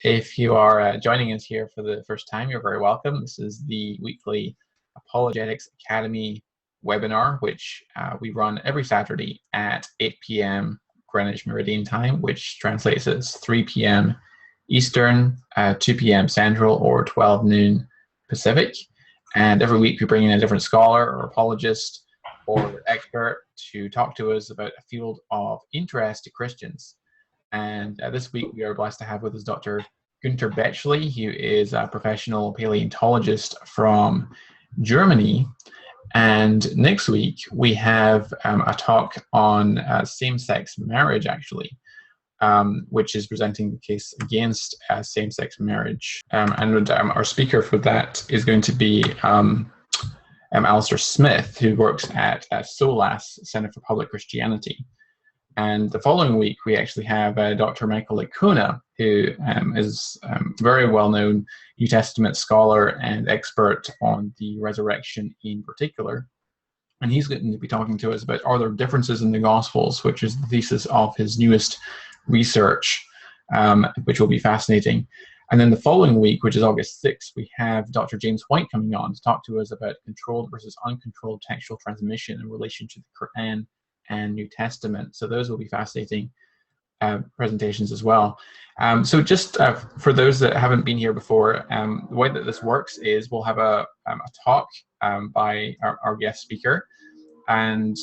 If you are joining us here for the first time, you're very welcome. This is the weekly Apologetics Academy webinar, which we run every Saturday at 8 p.m. Greenwich Meridian Time, which translates as 3 p.m. Eastern, 2 p.m. Central, or 12 noon Pacific. And every week we bring in a different scholar or apologist or expert to talk to us about a field of interest to Christians. And this week we are blessed to have with us Dr. Günter Bechly, who is a professional paleontologist from Germany. And next week we have a talk on same-sex marriage, actually, which is presenting the case against same-sex marriage. Our speaker for that is going to be Alistair Smith, who works at SOLAS, Center for Public Christianity. And the following week, we actually have Dr. Michael Licona, who is a very well-known New Testament scholar and expert on the resurrection in particular. And he's going to be talking to us about are there differences in the Gospels, which is the thesis of his newest research, which will be fascinating. And then the following week, which is August 6th, we have Dr. James White coming on to talk to us about controlled versus uncontrolled textual transmission in relation to the Quran and New Testament. So those will be fascinating presentations as well. So just for those that haven't been here before, the way that this works is we'll have a talk by our guest speaker, and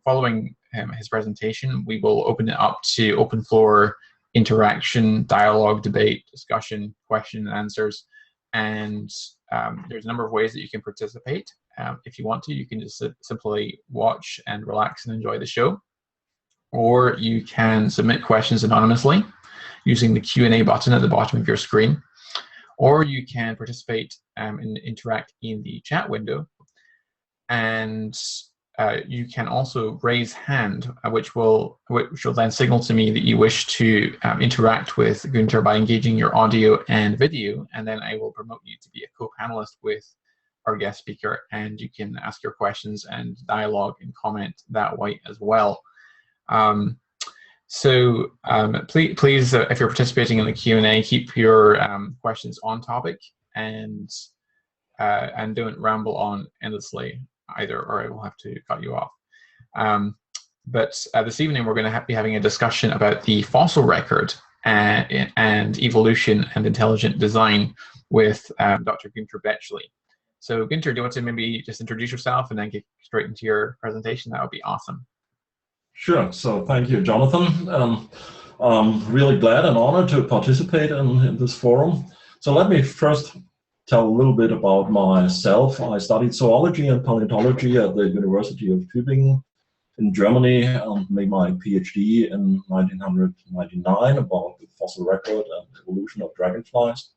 following his presentation, we will open it up to open floor interaction, dialogue, debate, discussion, question and answers. And there's a number of ways that you can participate. If you want to, you can just simply watch and relax and enjoy the show. Or you can submit questions anonymously using the Q&A button at the bottom of your screen. Or you can participate and interact in the chat window. And you can also raise hand, which will then signal to me that you wish to interact with Günter by engaging your audio and video, and then I will promote you to be a co-panelist with our guest speaker, and you can ask your questions and dialogue and comment that way as well. Please, if you're participating in the Q&A, keep your questions on topic and don't ramble on endlessly either, or I will have to cut you off. But this evening we're going to be having a discussion about the fossil record and evolution and intelligent design with Dr. Günter Bechly. So Günter, do you want to maybe just introduce yourself and then get straight into your presentation? That would be awesome. Sure. So thank you, Jonathan. I'm really glad and honored to participate in this forum. So let me first tell a little bit about myself. I studied zoology and paleontology at the University of Tübingen in Germany and made my PhD in 1999 about the fossil record and evolution of dragonflies.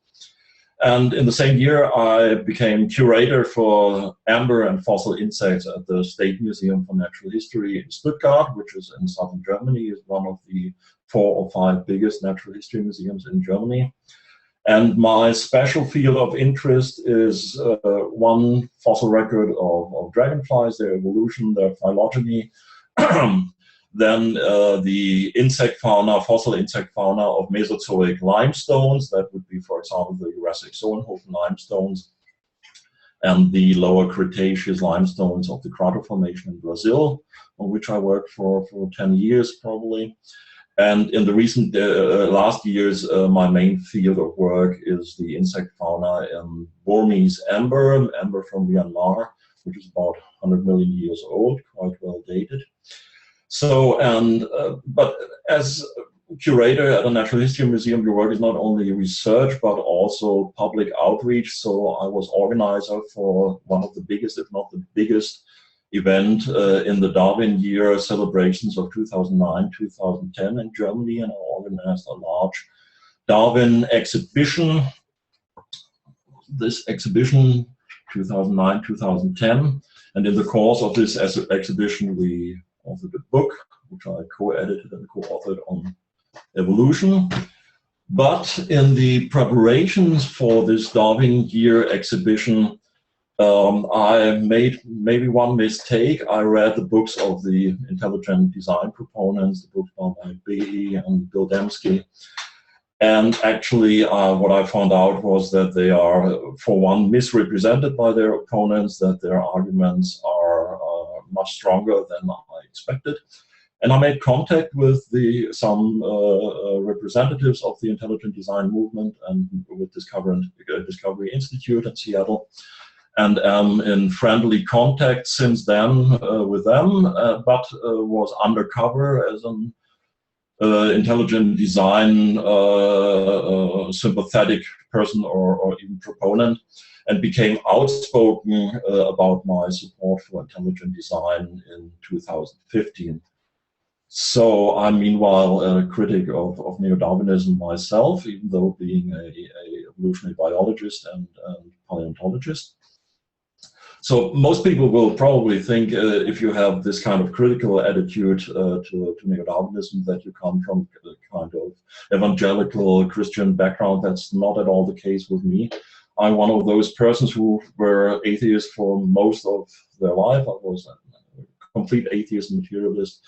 And in the same year, I became curator for amber and fossil insects at the State Museum for Natural History in Stuttgart, which is in southern Germany. It's one of the 4 or 5 biggest natural history museums in Germany. And my special field of interest is one fossil record of dragonflies, their evolution, their phylogeny, then the insect fauna, fossil insect fauna of Mesozoic limestones. That would be, for example, the Jurassic Zonhofen limestones and the lower Cretaceous limestones of the Crato Formation in Brazil, on which I worked for 10 years probably. And in the recent last years, my main field of work is the insect fauna in Burmese amber from Myanmar, which is about 100 million years old, quite well dated. So, but as curator at a natural history museum, your work is not only research, but also public outreach. So I was organizer for one of the biggest, if not the biggest, event in the Darwin year celebrations of 2009-2010 in Germany, and I organized a large Darwin exhibition. This exhibition, 2009-2010, and in the course of this exhibition, we authored a book, which I co-edited and co-authored on evolution. But in the preparations for this Darwin year exhibition, I made maybe one mistake. I read the books of the intelligent design proponents, the books by Bechly and Bill Dembski, And actually, what I found out was that they are, for one, misrepresented by their opponents, that their arguments are much stronger than I expected. And I made contact with some representatives of the intelligent design movement and with Discovery Institute in Seattle, and am in friendly contact since then with them, but was undercover as an intelligent design sympathetic person or even proponent, and became outspoken about my support for intelligent design in 2015. So I'm meanwhile a critic of neo-Darwinism myself, even though being a evolutionary biologist and paleontologist. So most people will probably think if you have this kind of critical attitude to neo-Darwinism that you come from a kind of evangelical Christian background. That's not at all the case with me. I'm one of those persons who were atheists for most of their life. I was a complete atheist and materialist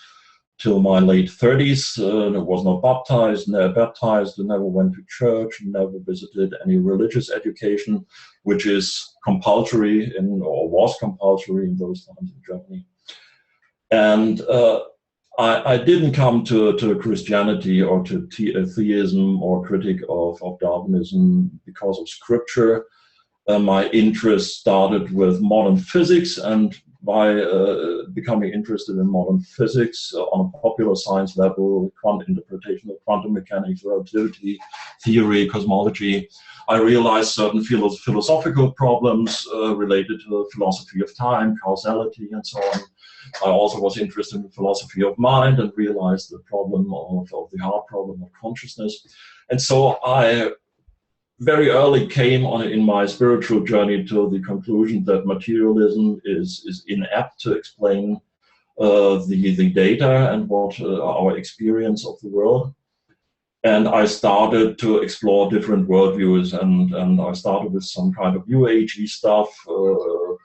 till my late 30s. I was not baptized, never went to church, never visited any religious education, which is compulsory or was compulsory in those times in Germany. And I didn't come to Christianity or to theism or critic of Darwinism because of scripture. My interest started with modern physics, and by becoming interested in modern physics on a popular science level, quantum interpretation of quantum mechanics, relativity theory, cosmology, I realized certain philosophical problems related to the philosophy of time, causality, and so on. I also was interested in philosophy of mind and realized the problem of the hard problem of consciousness. And so I very early came in my spiritual journey to the conclusion that materialism is inapt to explain the data and what our experience of the world. And I started to explore different worldviews, and I started with some kind of New Agey stuff,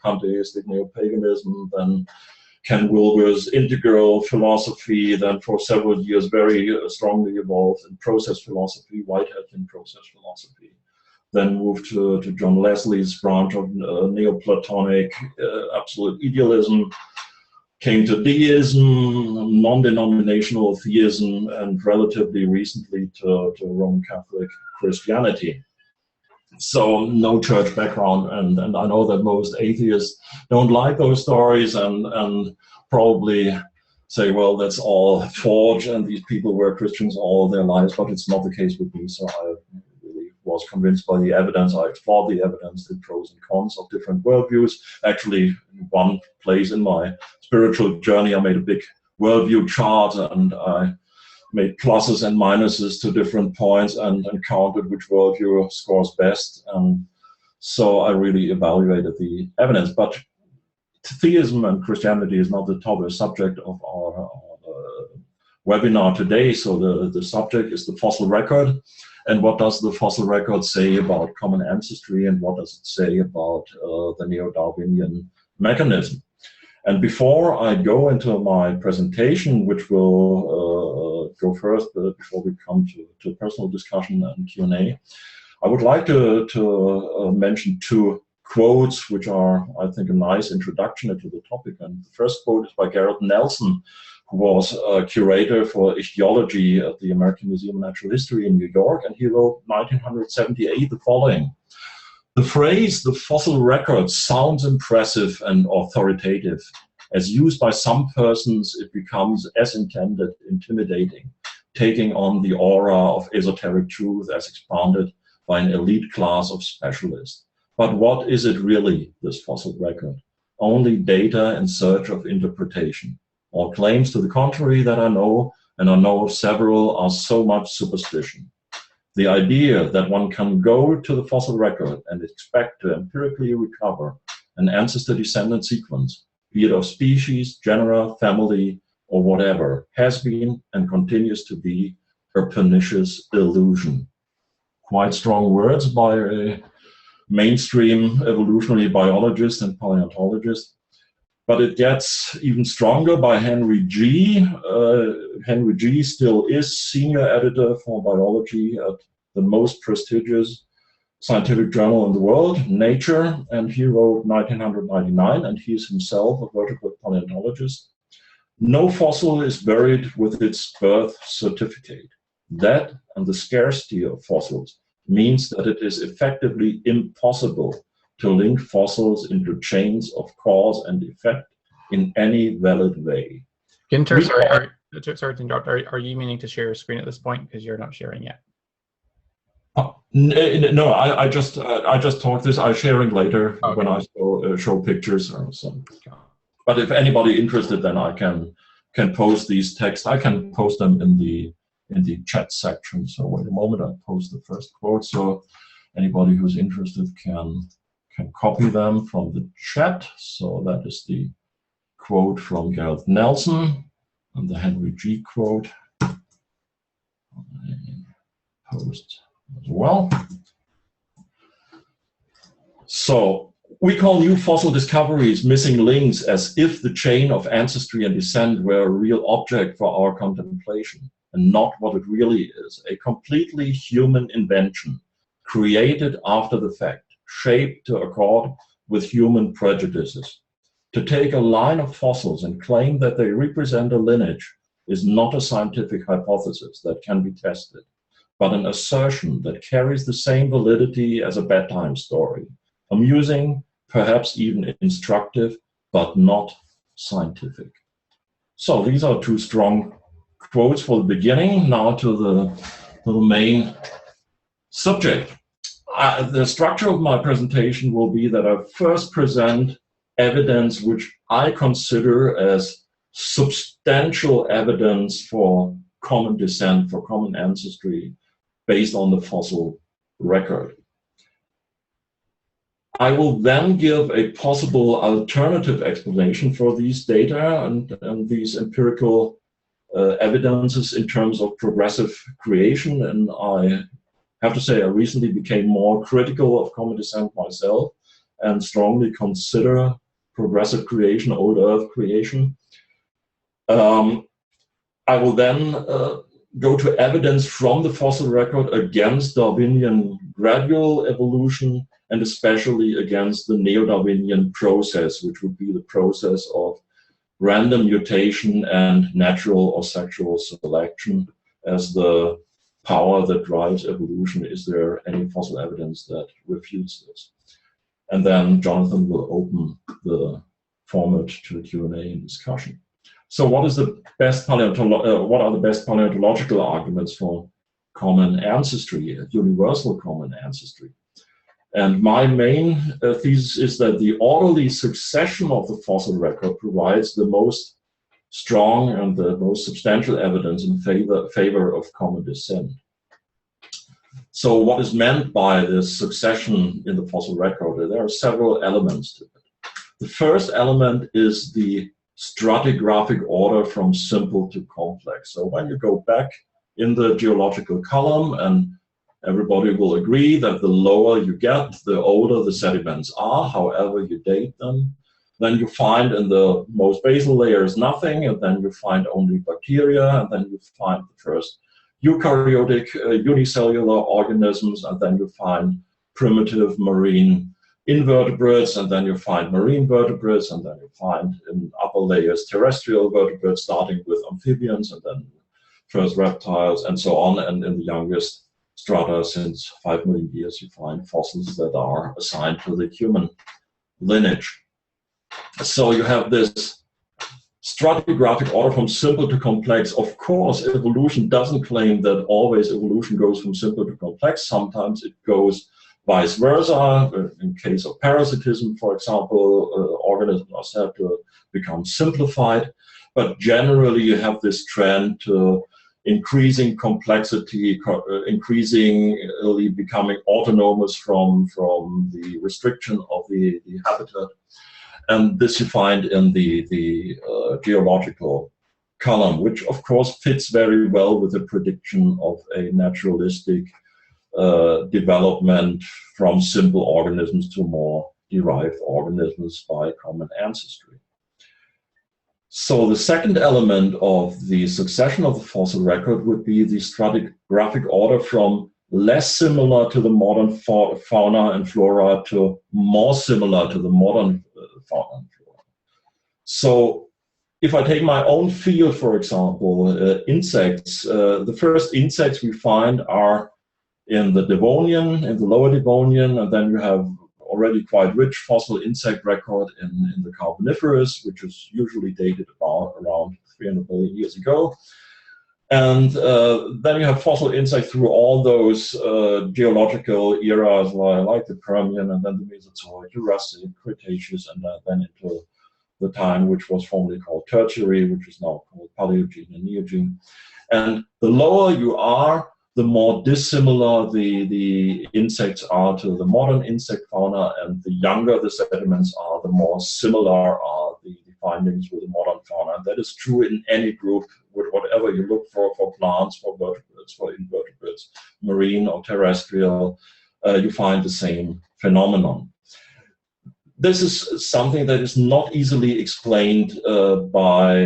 pantheistic neo-paganism, then Ken Wilber's integral philosophy, then for several years very strongly evolved in process philosophy, Whiteheadian process philosophy. Then moved to John Leslie's branch of Neoplatonic absolute idealism, came to deism, non-denominational theism, and relatively recently to Roman Catholic Christianity. So no church background, and I know that most atheists don't like those stories and probably say, well, that's all forged and these people were Christians all their lives, but it's not the case with me. So I was convinced by the evidence. I explored the evidence, the pros and cons of different worldviews. Actually, in one place in my spiritual journey, I made a big worldview chart, and I made pluses and minuses to different points and counted which worldview scores best. And so I really evaluated the evidence. But theism and Christianity is not the topic subject of our webinar today. So the subject is the fossil record. And what does the fossil record say about common ancestry, and what does it say about the Neo-Darwinian mechanism? And before I go into my presentation, which will go first before we come to personal discussion and Q&A, I would like to mention two quotes, which are, I think, a nice introduction into the topic. And the first quote is by Garrett Nelson, who was a curator for ichthyology at the American Museum of Natural History in New York, and he wrote 1978 the following: "The phrase, the fossil record, sounds impressive and authoritative. As used by some persons, it becomes, as intended, intimidating, taking on the aura of esoteric truth as expounded by an elite class of specialists. But what is it really, this fossil record? Only data in search of interpretation. All claims to the contrary that I know, and I know of several, are so much superstition. The idea that one can go to the fossil record and expect to empirically recover an ancestor-descendant sequence, be it of species, genera, family, or whatever, has been and continues to be a pernicious illusion." Quite strong words by a mainstream evolutionary biologist and paleontologist. But it gets even stronger by Henry G. Henry G. still is senior editor for biology at the most prestigious scientific journal in the world, Nature, and he wrote 1999, and he is himself a vertebrate paleontologist. No fossil is buried with its birth certificate. That and the scarcity of fossils means that it is effectively impossible to link fossils into chains of cause and effect in any valid way. Günter, sorry to interrupt. Are you meaning to share your screen at this point because you're not sharing yet? No, I just talked this. I'm sharing later when I show pictures or something. But if anybody interested, then I can post these texts. I can post them in the chat section. So wait a moment, I post the first quote. So anybody who's interested can copy them from the chat. So that is the quote from Gareth Nelson and the Henry G quote. Post as well. So we call new fossil discoveries missing links as if the chain of ancestry and descent were a real object for our contemplation and not what it really is, a completely human invention created after the fact, shaped to accord with human prejudices. To take a line of fossils and claim that they represent a lineage is not a scientific hypothesis that can be tested, but an assertion that carries the same validity as a bedtime story, amusing, perhaps even instructive, but not scientific. So these are two strong quotes for the beginning. Now to the main subject. The structure of my presentation will be that I first present evidence which I consider as substantial evidence for common descent, for common ancestry, based on the fossil record. I will then give a possible alternative explanation for these data and these empirical evidences in terms of progressive creation. And I have to say I recently became more critical of common descent myself and strongly consider progressive creation, old Earth creation. I will then go to evidence from the fossil record against Darwinian gradual evolution and especially against the Neo-Darwinian process, which would be the process of random mutation and natural or sexual selection as the power that drives evolution. Is there any fossil evidence that refutes this? And then Jonathan will open the format to the Q&A and discussion. So what are the best paleontological arguments for common ancestry, universal common ancestry? And my main thesis is that the orderly succession of the fossil record provides the most strong and the most substantial evidence in favor of common descent. So what is meant by this succession in the fossil record? There are several elements to it. The first element is the stratigraphic order from simple to complex. So when you go back in the geological column, and everybody will agree that the lower you get, the older the sediments are, however you date them, then you find in the most basal layers nothing, and then you find only bacteria, and then you find the first eukaryotic unicellular organisms, and then you find primitive marine invertebrates, and then you find marine vertebrates, and then you find in upper layers terrestrial vertebrates, starting with amphibians, and then first reptiles, and so on. And in the youngest strata, since 5 million years, you find fossils that are assigned to the human lineage. So you have this stratigraphic order from simple to complex. Of course, evolution doesn't claim that always evolution goes from simple to complex. Sometimes it goes vice versa. In case of parasitism, for example, organisms are said to become simplified. But generally, you have this trend to increasing complexity, increasingly becoming autonomous from the restriction of the habitat. And this you find in the geological column, which of course fits very well with the prediction of a naturalistic development from simple organisms to more derived organisms by common ancestry. So the second element of the succession of the fossil record would be the stratigraphic order from less similar to the modern fauna and flora to more similar to the modern fauna and flora. So if I take my own field, for example, insects, the first insects we find are in the Devonian, in the lower Devonian, and then you have already quite rich fossil insect record in the Carboniferous, which is usually dated about around 300 million years ago. And then you have fossil insects through all those geological eras, like the Permian, and then the Mesozoic, Jurassic, Cretaceous, and then into the time which was formerly called Tertiary, which is now called Paleogene and Neogene. And the lower you are, the more dissimilar the insects are to the modern insect fauna, and the younger the sediments are, the more similar are the findings with the modern fauna. And that is true in any group, with whatever you look for plants, for vertebrates, for invertebrates, marine or terrestrial, you find the same phenomenon. This is something that is not easily explained by,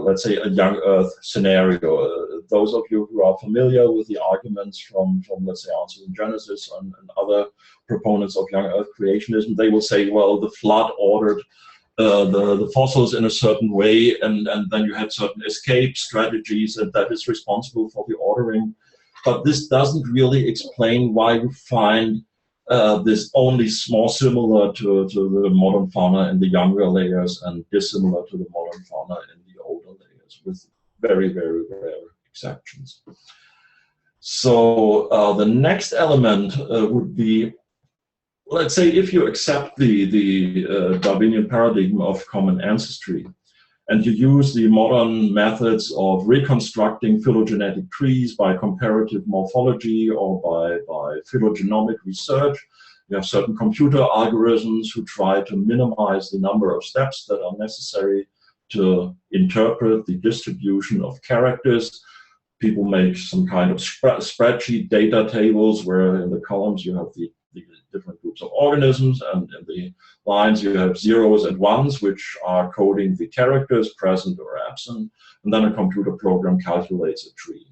let's say, a young Earth scenario. Those of you who are familiar with the arguments from let's say, Answers in Genesis and other proponents of young Earth creationism, they will say, well, the flood ordered the fossils in a certain way, and then you had certain escape strategies, and that is responsible for the ordering. But this doesn't really explain why you find this only more similar to the modern fauna in the younger layers and dissimilar to the modern fauna in the older layers, with very, very rare exceptions. So the next element would be, let's say, if you accept the Darwinian paradigm of common ancestry, and you use the modern methods of reconstructing phylogenetic trees by comparative morphology or by phylogenomic research. You have certain computer algorithms who try to minimize the number of steps that are necessary to interpret the distribution of characters. People make some kind of spreadsheet data tables where in the columns you have the different groups of organisms, and in the lines you have zeros and ones, which are coding the characters present or absent, and then a computer program calculates a tree.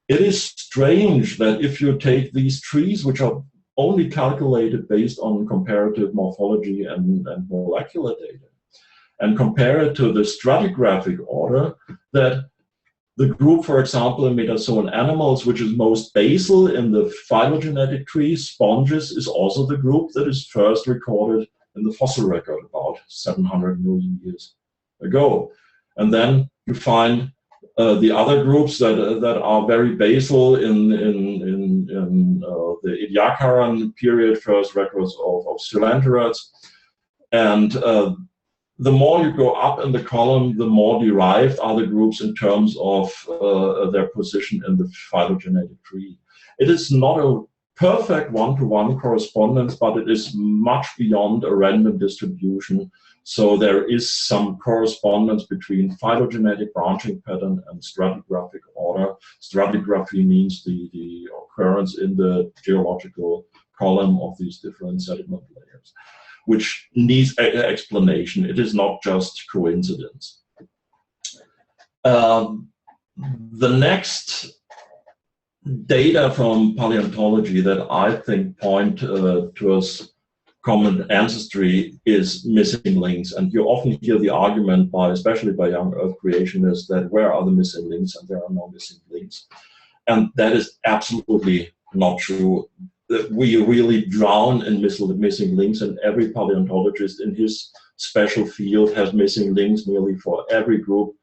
It is strange that if you take these trees, which are only calculated based on comparative morphology and molecular data, and compare it to the stratigraphic order, that the group, for example, in metazoan animals, which is most basal in the phylogenetic tree, sponges, is also the group that is first recorded in the fossil record about 700 million years ago. And then you find the other groups that are very basal in the Ediacaran period, first records of Coelenterats. And the more you go up in the column, the more derived are the groups in terms of their position in the phylogenetic tree. It is not a perfect one-to-one correspondence, but it is much beyond a random distribution. So there is some correspondence between phylogenetic branching pattern and stratigraphic order. Stratigraphy means the occurrence in the geological column of these different sediment layers, which needs explanation. It is not just coincidence. The next data from paleontology that I think point towards common ancestry is missing links. And you often hear the argument, especially by young Earth creationists, that where are the missing links, and there are no missing links. And that is absolutely not true. We really drown in missing links, and every paleontologist in his special field has missing links nearly for every group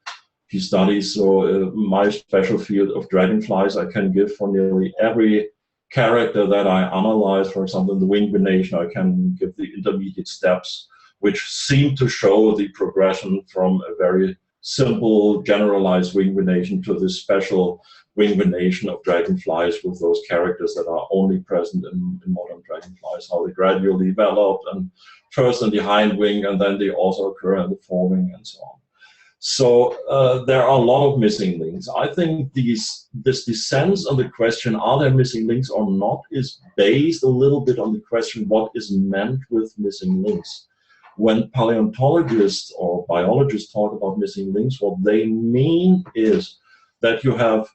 he studies. So my special field of dragonflies I can give for nearly every character that I analyze. For example, in the wing venation, I can give the intermediate steps, which seem to show the progression from a very simple generalized wing venation to this special wing venation of dragonflies with those characters that are only present in modern dragonflies, how they gradually develop, and first in the hind wing, and then they also occur in the forewing and so on. So there are a lot of missing links. I think this descent on the question, are there missing links or not, is based a little bit on the question, what is meant with missing links? When paleontologists or biologists talk about missing links, what they mean is that you have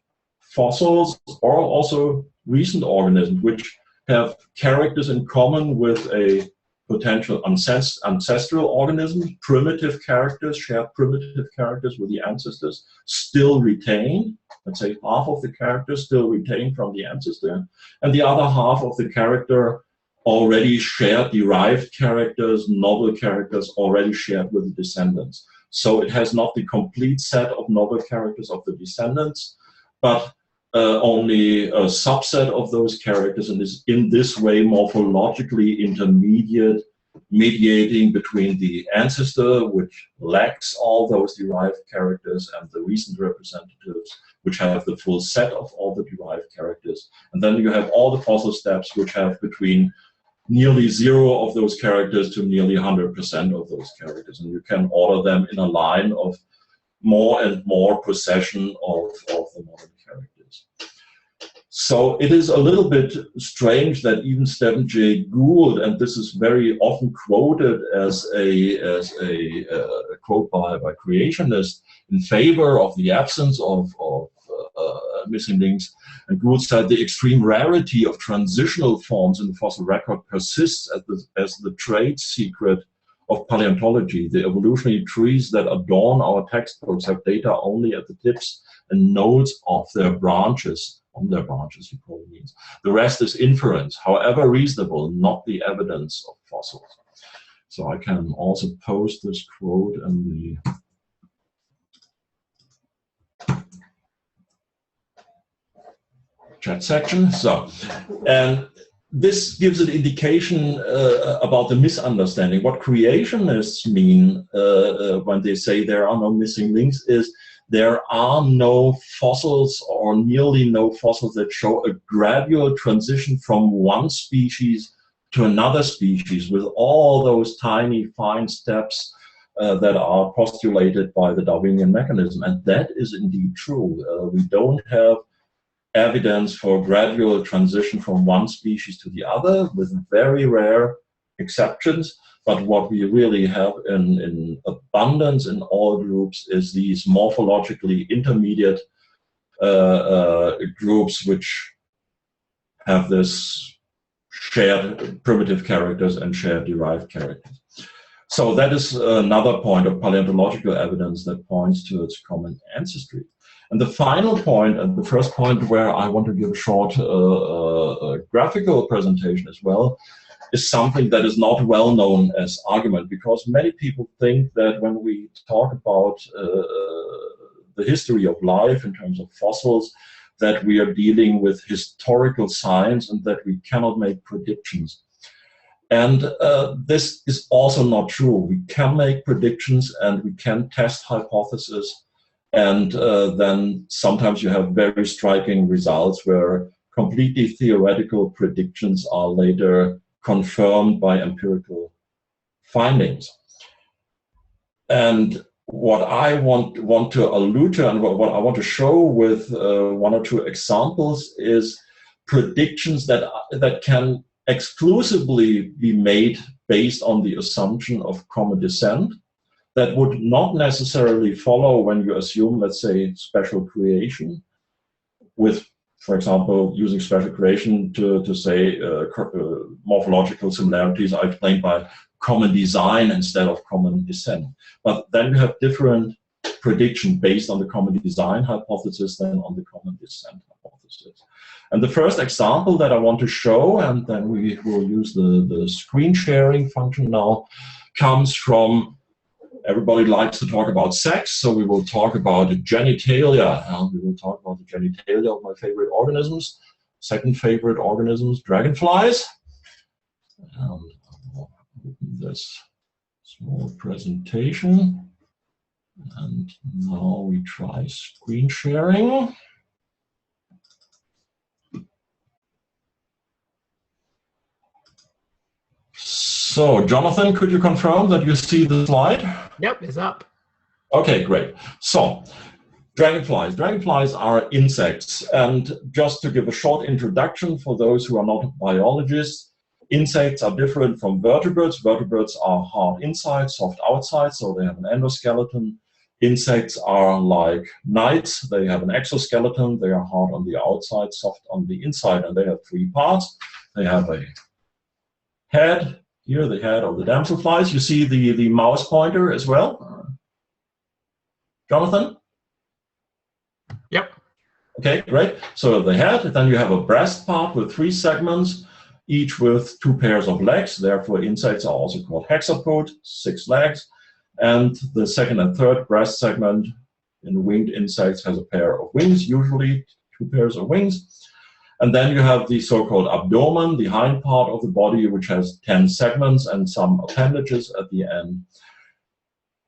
fossils or also recent organisms, which have characters in common with a potential ancestral organism, primitive characters, shared primitive characters with the ancestors, still retained. Let's say half of the characters still retained from the ancestor, and the other half of the character already shared derived characters, novel characters already shared with the descendants. So it has not the complete set of novel characters of the descendants, but only a subset of those characters, and is in this way morphologically intermediate, mediating between the ancestor, which lacks all those derived characters, and the recent representatives, which have the full set of all the derived characters. And then you have all the fossil steps, which have between nearly 0 of those characters to nearly 100% of those characters. And you can order them in a line of more and more possession of the modern characters. So it is a little bit strange that even Stephen Jay Gould, and this is very often quoted as a quote by creationists in favor of the absence of missing links, and Gould said the extreme rarity of transitional forms in the fossil record persists as the trade secret of paleontology. The evolutionary trees that adorn our textbooks have data only at the tips and nodes of their branches, on their branches, he probably means. The rest is inference, however reasonable, not the evidence of fossils. So I can also post this quote in the chat section. So, and this gives an indication about the misunderstanding. What creationists mean when they say there are no missing links is there are no fossils or nearly no fossils that show a gradual transition from one species to another species with all those tiny fine steps that are postulated by the Darwinian mechanism. And that is indeed true. We don't have evidence for gradual transition from one species to the other, with very rare exceptions. But what we really have in abundance in all groups is these morphologically intermediate groups which have this shared primitive characters and shared derived characters. So that is another point of paleontological evidence that points to its common ancestry. And the final point, and the first point where I want to give a short graphical presentation as well, is something that is not well known as argument, because many people think that when we talk about the history of life in terms of fossils, that we are dealing with historical science and that we cannot make predictions. And this is also not true. We can make predictions and we can test hypotheses, and then sometimes you have very striking results where completely theoretical predictions are later confirmed by empirical findings. And what I want to allude to, and what I want to show with one or two examples, is predictions that can exclusively be made based on the assumption of common descent, that would not necessarily follow when you assume, let's say, special creation, with, for example, using special creation to say morphological similarities are explained by common design instead of common descent. But then you have different prediction based on the common design hypothesis than on the common descent hypothesis. And the first example that I want to show, and then we will use the screen sharing function now, comes from, everybody likes to talk about sex, so we will talk about genitalia. And we will talk about the genitalia of my favorite organisms. Second favorite organisms, dragonflies. And I will open this small presentation. And now we try screen sharing. So, Jonathan, could you confirm that you see the slide? Yep, it's up. Okay, great. So, dragonflies. Dragonflies are insects. And just to give a short introduction for those who are not biologists, insects are different from vertebrates. Vertebrates are hard inside, soft outside, so they have an endoskeleton. insects are like knights. They have an exoskeleton. They are hard on the outside, soft on the inside, and they have three parts. They have a head, here the head of the damselflies. You see the mouse pointer as well? Jonathan? Yep. Okay, great. So the head, then you have a breast part with 3 segments, each with 2 pairs of legs. Therefore, insects are also called hexapod, 6 legs. And the second and third breast segment in winged insects has a pair of wings, usually 2 pairs of wings. And then you have the so-called abdomen, the hind part of the body, which has 10 segments and some appendages at the end.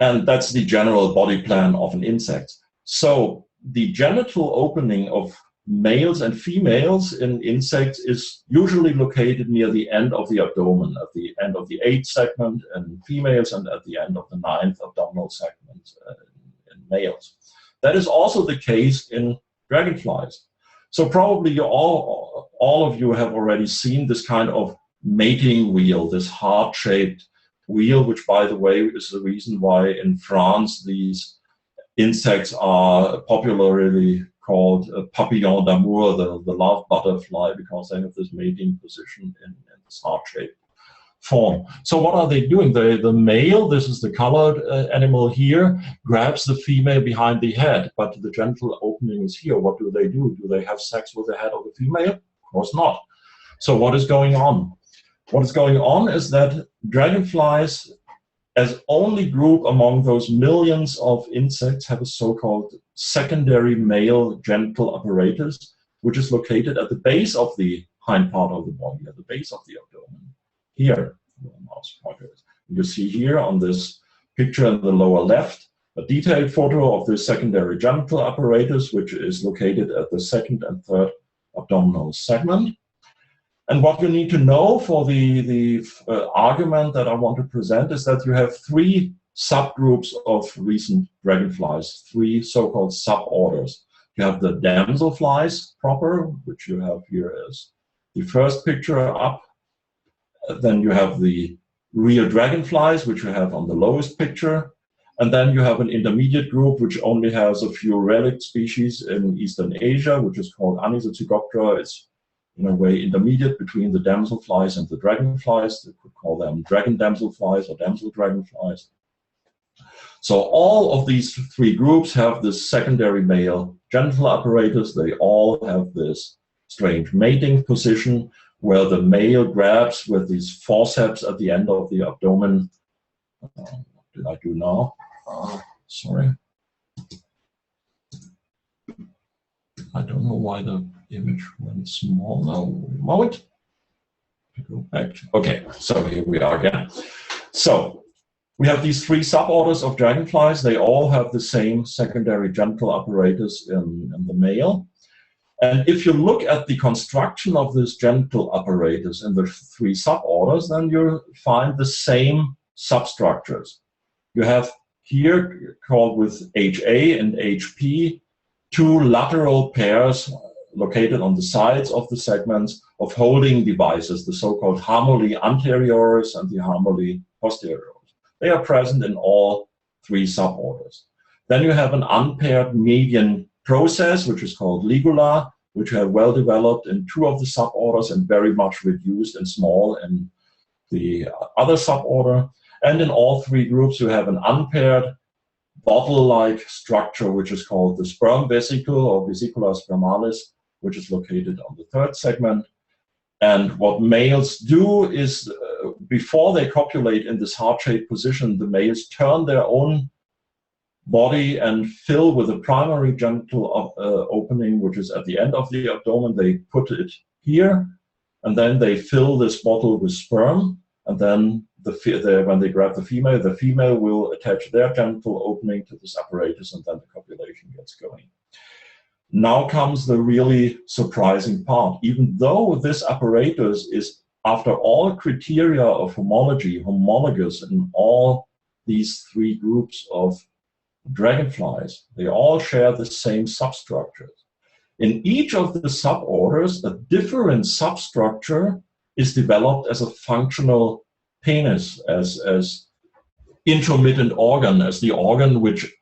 And that's the general body plan of an insect. So the genital opening of males and females in insects is usually located near the end of the abdomen, at the end of the 8th segment in females and at the end of the 9th abdominal segment in males. That is also the case in dragonflies. So probably all of you have already seen this kind of mating wheel, this heart-shaped wheel, which, by the way, is the reason why in France these insects are popularly called papillon d'amour, the love butterfly, because they have this mating position in this heart-shaped form. So what are they doing? The male, this is the colored animal here, grabs the female behind the head, but the genital opening is here. What do? Do they have sex with the head of the female? Of course not. So what is going on? What is going on is that dragonflies, as only group among those millions of insects, have a so-called secondary male genital apparatus, which is located at the base of the hind part of the body, at the base of the abdomen. Here, the mouse pointer is. You see here on this picture in the lower left, a detailed photo of the secondary genital apparatus, which is located at the 2nd and 3rd abdominal segment. And what you need to know for the argument that I want to present is that you have 3 subgroups of recent dragonflies, 3 so-called suborders. You have the damselflies proper, which you have here as the first picture up. Then you have the real dragonflies, which you have on the lowest picture. And then you have an intermediate group, which only has a few relict species in Eastern Asia, which is called Anisocygoptera. It's in a way intermediate between the damselflies and the dragonflies. They could call them dragon damselflies or damsel dragonflies. So all of these 3 groups have this secondary male genital apparatus. They all have this strange mating position, where the male grabs with these forceps at the end of the abdomen. What did I do now? Sorry. I don't know why the image went small now. Moment. Go back. Okay, so here we are again. So we have these 3 suborders of dragonflies. They all have the same secondary genital apparatus in the male. And if you look at the construction of this genital apparatus in the 3 suborders, then you find the same substructures. You have here, called with HA and HP, 2 lateral pairs located on the sides of the segments of holding devices, the so-called hamuli anterioris and the hamuli posteriores. They are present in all 3 suborders. Then you have an unpaired median process, which is called ligula, which have well developed in 2 of the suborders and very much reduced and small in the other suborder. And in all 3 groups, you have an unpaired bottle-like structure, which is called the sperm vesicle or vesicula spermalis, which is located on the 3rd segment. And what males do is, before they copulate in this heart-shaped position, the males turn their own body and fill with a primary genital opening, which is at the end of the abdomen. They put it here, and then they fill this bottle with sperm, and then when they grab the female will attach their genital opening to this apparatus, and then the copulation gets going. Now comes the really surprising part. Even though this apparatus is, after all criteria of homology, homologous in all these 3 groups of dragonflies, they all share the same substructures. In each of the suborders, a different substructure is developed as a functional penis, as intermittent organ, as the organ which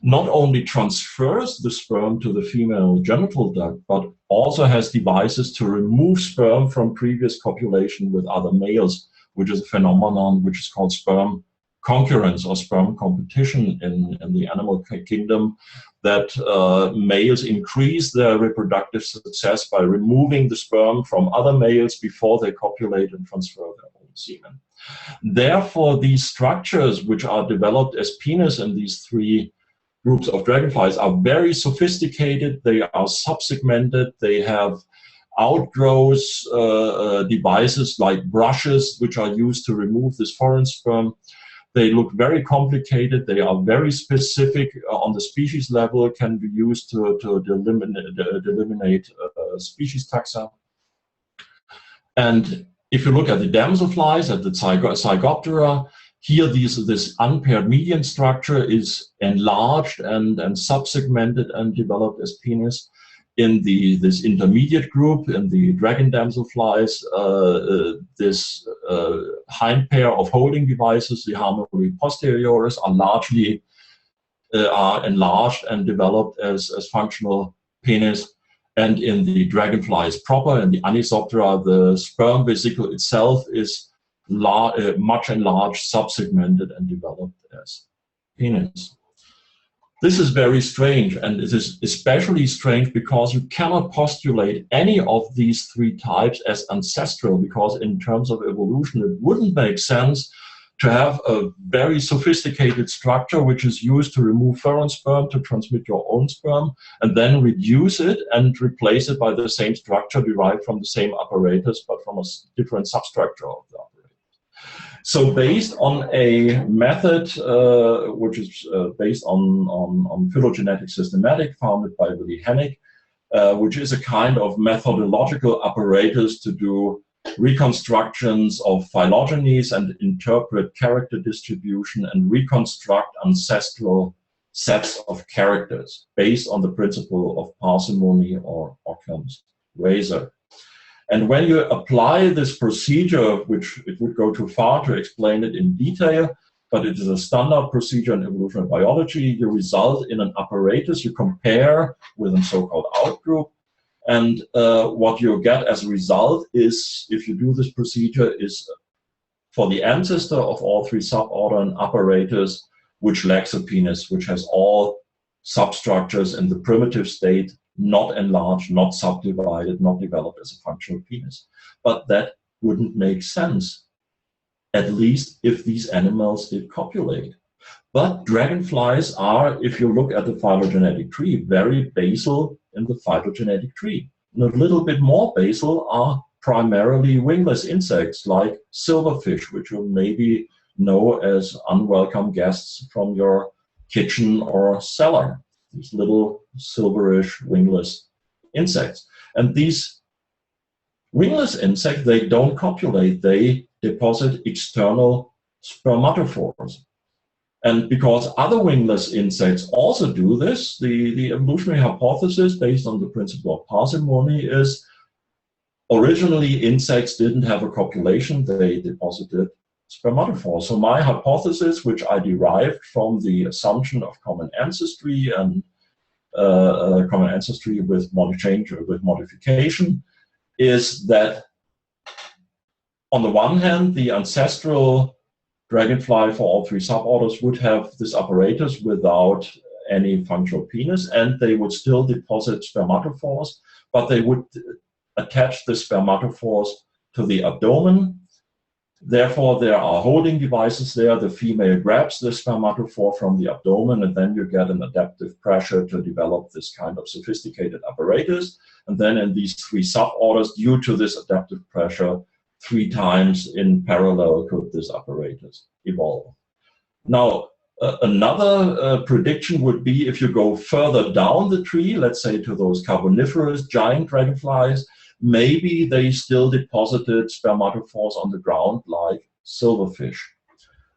not only transfers the sperm to the female genital duct, but also has devices to remove sperm from previous copulation with other males, which is a phenomenon which is called sperm concurrence or sperm competition in the animal kingdom, that males increase their reproductive success by removing the sperm from other males before they copulate and transfer their own semen. Therefore, these structures which are developed as penis in these three groups of dragonflies are very sophisticated. They are subsegmented. They have outgrowths, devices like brushes, which are used to remove this foreign sperm. They look very complicated. They are very specific on the species level, can be used to delimitate species taxa. And if you look at the damselflies, at the Zygoptera, here this unpaired median structure is enlarged and subsegmented and developed as penis. In this intermediate group, in the dragon damselflies, this hind pair of holding devices, the harmony posterioris, are largely enlarged and developed as functional penis. And in the dragonflies proper, in the Anisoptera, the sperm vesicle itself is much enlarged, subsegmented, and developed as penis. This is very strange, and it is especially strange because you cannot postulate any of these three types as ancestral, because in terms of evolution, it wouldn't make sense to have a very sophisticated structure which is used to remove foreign sperm to transmit your own sperm, and then reduce it and replace it by the same structure derived from the same apparatus, but from a different substructure of the apparatus. So based on a method which is based on phylogenetic systematic founded by Willy Hennig, which is a kind of methodological apparatus to do reconstructions of phylogenies and interpret character distribution and reconstruct ancestral sets of characters based on the principle of parsimony or Occam's razor. And when you apply this procedure, which it would go too far to explain it in detail, but it is a standard procedure in evolutionary biology, you result in an apparatus you compare with a so-called outgroup. And what you get as a result is, if you do this procedure, is for the ancestor of all three suborder an apparatus which lacks a penis, which has all substructures in the primitive state, not enlarged, not subdivided, not developed as a functional penis. But that wouldn't make sense, at least if these animals did copulate. But dragonflies are, if you look at the phylogenetic tree, very basal in the phylogenetic tree. And a little bit more basal are primarily wingless insects like silverfish, which you maybe know as unwelcome guests from your kitchen or cellar. These little silverish wingless insects. And these wingless insects, they don't copulate, they deposit external spermatophores. And because other wingless insects also do this, the evolutionary hypothesis based on the principle of parsimony is originally insects didn't have a copulation, they deposited spermatophores. So my hypothesis, which I derived from the assumption of common ancestry and common ancestry with modification, is that on the one hand, the ancestral dragonfly for all three suborders would have this apparatus without any functional penis, and they would still deposit spermatophores, but they would attach the spermatophores to the abdomen. Therefore, there are holding devices there. The female grabs the spermatophore from the abdomen, and then you get an adaptive pressure to develop this kind of sophisticated apparatus. And then in these three suborders, due to this adaptive pressure, 3 times in parallel could this apparatus evolve. Now, another prediction would be if you go further down the tree, let's say to those carboniferous giant dragonflies, maybe they still deposited spermatophores on the ground like silverfish.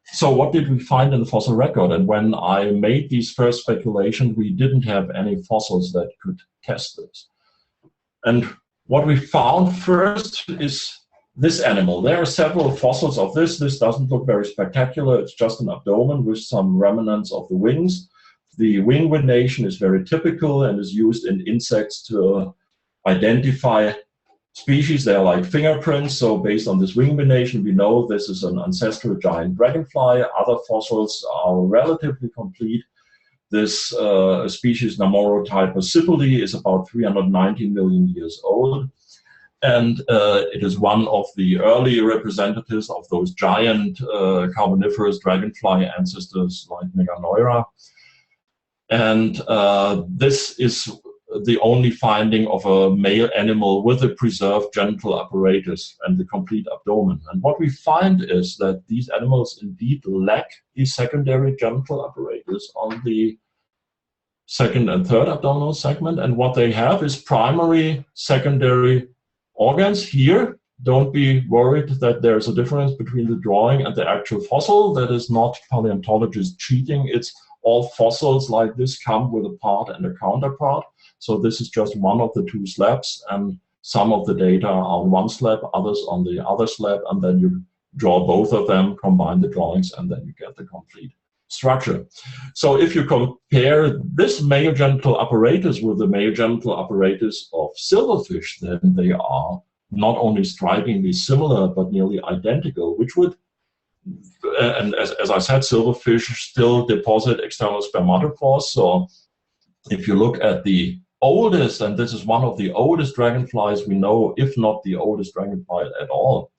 So what did we find in the fossil record? And when I made these first speculations, we didn't have any fossils that could test this. And what we found first is this animal. There are several fossils of this. This doesn't look very spectacular. It's just an abdomen with some remnants of the wings. The wing venation is very typical and is used in insects to identify species. They're like fingerprints, so based on this wing venation, we know this is an ancestral giant dragonfly. Other fossils are relatively complete. This species, Namorotypus sipili, is about 390 million years old. And it is one of the early representatives of those giant Carboniferous dragonfly ancestors like Meganoira. And this is the only finding of a male animal with a preserved genital apparatus and the complete abdomen. And what we find is that these animals indeed lack the secondary genital apparatus on the second and third abdominal segment. And what they have is primary, secondary organs. Here, don't be worried that there's a difference between the drawing and the actual fossil. That is not paleontologist cheating. It's all fossils like this come with a part and a counterpart. So this is just one of the two slabs, and some of the data are on one slab, others on the other slab, and then you draw both of them, combine the drawings, and then you get the complete structure. So if you compare this male genital apparatus with the male genital apparatus of silverfish, then they are not only strikingly similar, but nearly identical, which would, and as I said, silverfish still deposit external spermatophores. So if you look at the oldest, and this is one of the oldest dragonflies we know, if not the oldest dragonfly at all,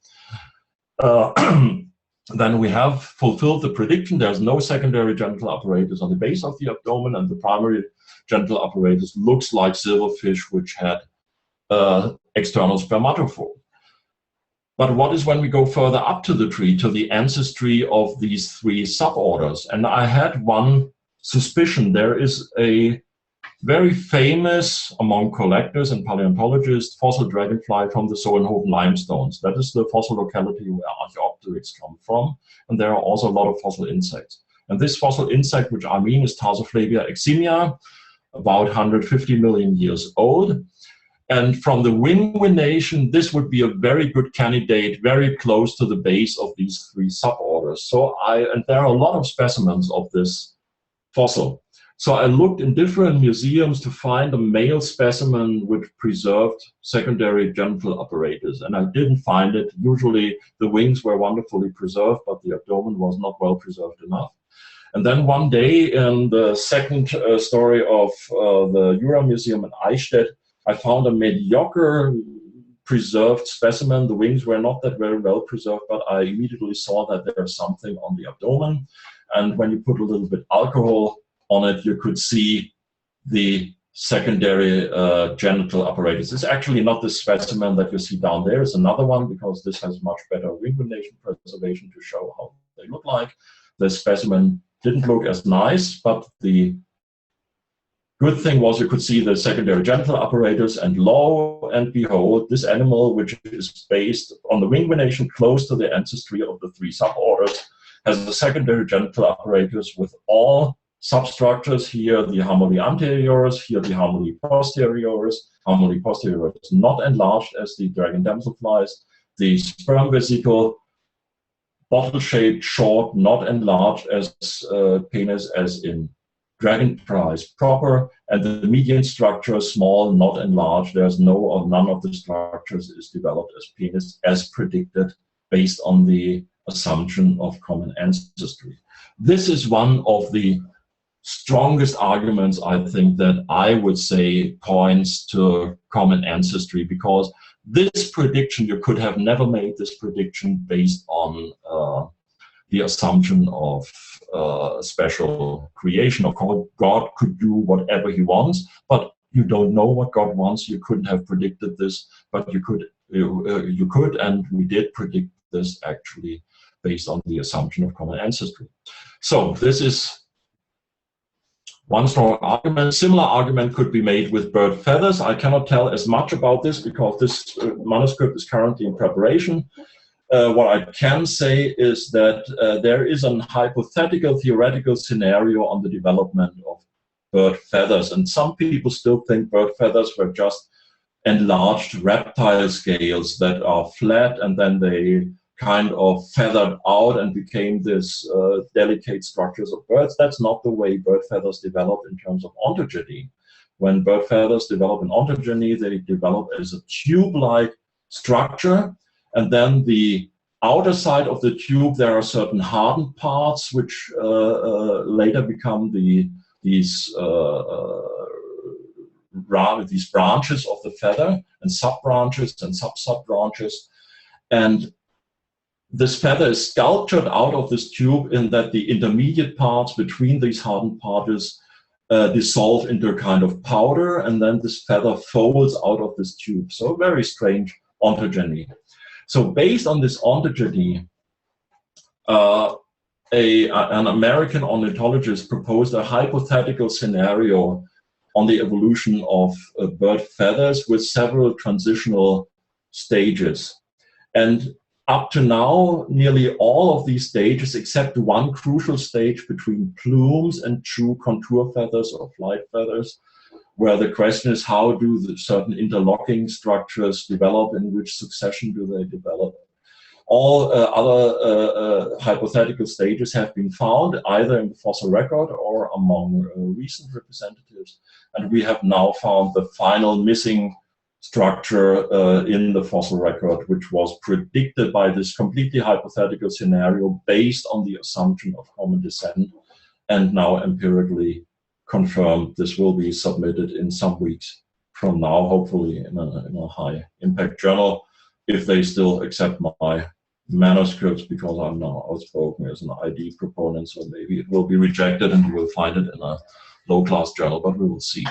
then we have fulfilled the prediction. There's no secondary genital apparatus on the base of the abdomen, and the primary genital apparatus looks like silverfish, which had external spermatophore. But what is when we go further up to the tree, to the ancestry of these three suborders? And I had one suspicion. There is a very famous among collectors and paleontologists fossil dragonfly from the Solnhofen limestones. That is the fossil locality where Archaeopteryx come from. And there are also a lot of fossil insects. And this fossil insect, which I mean, is Tarsophlebia eximia, about 150 million years old. And from the wing venation, this would be a very good candidate, very close to the base of these three suborders. So and there are a lot of specimens of this fossil. So I looked in different museums to find a male specimen with preserved secondary genital apparatus, and I didn't find it. Usually the wings were wonderfully preserved, but the abdomen was not well preserved enough. And then one day in the second story of the Jura Museum in Eichstätt, I found a mediocre preserved specimen. The wings were not that very well preserved, but I immediately saw that there's something on the abdomen. And when you put a little bit alcohol on it, you could see the secondary genital apparatus. It's actually not the specimen that you see down there. It's another one, because this has much better wing venation preservation to show how they look like. The specimen didn't look as nice, but the good thing was you could see the secondary genital apparatus, and lo and behold, this animal, which is based on the wing venation close to the ancestry of the three suborders, has a secondary genital apparatus with all substructures. Here the hamuli anterioris, here the hamuli posterioris. Hamuli posterioris not enlarged as the dragon damselflies. The sperm vesicle, bottle-shaped, short, not enlarged as penis as in dragonflies proper, and the median structure small, not enlarged. There's no or none of the structures is developed as penis as predicted based on the assumption of common ancestry. This is one of the strongest arguments, I think, that I would say points to common ancestry, because this prediction, you could have never made this prediction based on the assumption of special creation. Of course, God could do whatever he wants, but you don't know what God wants. You couldn't have predicted this, but you could, and we did predict this actually based on the assumption of common ancestry. So this is one strong argument. Similar argument could be made with bird feathers. I cannot tell as much about this because this manuscript is currently in preparation. What I can say is that there is a hypothetical theoretical scenario on the development of bird feathers, and some people still think bird feathers were just enlarged reptile scales that are flat and then they kind of feathered out and became this delicate structures of birds. That's not the way bird feathers develop in terms of ontogeny. When bird feathers develop in ontogeny, they develop as a tube-like structure, and then the outer side of the tube, there are certain hardened parts which later become these branches of the feather, and sub-branches and sub-sub-branches. And this feather is sculptured out of this tube in that the intermediate parts between these hardened parts dissolve into a kind of powder, and then this feather folds out of this tube. So very strange ontogeny. So based on this ontogeny, an American ornithologist proposed a hypothetical scenario on the evolution of bird feathers with several transitional stages. And up to now, nearly all of these stages, except one crucial stage between plumes and true contour feathers or flight feathers, where the question is how do the certain interlocking structures develop, in which succession do they develop. All other hypothetical stages have been found either in the fossil record or among recent representatives, and we have now found the final missing structure in the fossil record, which was predicted by this completely hypothetical scenario based on the assumption of common descent, and now empirically confirmed. This will be submitted in some weeks from now, hopefully in a high impact journal, if they still accept my manuscripts, because I'm now outspoken as an ID proponent, so maybe it will be rejected and you will find it in a low-class journal, but we will see.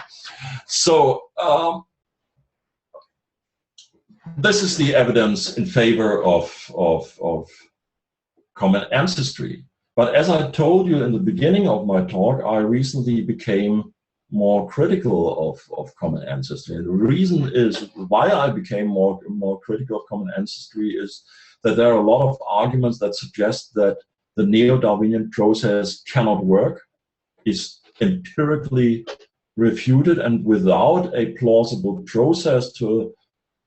So this is the evidence in favor of common ancestry. But as I told you in the beginning of my talk, I recently became more critical of common ancestry. And the reason is why I became more critical of common ancestry is that there are a lot of arguments that suggest that the neo-Darwinian process cannot work, is empirically refuted, and without a plausible process to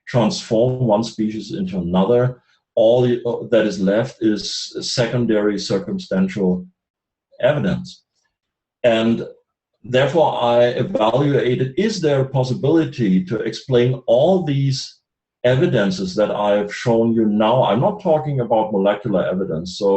transform one species into another, all that is left is secondary circumstantial evidence. And therefore I evaluated, is there a possibility to explain all these evidences that I've shown you now? I'm not talking about molecular evidence, so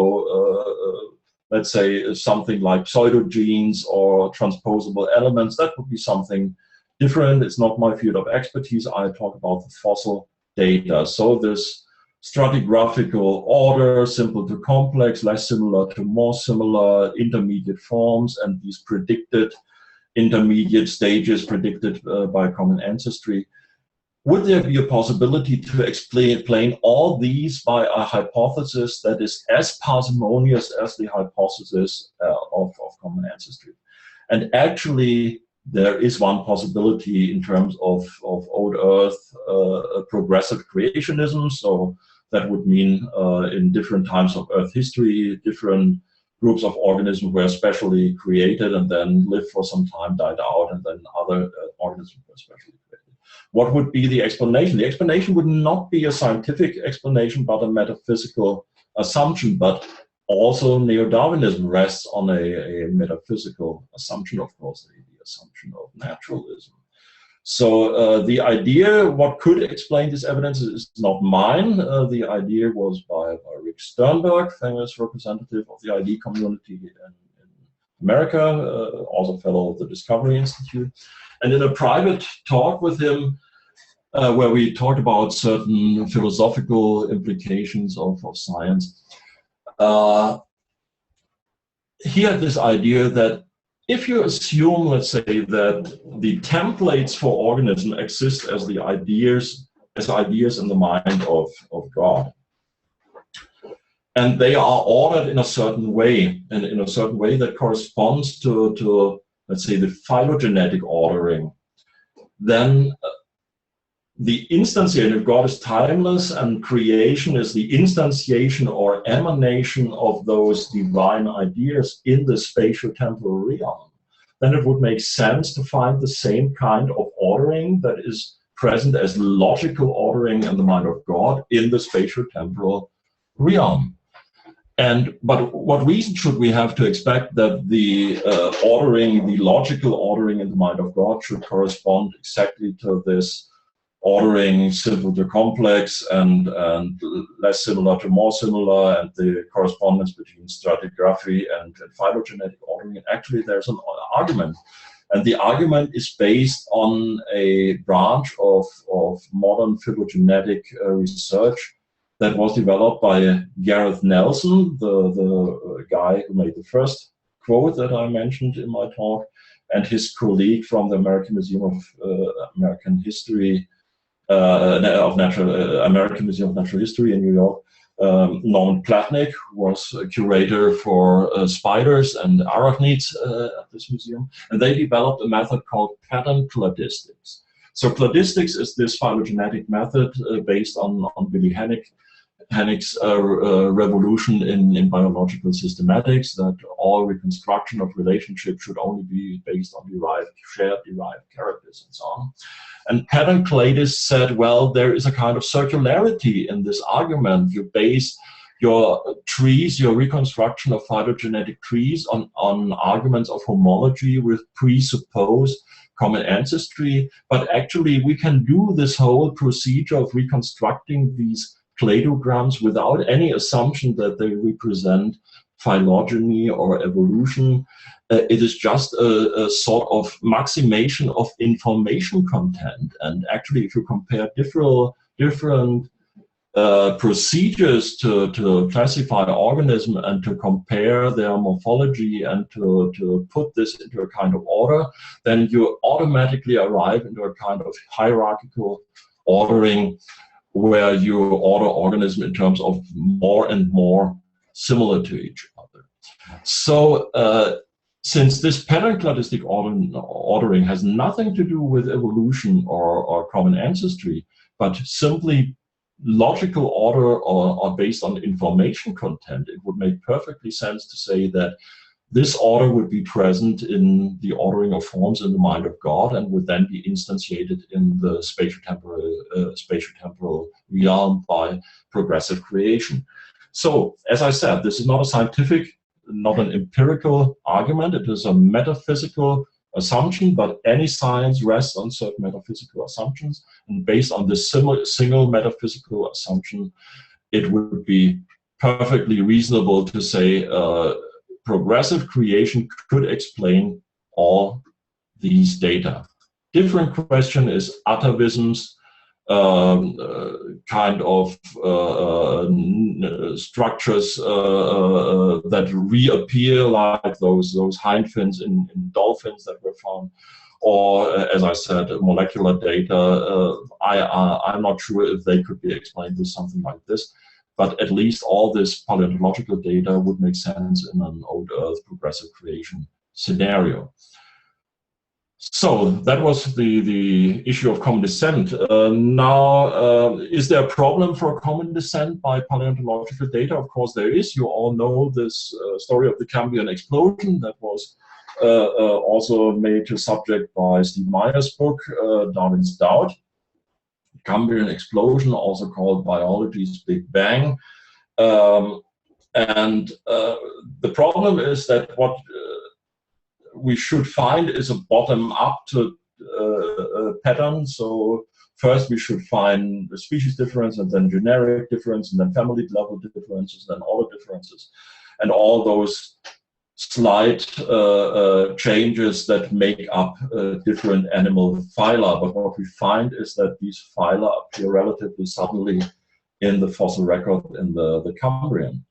let's say something like pseudogenes or transposable elements, that would be something different. It's not my field of expertise. I talk about the fossil data. So this stratigraphical order, simple to complex, less similar to more similar, intermediate forms, and these predicted intermediate stages predicted by common ancestry. Would there be a possibility to explain all these by a hypothesis that is as parsimonious as the hypothesis of common ancestry? And actually, there is one possibility in terms of old Earth progressive creationism. So that would mean in different times of Earth history, different groups of organisms were specially created and then lived for some time, died out, and then other organisms were specially created. What would be the explanation? The explanation would not be a scientific explanation, but a metaphysical assumption. But also neo-Darwinism rests on a metaphysical assumption, of course, the assumption of naturalism. So the idea, what could explain this evidence, is not mine. The idea was by Rick Sternberg, famous representative of the ID community in America, also fellow of the Discovery Institute. And in a private talk with him, where we talked about certain philosophical implications of science, he had this idea that if you assume, let's say, that the templates for organism exist as the ideas in the mind of God, and they are ordered in a certain way, and in a certain way that corresponds to let's say, the phylogenetic ordering, then the instantiation of God is timeless, and creation is the instantiation or emanation of those divine ideas in the spatio-temporal realm. Then it would make sense to find the same kind of ordering that is present as logical ordering in the mind of God in the spatio-temporal realm. But what reason should we have to expect that the ordering, the logical ordering in the mind of God should correspond exactly to this ordering, simple to complex, and less similar to more similar, and the correspondence between stratigraphy and phylogenetic ordering? And actually, there's an argument. And the argument is based on a branch of modern phylogenetic research that was developed by Gareth Nelson, the guy who made the first quote that I mentioned in my talk, and his colleague from the American Museum of American History, American Museum of Natural History in New York, Norman Platnick, who was a curator for spiders and arachnids at this museum, and they developed a method called pattern cladistics. So cladistics is this phylogenetic method based on Billy Hennick's revolution in biological systematics, that all reconstruction of relationships should only be based on shared derived characters and so on. And pattern cladists said, well, there is a kind of circularity in this argument. You base your trees, your reconstruction of phylogenetic trees on arguments of homology with presupposed common ancestry, but actually we can do this whole procedure of reconstructing these cladograms without any assumption that they represent phylogeny or evolution. It is just a sort of maximation of information content. And actually, if you compare different procedures to classify an organism and to compare their morphology and to put this into a kind of order, then you automatically arrive into a kind of hierarchical ordering where you order organisms in terms of more and more similar to each other. So since this pattern cladistic ordering has nothing to do with evolution or common ancestry, but simply logical order or based on information content, it would make perfectly sense to say that this order would be present in the ordering of forms in the mind of God and would then be instantiated in the spatio-temporal realm by progressive creation. So, as I said, this is not a scientific, not an empirical argument. It is a metaphysical assumption, but any science rests on certain metaphysical assumptions. And based on this single metaphysical assumption, it would be perfectly reasonable to say progressive creation could explain all these data. Different question is atavisms, kind of structures that reappear, like those hind fins in dolphins that were found, or as I said, molecular data. I'm not sure if they could be explained with something like this, but at least all this paleontological data would make sense in an old Earth progressive creation scenario. So that was the issue of common descent. Now, is there a problem for common descent by paleontological data? Of course there is. You all know this story of the Cambrian explosion that was also made to subject by Steve Meyer's book, Darwin's Doubt. Cambrian explosion, also called biology's Big Bang. And the problem is that what we should find is a bottom-up pattern. So first we should find the species difference, and then generic difference, and then family level differences, then order differences, and all those slight changes that make up different animal phyla. But what we find is that these phyla appear relatively suddenly in the fossil record in the Cambrian.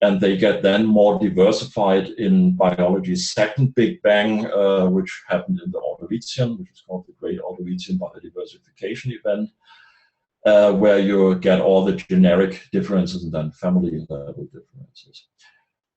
And they get then more diversified in biology's second Big Bang, which happened in the Ordovician, which is called the Great Ordovician biodiversification event, where you get all the generic differences and then family level differences.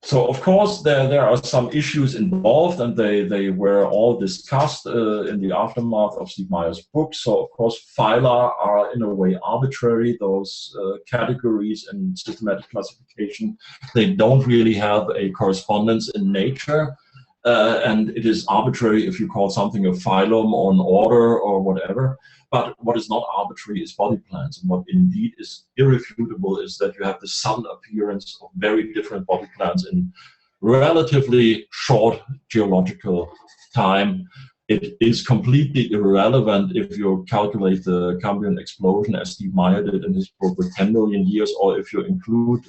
So, of course, there are some issues involved, and they were all discussed in the aftermath of Steve Meyer's book. So, of course, phyla are in a way arbitrary. Those categories in systematic classification, they don't really have a correspondence in nature. and it is arbitrary if you call something a phylum or an order or whatever. But what is not arbitrary is body plans. And what indeed is irrefutable is that you have the sudden appearance of very different body plans in relatively short geological time. It is completely irrelevant if you calculate the Cambrian explosion, as Steve Meyer did in his book, with 10 million years, or if you include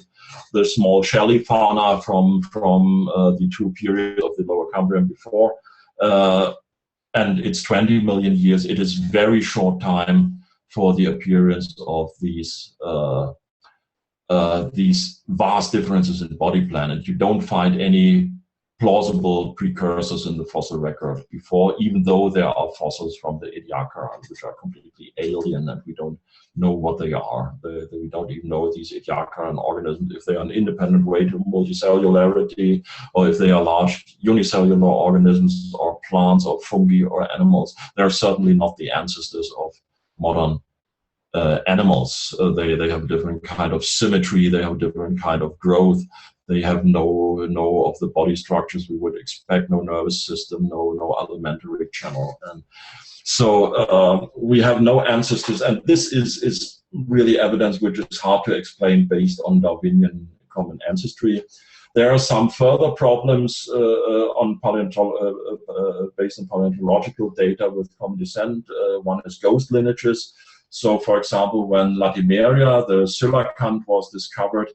the small shelly fauna from the two periods of the Lower Cambrian before, and it's 20 million years. It is very short time for the appearance of these vast differences in body plan, and you don't find any plausible precursors in the fossil record before, even though there are fossils from the Ediacaran, which are completely alien, and we don't know what they are. We don't even know these Ediacaran organisms, if they are an independent way to multicellularity, or if they are large unicellular organisms, or plants, or fungi, or animals. They are certainly not the ancestors of modern animals. They have a different kind of symmetry, they have a different kind of growth. They have no of the body structures we would expect, no nervous system, no alimentary channel. And so we have no ancestors, and this is really evidence which is hard to explain based on Darwinian common ancestry. There are some further problems based on paleontological data with common descent. One is ghost lineages. So, for example, when Latimeria, the coelacanth, was discovered,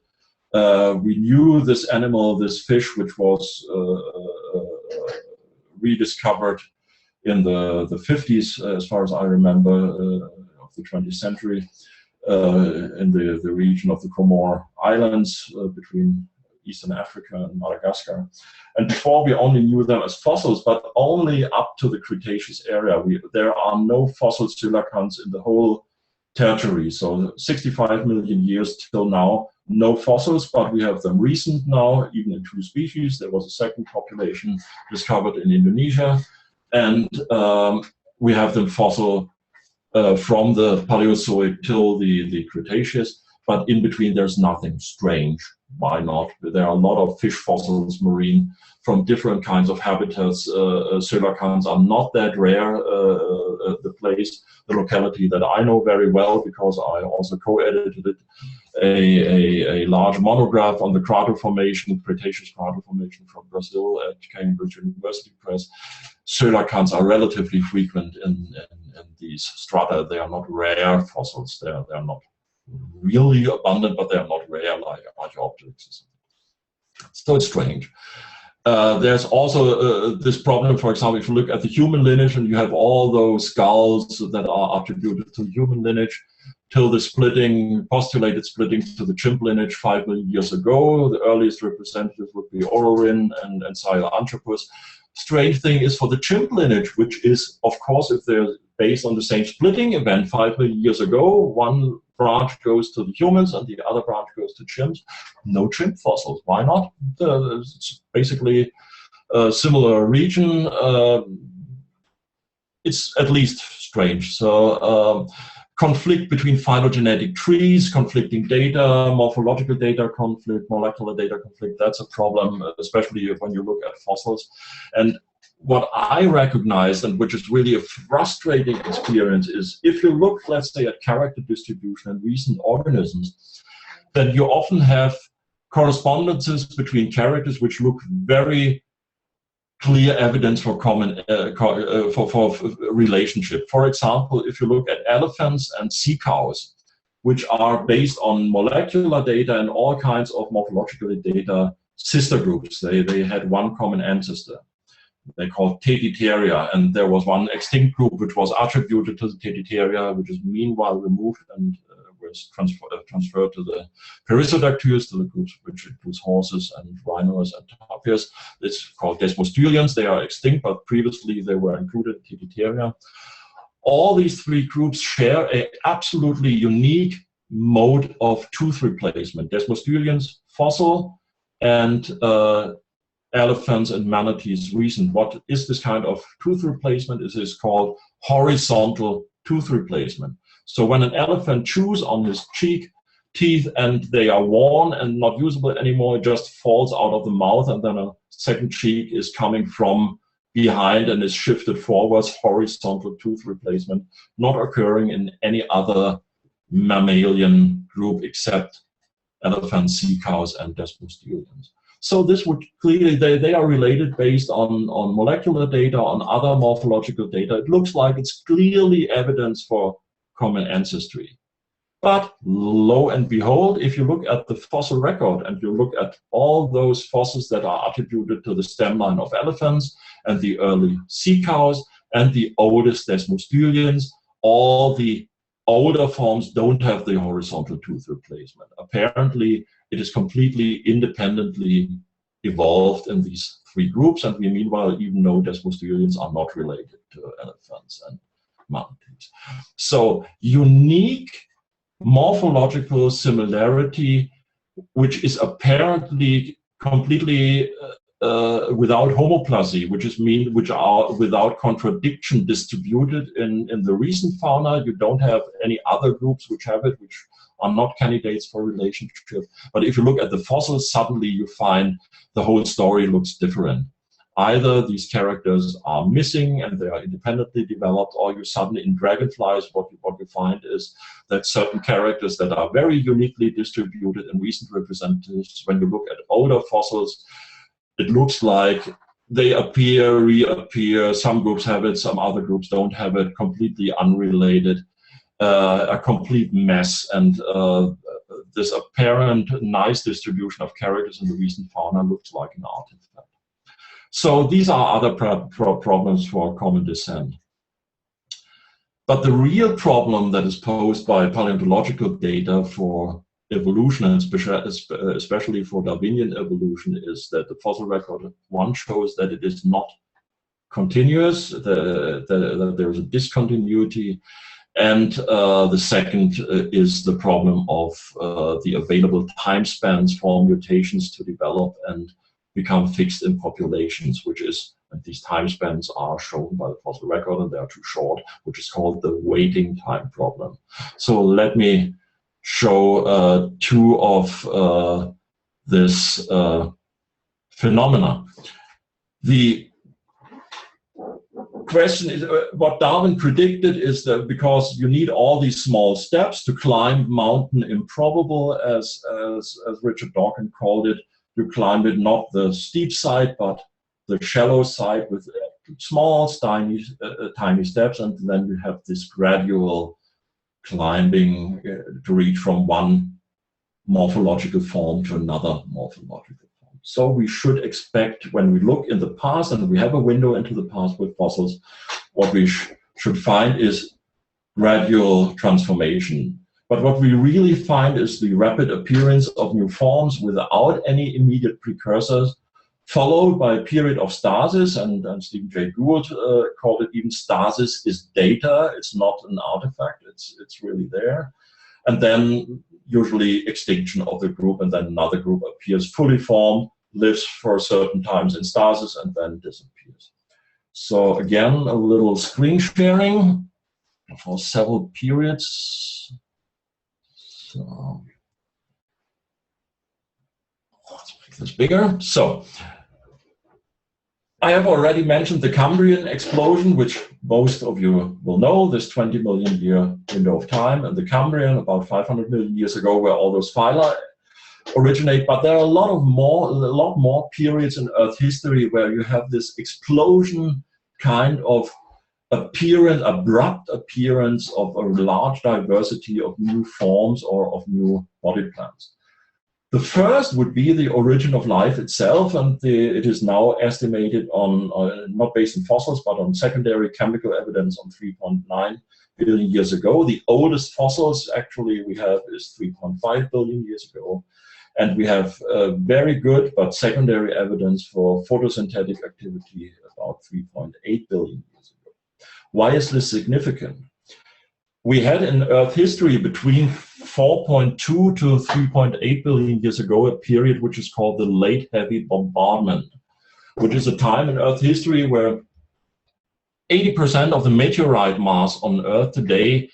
we knew this animal, this fish, which was rediscovered in the 50s, as far as I remember, of the 20th century, in the region of the Comore Islands between Eastern Africa and Madagascar. And before, we only knew them as fossils, but only up to the Cretaceous area. There are no fossil coelacanths in the whole territory. So 65 million years till now, no fossils, but we have them recent now, even in two species. There was a second population discovered in Indonesia, and we have them fossil from the Paleozoic till the Cretaceous, but in between there's nothing strange. Why not? There are a lot of fish fossils, marine, from different kinds of habitats. Coelacanths are not that rare. The locality that I know very well, because I also co-edited it, a large monograph on the crater formation, Cretaceous crater formation from Brazil at Cambridge University Press. Coelacanths are relatively frequent in these strata. They are not rare fossils. They are not really abundant, but they are not rare like Archaeopteryx. So it's strange. There's also this problem, for example, if you look at the human lineage and you have all those skulls that are attributed to human lineage till the postulated splitting to the chimp lineage 5 million years ago. The earliest representatives would be Ororin and Sahelanthropus. Strange thing is for the chimp lineage, which is, of course, if they're based on the same splitting event 5 million years ago, one branch goes to the humans and the other branch goes to chimps. No chimp fossils. Why not? It's basically a similar region. It's at least strange. So conflict between phylogenetic trees, conflicting data, morphological data conflict, molecular data conflict, that's a problem, especially when you look at fossils. And what I recognize, and which is really a frustrating experience, is if you look, let's say, at character distribution in recent organisms, then you often have correspondences between characters which look very clear evidence for common for relationship. For example, if you look at elephants and sea cows, which are based on molecular data and all kinds of morphological data, sister groups, they had one common ancestor. They called Teditaria, and there was one extinct group which was attributed to the Teditaria, which is meanwhile removed and was transferred to the Perissodactyls, to the groups which includes horses and rhinos and tapirs. It's called Desmostylians. They are extinct, but previously they were included in Teditaria. All these three groups share an absolutely unique mode of tooth replacement. Desmostylians, fossil, and elephants and manatees recent. What is this kind of tooth replacement? It is called horizontal tooth replacement. So when an elephant chews on his cheek, teeth and they are worn and not usable anymore. It just falls out of the mouth, and then a second cheek is coming from behind and is shifted forwards, horizontal tooth replacement, not occurring in any other mammalian group except elephants, sea cows, and desmosterians. So this would clearly, they are related based on molecular data, on other morphological data. It looks like it's clearly evidence for common ancestry. But lo and behold, if you look at the fossil record and you look at all those fossils that are attributed to the stem line of elephants and the early sea cows and the oldest desmosterians, all the older forms don't have the horizontal tooth replacement. Apparently, it is completely independently evolved in these three groups, and we meanwhile even know desmosterians are not related to elephants and manatees. So unique morphological similarity, which is apparently completely without homoplasy, which are without contradiction distributed in the recent fauna. You don't have any other groups which have it, which are not candidates for relationship. But if you look at the fossils, suddenly you find the whole story looks different. Either these characters are missing and they are independently developed, or you suddenly in dragonflies, what you find is that certain characters that are very uniquely distributed in recent representatives, when you look at older fossils, it looks like they appear, reappear. Some groups have it, some other groups don't have it, completely unrelated, a complete mess. And this apparent nice distribution of characters in the recent fauna looks like an artifact. So these are other problems for common descent. But the real problem that is posed by paleontological data for evolution, and especially for Darwinian evolution, is that the fossil record, one, shows that it is not continuous, that there is a discontinuity, and the second is the problem of the available time spans for mutations to develop and become fixed in populations, which is, and these time spans are shown by the fossil record and they are too short, which is called the waiting time problem. So let me show two of this phenomena. The question is, what Darwin predicted is that because you need all these small steps to climb mountain improbable, as Richard Dawkins called it, you climb it not the steep side, but the shallow side with small, tiny steps, and then you have this gradual climbing to reach from one morphological form to another morphological form. So we should expect, when we look in the past, and we have a window into the past with fossils, what we should find is gradual transformation. But what we really find is the rapid appearance of new forms without any immediate precursors, followed by a period of stasis, and Stephen Jay Gould called it even stasis is data. It's not an artifact, it's really there. And then usually extinction of the group, and then another group appears fully formed, lives for certain times in stasis, and then disappears. So again, a little screen sharing for several periods. So let's make this bigger. So I have already mentioned the Cambrian explosion, which most of you will know, this 20 million year window of time, and the Cambrian about 500 million years ago, where all those phyla originate. But there are a lot more periods in Earth history where you have this explosion kind of appearance, abrupt appearance of a large diversity of new forms or of new body plans. The first would be the origin of life itself, and it is now estimated on, not based on fossils, but on secondary chemical evidence on 3.9 billion years ago. The oldest fossils actually we have is 3.5 billion years ago. And we have very good but secondary evidence for photosynthetic activity about 3.8 billion years ago. Why is this significant? We had in Earth history between 4.2 to 3.8 billion years ago a period which is called the late heavy bombardment, which is a time in Earth history where 80% of the meteorite mass on Earth today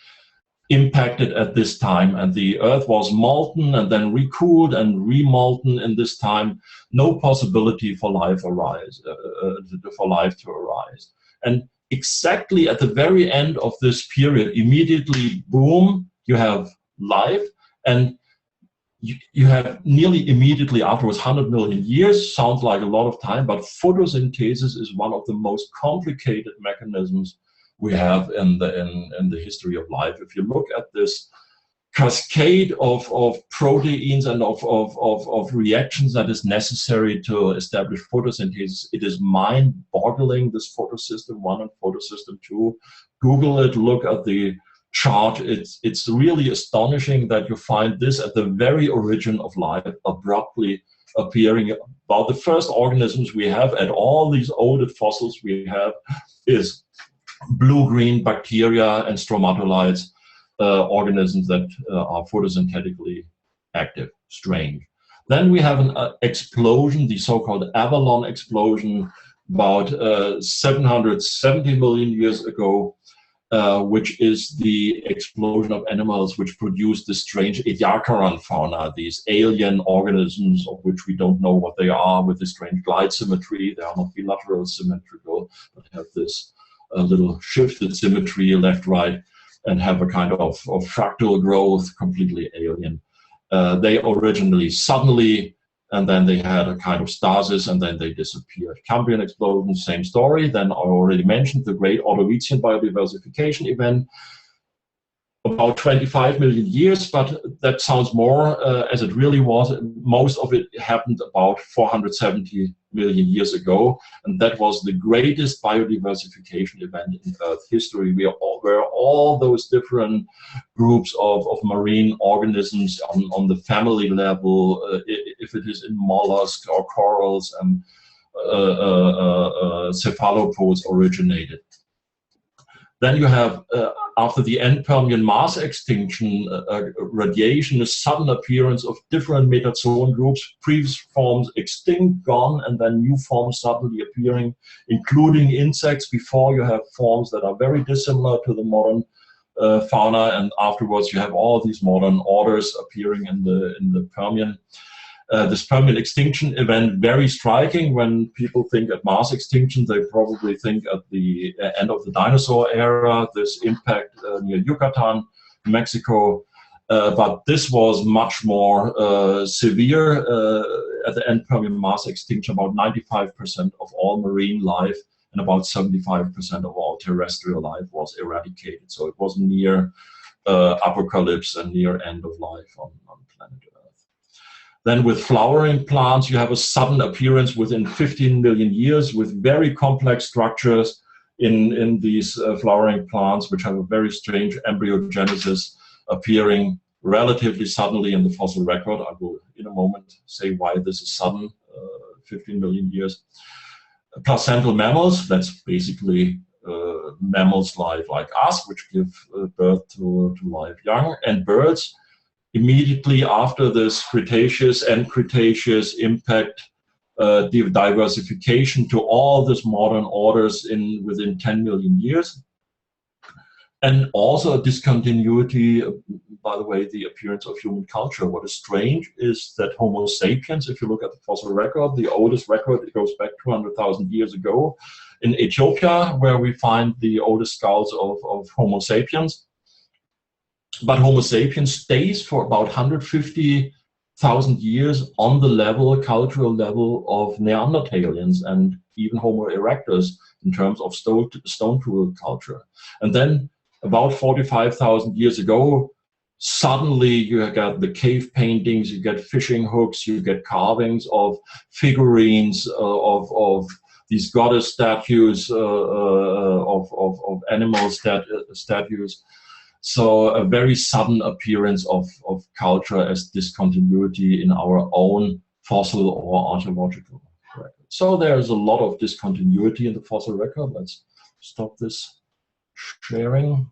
impacted at this time, and the Earth was molten and then recooled and remolten in this time. No possibility for life to arise. And exactly at the very end of this period, immediately, boom, you have life, and you have nearly immediately afterwards 100 million years. Sounds like a lot of time, but photosynthesis is one of the most complicated mechanisms we have in the history of life. If you look at this cascade of proteins and of reactions that is necessary to establish photosynthesis, it is mind-boggling, this photosystem 1 and photosystem 2. Google it, look at the chart. It's really astonishing that you find this at the very origin of life, abruptly appearing. About the first organisms we have, and all these oldest fossils we have, is blue-green bacteria and stromatolites, organisms that are photosynthetically active. Strange. Then we have an explosion, the so-called Avalon explosion, about 770 million years ago, which is the explosion of animals which produce this strange Ediacaran fauna, these alien organisms of which we don't know what they are, with this strange glide symmetry. They are not bilateral symmetrical, but have this little shifted symmetry left, right, and have a kind of fractal growth, completely alien. They originally suddenly, and then they had a kind of stasis, and then they disappeared. Cambrian explosion, same story. Then I already mentioned the great Ordovician biodiversification event, about 25 million years, but that sounds more as it really was. Most of it happened about 470 million years ago, and that was the greatest biodiversification event in Earth history, where all those different groups of marine organisms on the family level, if it is in mollusks or corals and cephalopods, originated. Then you have, after the end Permian mass extinction, radiation, a sudden appearance of different metazoan groups, previous forms extinct, gone, and then new forms suddenly appearing, including insects. Before, you have forms that are very dissimilar to the modern fauna, and afterwards you have all these modern orders appearing in the Permian. This Permian extinction event, very striking. When people think at mass extinction, they probably think at the end of the dinosaur era, this impact near Yucatan, Mexico. But this was much more severe. At the end Permian mass extinction, about 95% of all marine life and about 75% of all terrestrial life was eradicated. So it was near apocalypse and near end of life on planet Earth. Then with flowering plants, you have a sudden appearance within 15 million years with very complex structures in these flowering plants, which have a very strange embryogenesis appearing relatively suddenly in the fossil record. I will in a moment say why this is sudden, 15 million years. Placental mammals, that's basically mammals like us, which give birth to live young, and birds. Immediately after this Cretaceous and Cretaceous impact, diversification to all these modern orders within 10 million years. And also a discontinuity, by the way, the appearance of human culture. What is strange is that Homo sapiens, if you look at the fossil record, the oldest record, it goes back 200,000 years ago in Ethiopia, where we find the oldest skulls of Homo sapiens. But Homo sapiens stays for about 150,000 years on the level, cultural level of Neanderthalians and even Homo erectus in terms of stone tool culture. And then about 45,000 years ago, suddenly you get the cave paintings, you get fishing hooks, you get carvings of figurines of these goddess statues, of animal statues. So a very sudden appearance of culture as discontinuity in our own fossil or archaeological record. So there's a lot of discontinuity in the fossil record. Let's stop this sharing.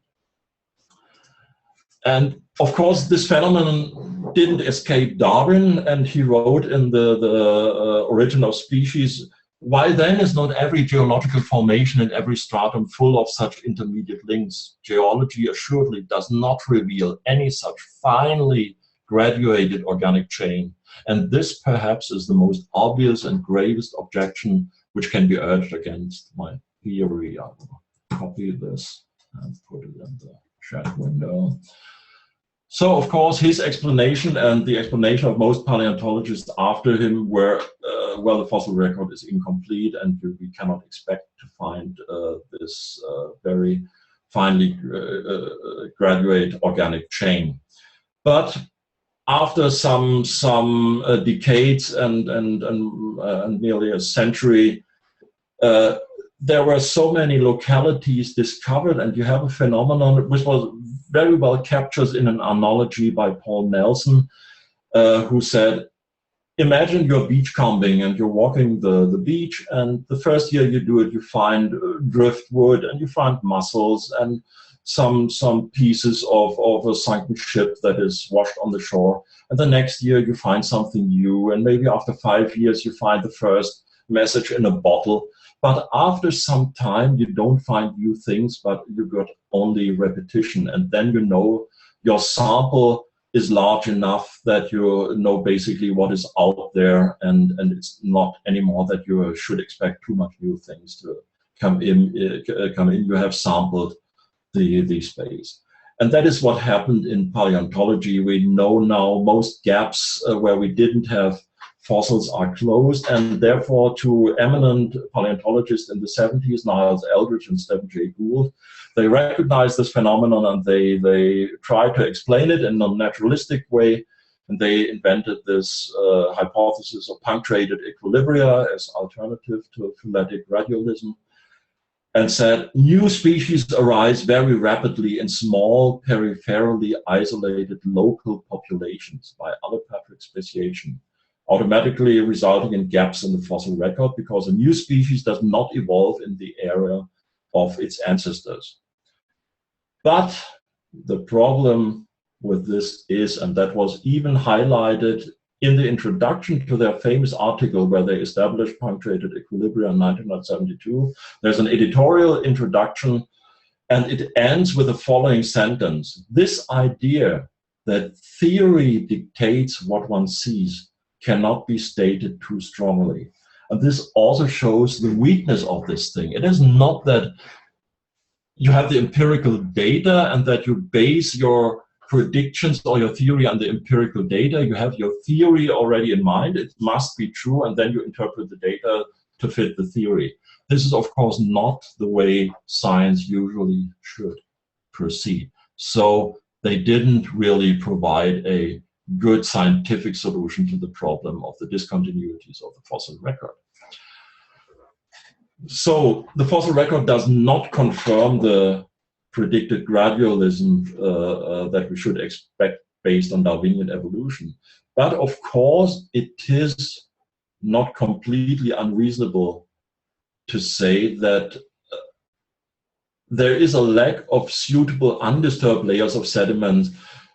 And of course, this phenomenon didn't escape Darwin, and he wrote in the Origin of Species why then is not every geological formation and every stratum full of such intermediate links? Geology assuredly does not reveal any such finely graduated organic chain. And this perhaps is the most obvious and gravest objection which can be urged against my theory. I will copy this and put it in the chat window. So, of course, his explanation and the explanation of most paleontologists after him were, well, the fossil record is incomplete and we cannot expect to find this very finely graduate organic chain. But after some decades and nearly a century, there were so many localities discovered, and you have a phenomenon which was very well captured in an analogy by Paul Nelson, who said, imagine you're beachcombing and you're walking the beach, and the first year you do it, you find driftwood and you find mussels and some pieces of a sunken ship that is washed on the shore. And the next year you find something new, and maybe after 5 years you find the first message in a bottle. But after some time you don't find new things, but you got only repetition. And then you know your sample is large enough that you know basically what is out there, and it's not anymore that you should expect too much new things to come in. You have sampled the space. And that is what happened in paleontology. We know now most gaps where we didn't have fossils are closed, and therefore two eminent paleontologists in the 70s, Niles Eldredge and Stephen Jay Gould, they recognized this phenomenon and they tried to explain it in a naturalistic way, and they invented this hypothesis of punctuated equilibria as alternative to phyletic gradualism, and said new species arise very rapidly in small, peripherally isolated local populations by allopatric speciation, automatically resulting in gaps in the fossil record because a new species does not evolve in the area of its ancestors. But the problem with this is, and that was even highlighted in the introduction to their famous article where they established punctuated equilibria in 1972, there's an editorial introduction, and it ends with the following sentence: this idea that theory dictates what one sees cannot be stated too strongly. And this also shows the weakness of this thing. It is not that you have the empirical data and that you base your predictions or your theory on the empirical data. You have your theory already in mind. It must be true, and then you interpret the data to fit the theory. This is, of course, not the way science usually should proceed. So they didn't really provide a good scientific solution to the problem of the discontinuities of the fossil record. So the fossil record does not confirm the predicted gradualism that we should expect based on Darwinian evolution. But of course, it is not completely unreasonable to say that there is a lack of suitable undisturbed layers of sediment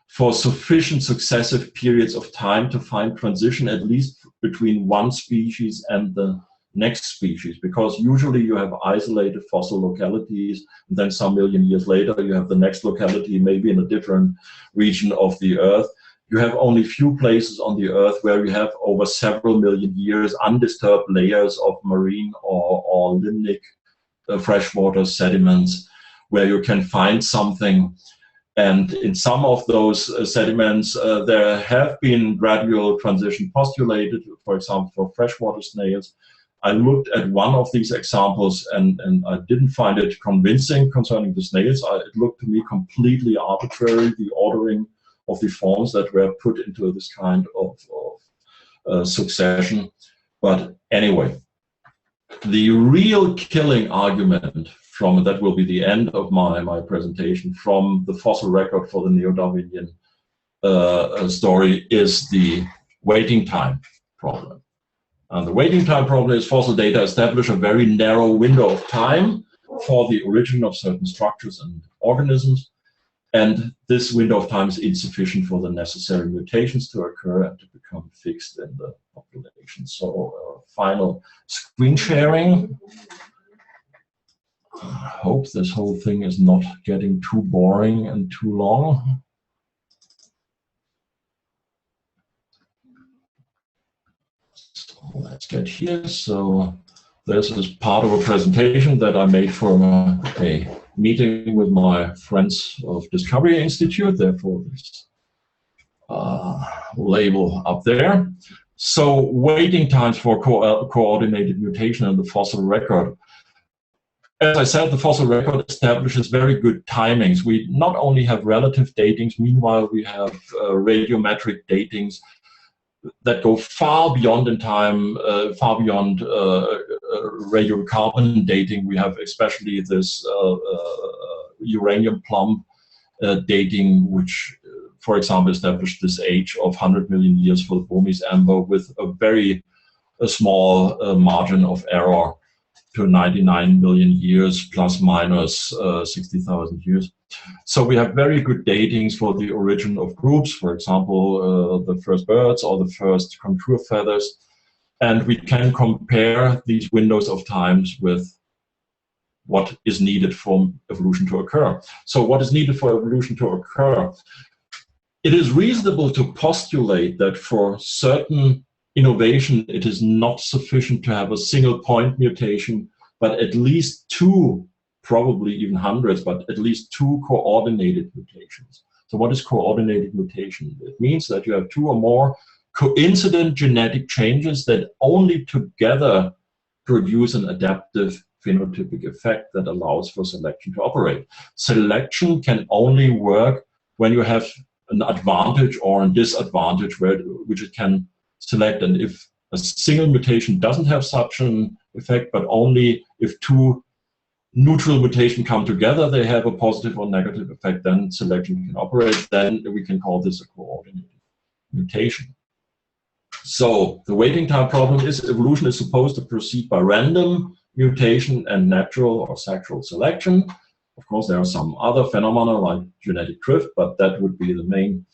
for sufficient successive periods of time to find transition, at least between one species and the next species, because usually you have isolated fossil localities, and then some million years later you have the next locality, maybe in a different region of the Earth. You have only few places on the Earth where you have over several million years undisturbed layers of marine or limnic freshwater sediments where you can find something. And in some of those sediments, there have been gradual transition postulated, for example, for freshwater snails. I looked at one of these examples and I didn't find it convincing concerning the snails. It looked to me completely arbitrary, the ordering of the forms that were put into this kind of succession. But anyway, the real killing argument from, that will be the end of my presentation, from the fossil record for the Neo-Darwinian story is the waiting time problem. And the waiting time problem is fossil data establish a very narrow window of time for the origin of certain structures and organisms. And this window of time is insufficient for the necessary mutations to occur and to become fixed in the population. So final screen sharing. I hope this whole thing is not getting too boring and too long. So let's get here. So this is part of a presentation that I made for a meeting with my friends of Discovery Institute, therefore this label up there. So waiting times for coordinated mutation in the fossil record. As I said, the fossil record establishes very good timings. We not only have relative datings, meanwhile we have radiometric datings that go far beyond in time, far beyond radiocarbon dating. We have especially this uranium plumb dating, which, for example, established this age of 100 million years for the Burmese amber with a very small margin of error to 99 million years plus minus 60,000 years. So we have very good datings for the origin of groups, for example, the first birds or the first contour feathers. And we can compare these windows of times with what is needed for evolution to occur. So what is needed for evolution to occur? It is reasonable to postulate that for certain innovation, it is not sufficient to have a single point mutation, but at least two, probably even hundreds, but at least two coordinated mutations. So what is coordinated mutation? It means that you have two or more coincident genetic changes that only together produce an adaptive phenotypic effect that allows for selection to operate. Selection can only work when you have an advantage or a disadvantage which it can select, and if a single mutation doesn't have such an effect, but only if two neutral mutations come together, they have a positive or negative effect, then selection can operate. Then we can call this a coordinated mutation. So the waiting time problem is evolution is supposed to proceed by random mutation and natural or sexual selection. Of course, there are some other phenomena like genetic drift, but that would be the main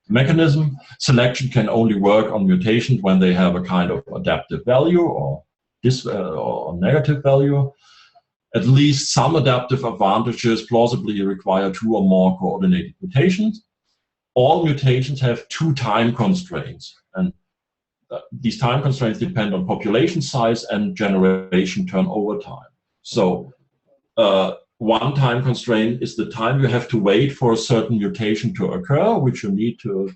mechanism. Selection can only work on mutations when they have a kind of adaptive value or negative value. At least some adaptive advantages plausibly require two or more coordinated mutations. All mutations have two time constraints, and these time constraints depend on population size and generation turnover time. So one time constraint is the time you have to wait for a certain mutation to occur, which you need to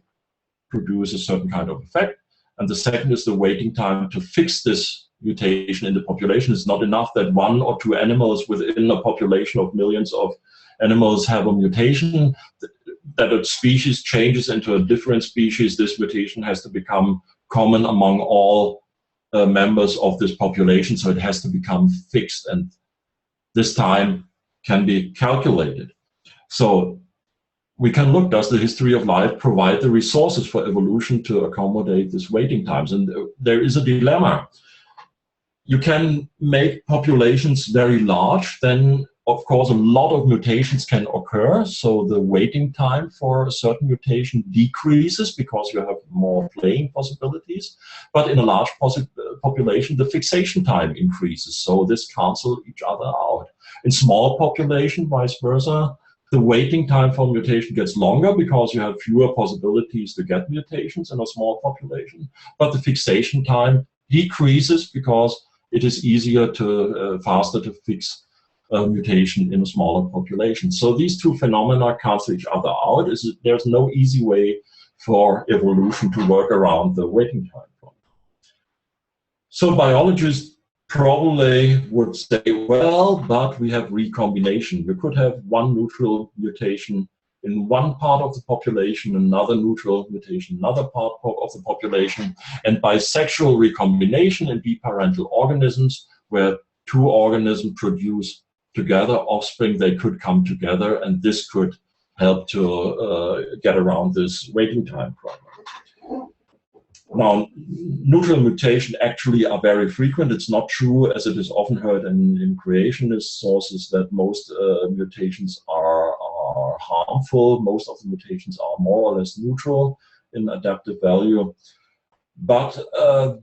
produce a certain kind of effect. And the second is the waiting time to fix this mutation in the population. It's not enough that one or two animals within a population of millions of animals have a mutation, that a species changes into a different species. This mutation has to become common among all members of this population, so it has to become fixed, and this time can be calculated. So we can look, does the history of life provide the resources for evolution to accommodate this waiting times? And there is a dilemma. You can make populations very large, then of course a lot of mutations can occur, so the waiting time for a certain mutation decreases because you have more playing possibilities. But in a large population, the fixation time increases, so this cancels each other out. In small population, vice versa, the waiting time for mutation gets longer because you have fewer possibilities to get mutations in a small population, but the fixation time decreases because it is easier to, faster to fix a mutation in a smaller population. So these two phenomena cancel each other out. There's no easy way for evolution to work around the waiting time problem. So biologists probably would say, well, but we have recombination. You could have one neutral mutation in one part of the population, another neutral mutation, another part of the population, and by sexual recombination in biparental organisms, where two organisms produce together offspring, they could come together, and this could help to get around this waiting time problem. Now, neutral mutations actually are very frequent. It's not true, as it is often heard in creationist sources, that most mutations are harmful. Most of the mutations are more or less neutral in adaptive value. But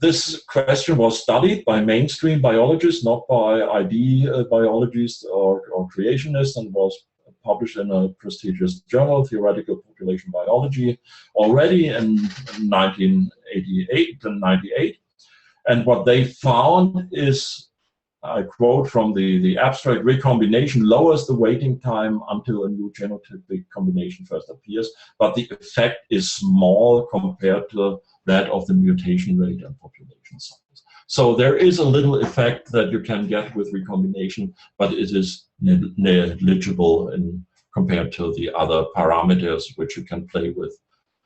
this question was studied by mainstream biologists, not by ID biologists or creationists, and was published in a prestigious journal, Theoretical Population Biology, already in 1988 and 98. And what they found is, I quote from the abstract, recombination lowers the waiting time until a new genotypic combination first appears, but the effect is small compared to that of the mutation rate and population size. So there is a little effect that you can get with recombination, but it is negligible compared to the other parameters which you can play with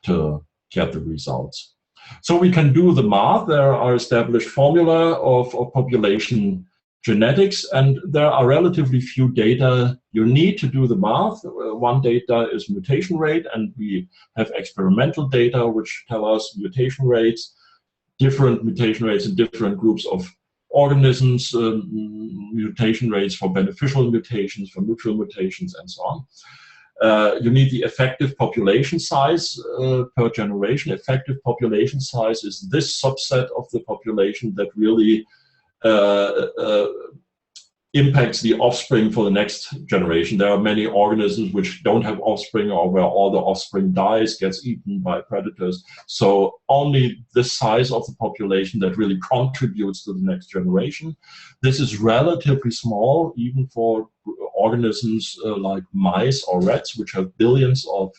to get the results. So we can do the math. There are established formula of population genetics, and there are relatively few data you need to do the math. One data is mutation rate, and we have experimental data which tell us mutation rates, different mutation rates in different groups of organisms, mutation rates for beneficial mutations, for neutral mutations, and so on. You need the effective population size per generation. Effective population size is this subset of the population that really impacts the offspring for the next generation. There are many organisms which don't have offspring, or where all the offspring dies, gets eaten by predators. So only the size of the population that really contributes to the next generation. This is relatively small, even for organisms like mice or rats, which have billions of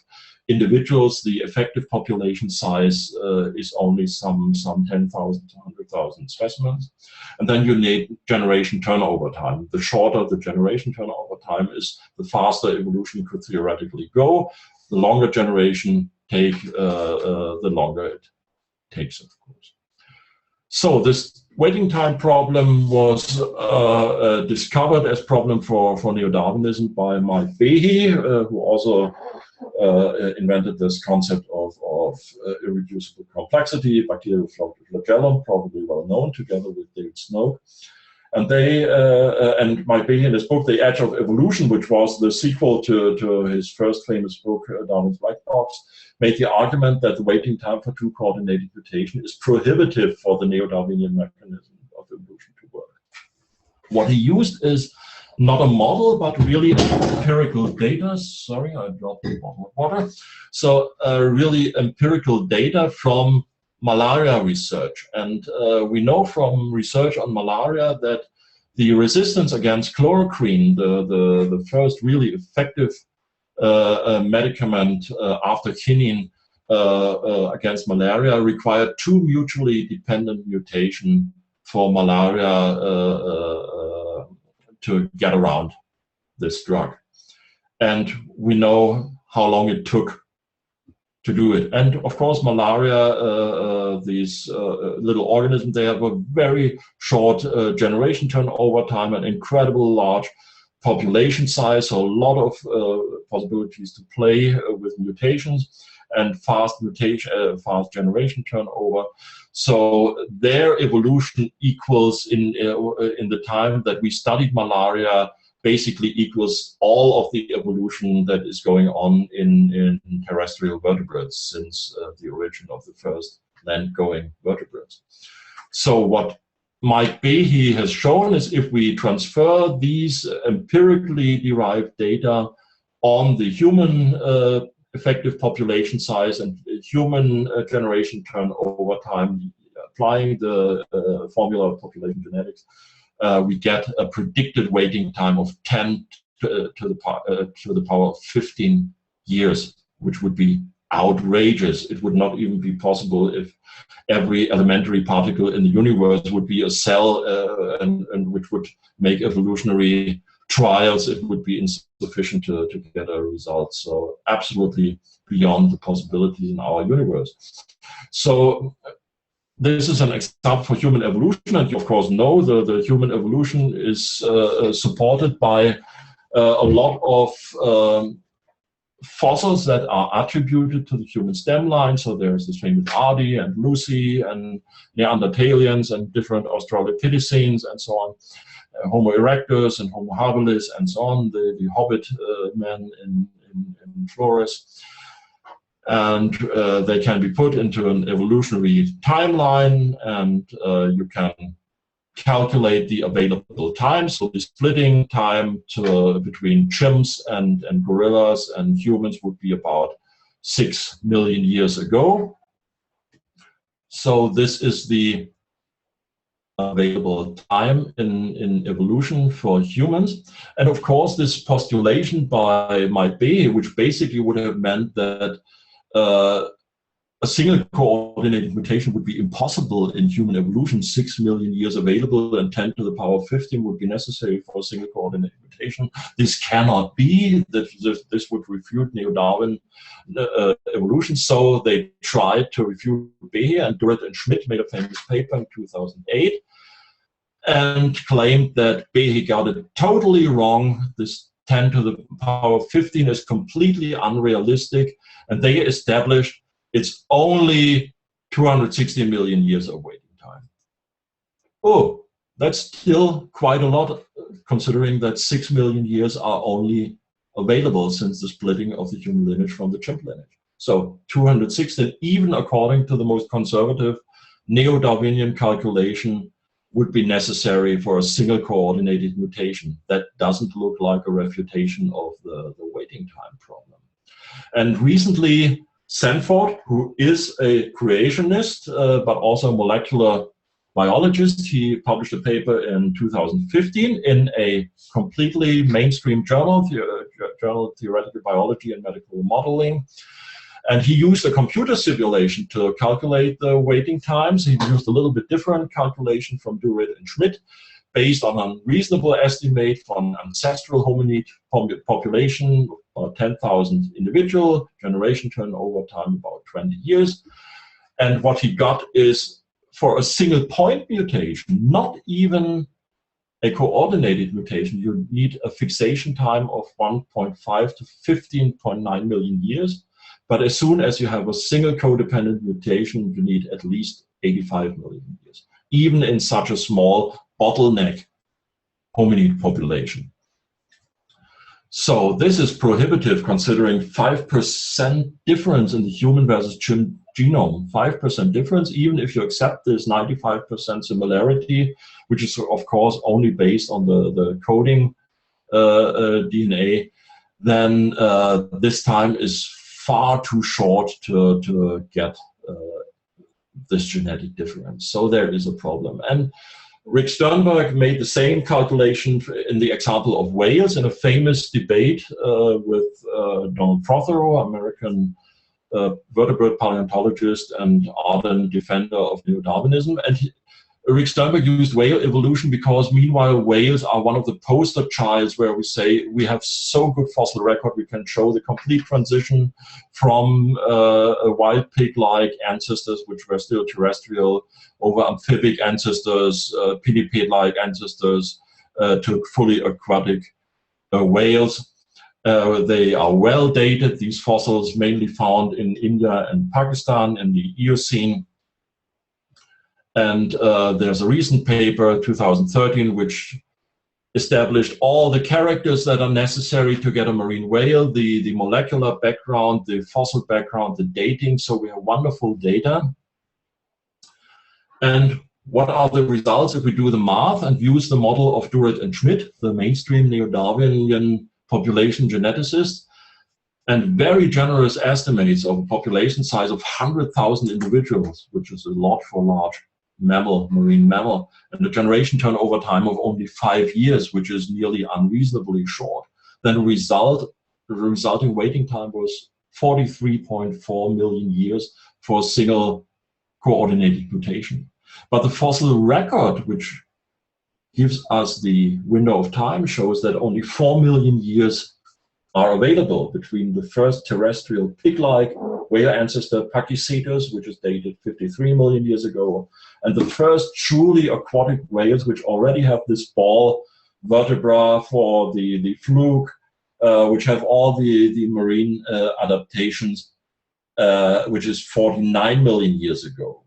individuals. The effective population size is only some 10,000 to 100,000 specimens. And then you need generation turnover time. The shorter the generation turnover time is, the faster evolution could theoretically go. The longer generation take, the longer it takes, of course. So this waiting time problem was discovered as problem for neo-Darwinism by Mike Bechly, who also invented this concept of irreducible complexity, bacterial flagellum, probably well known, together with David Snoke. And they, and Mike Bechly in his book, The Edge of Evolution, which was the sequel to his first famous book, Darwin's Black Box, made the argument that the waiting time for true coordinated mutation is prohibitive for the neo-Darwinian mechanism of evolution to work. What he used is not a model, but really empirical data. Sorry, I dropped the bottle of water. So really empirical data from malaria research. And we know from research on malaria that the resistance against chloroquine, the first really effective medicament after quinine against malaria, required two mutually dependent mutations for malaria to get around this drug. And we know how long it took to do it. And of course, malaria, these little organisms, they have a very short generation turnover time, an incredible large population size, so a lot of possibilities to play with mutations, and fast generation turnover. So their evolution equals, in the time that we studied malaria, basically equals all of the evolution that is going on in terrestrial vertebrates since the origin of the first land-going vertebrates. So what Mike Bechly has shown is, if we transfer these empirically derived data on the human effective population size and human generation turnover time, applying the formula of population genetics, we get a predicted waiting time of 10 to the power of 15 years, which would be outrageous. It would not even be possible if every elementary particle in the universe would be a cell, and which would make evolutionary trials. It would be insufficient to get a result. So absolutely beyond the possibilities in our universe. So this is an example for human evolution, and you of course know the human evolution is supported by a lot of fossils that are attributed to the human stem line. So there's this famous Ardi and Lucy and Neanderthalians and different Australopithecines and so on, Homo erectus and Homo habilis and so on, the Hobbit men in Flores. and they can be put into an evolutionary timeline, and you can calculate the available time. So the splitting time between chimps and gorillas and humans would be about 6 million years ago. So this is the available time in evolution for humans. And of course, this postulation by Bechly, which basically would have meant that a single coordinated mutation would be impossible in human evolution, 6 million years available, and 10 to the power 15 would be necessary for a single coordinated mutation. This cannot be. This would refute Neo-Darwin evolution. So they tried to refute Bechly, and Durrett and Schmidt made a famous paper in 2008 and claimed that Bechly got it totally wrong. This 10 to the power 15 is completely unrealistic, and they established it's only 260 million years of waiting time. Oh, that's still quite a lot, considering that 6 million years are only available since the splitting of the human lineage from the chimp lineage. So 260, even according to the most conservative Neo-Darwinian calculation, would be necessary for a single coordinated mutation. That doesn't look like a refutation of the waiting time problem. And recently, Sanford, who is a creationist, but also a molecular biologist, he published a paper in 2015 in a completely mainstream journal, Theoretical Biology and Medical Modeling. And he used a computer simulation to calculate the waiting times. He used a little bit different calculation from Durrett and Schmidt, based on a reasonable estimate from ancestral hominid population, about 10,000 individual, generation turnover time about 20 years. And what he got is, for a single point mutation, not even a coordinated mutation, you need a fixation time of 1.5 to 15.9 million years. But as soon as you have a single codependent mutation, you need at least 85 million years, even in such a small bottleneck hominid population. So this is prohibitive, considering 5% difference in the human versus chimp genome. 5% difference, even if you accept this 95% similarity, which is of course only based on the coding DNA, then this time is far too short to get this genetic difference. So there is a problem. And Rick Sternberg made the same calculation in the example of whales in a famous debate with Donald Prothero, American vertebrate paleontologist and ardent defender of neo-Darwinism. And Rick Sternberg used whale evolution because, meanwhile, whales are one of the poster childs where we say we have so good fossil record, we can show the complete transition from wild pig-like ancestors, which were still terrestrial, over amphibic ancestors, pinnipede-like ancestors, to fully aquatic whales. They are well dated, these fossils, mainly found in India and Pakistan in the Eocene. And there's a recent paper, 2013, which established all the characters that are necessary to get a marine whale, the molecular background, the fossil background, the dating. So we have wonderful data. And what are the results if we do the math and use the model of Durrett and Schmidt, the mainstream Neo-Darwinian population geneticists, and very generous estimates of a population size of 100,000 individuals, which is a lot for large mammal, marine mammal, and a generation turnover time of only 5 years, which is nearly unreasonably short, then the resulting waiting time was 43.4 million years for a single coordinated mutation. But the fossil record, which gives us the window of time, shows that only 4 million years are available between the first terrestrial pig-like whale ancestor Pachycetus, which is dated 53 million years ago, and the first truly aquatic whales, which already have this ball vertebra for the fluke, which have all the marine adaptations, which is 49 million years ago.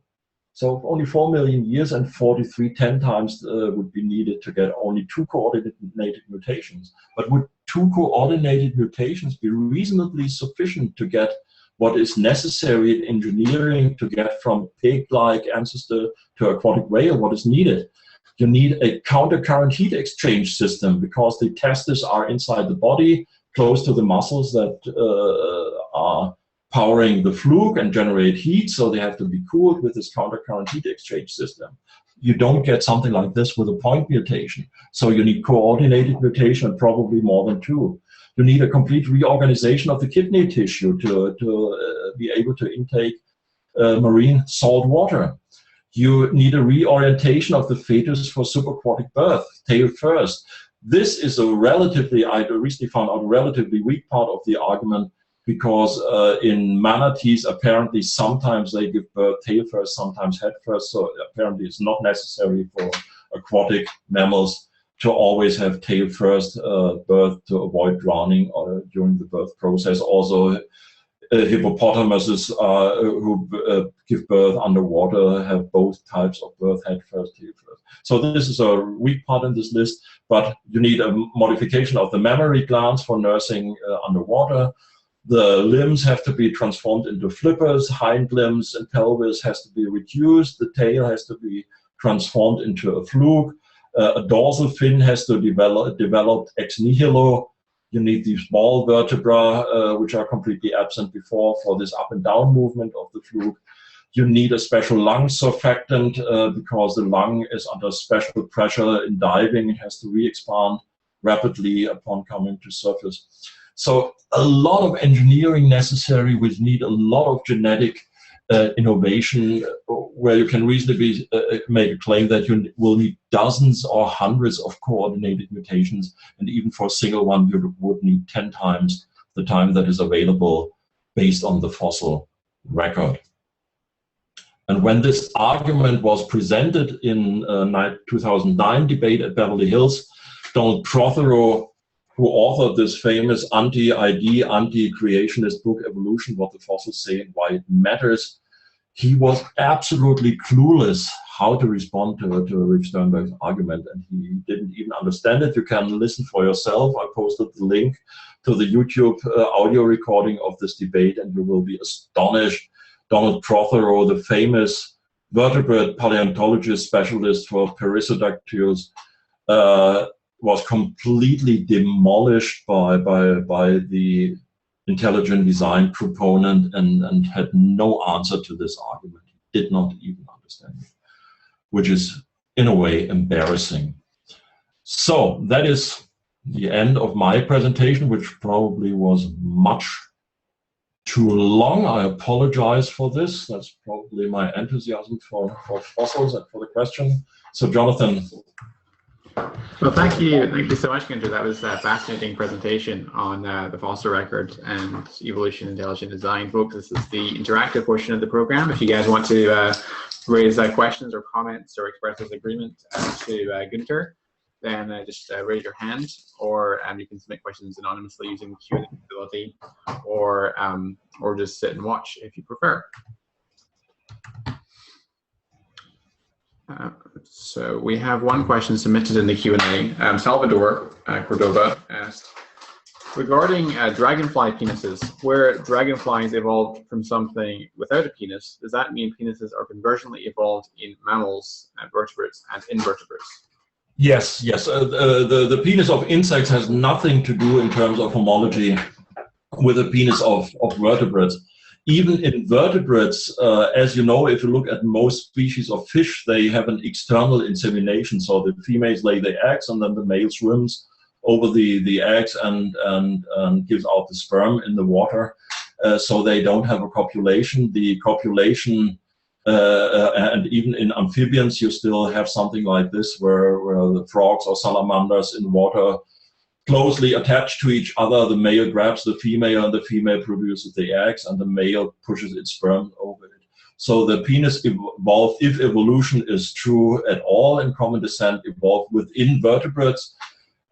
So only 4 million years and 43, 10 times would be needed to get only 2 coordinated mutations. But would 2 coordinated mutations be reasonably sufficient to get what is necessary in engineering to get from pig-like ancestor to aquatic whale, what is needed. You need a countercurrent heat exchange system because the testes are inside the body, close to the muscles that are powering the fluke and generate heat, so they have to be cooled with this countercurrent heat exchange system. You don't get something like this with a point mutation, so you need coordinated mutation and probably more than two. You need a complete reorganization of the kidney tissue to be able to intake marine salt water. You need a reorientation of the fetus for subaquatic birth, tail first. This is a relatively, I recently found out, a relatively weak part of the argument, because in manatees, apparently sometimes they give birth tail first, sometimes head first, so apparently it's not necessary for aquatic mammals to always have tail first birth to avoid drowning during the birth process. Also, hippopotamuses who give birth underwater have both types of birth, head first, tail first. So this is a weak part in this list, but you need a modification of the mammary glands for nursing underwater. The limbs have to be transformed into flippers, hind limbs and pelvis has to be reduced, the tail has to be transformed into a fluke, a dorsal fin has to develop ex nihilo. You need these ball vertebrae, which are completely absent before, for this up and down movement of the fluke. You need a special lung surfactant because the lung is under special pressure in diving. It has to re-expand rapidly upon coming to surface. So a lot of engineering necessary, which need a lot of genetic innovation, where you can reasonably make a claim that you will need dozens or hundreds of coordinated mutations, and even for a single one you would need 10 times the time that is available based on the fossil record. And when this argument was presented in 2009 debate at Beverly Hills, Donald Prothero, who authored this famous anti-ID, anti-creationist book, Evolution, What the Fossils Say and Why It Matters, he was absolutely clueless how to respond to Rick Sternberg's argument, and he didn't even understand it. You can listen for yourself. I posted the link to the YouTube audio recording of this debate, and you will be astonished. Donald Prothero, the famous vertebrate paleontologist specialist for perissodactyls, was completely demolished by the intelligent design proponent and had no answer to this argument. He did not even understand it, which is in a way embarrassing. So that is the end of my presentation, which probably was much too long. I apologize for this. That's probably my enthusiasm for fossils and for the question. So Jonathan. Well, thank you so much, Günter. That was a fascinating presentation on the fossil record and evolution, intelligent design. Folks, this is the interactive portion of the program. If you guys want to raise questions or comments or express disagreement to Günter, then just raise your hand, or you can submit questions anonymously using the Q&A facility, or just sit and watch if you prefer. So we have one question submitted in the Q&A. Salvador Cordova asked, regarding dragonfly penises, where dragonflies evolved from something without a penis, does that mean penises are convergently evolved in mammals, vertebrates, and invertebrates? Yes. The penis of insects has nothing to do in terms of homology with the penis of vertebrates. Even in vertebrates, as you know, if you look at most species of fish, they have an external insemination. So the females lay the eggs, and then the male swims over the eggs and gives out the sperm in the water. So they don't have a copulation. The copulation, and even in amphibians, you still have something like this, where the frogs or salamanders in water closely attached to each other. The male grabs the female, and the female produces the eggs, and the male pushes its sperm over it. So the penis evolved, if evolution is true at all in common descent, evolved within vertebrates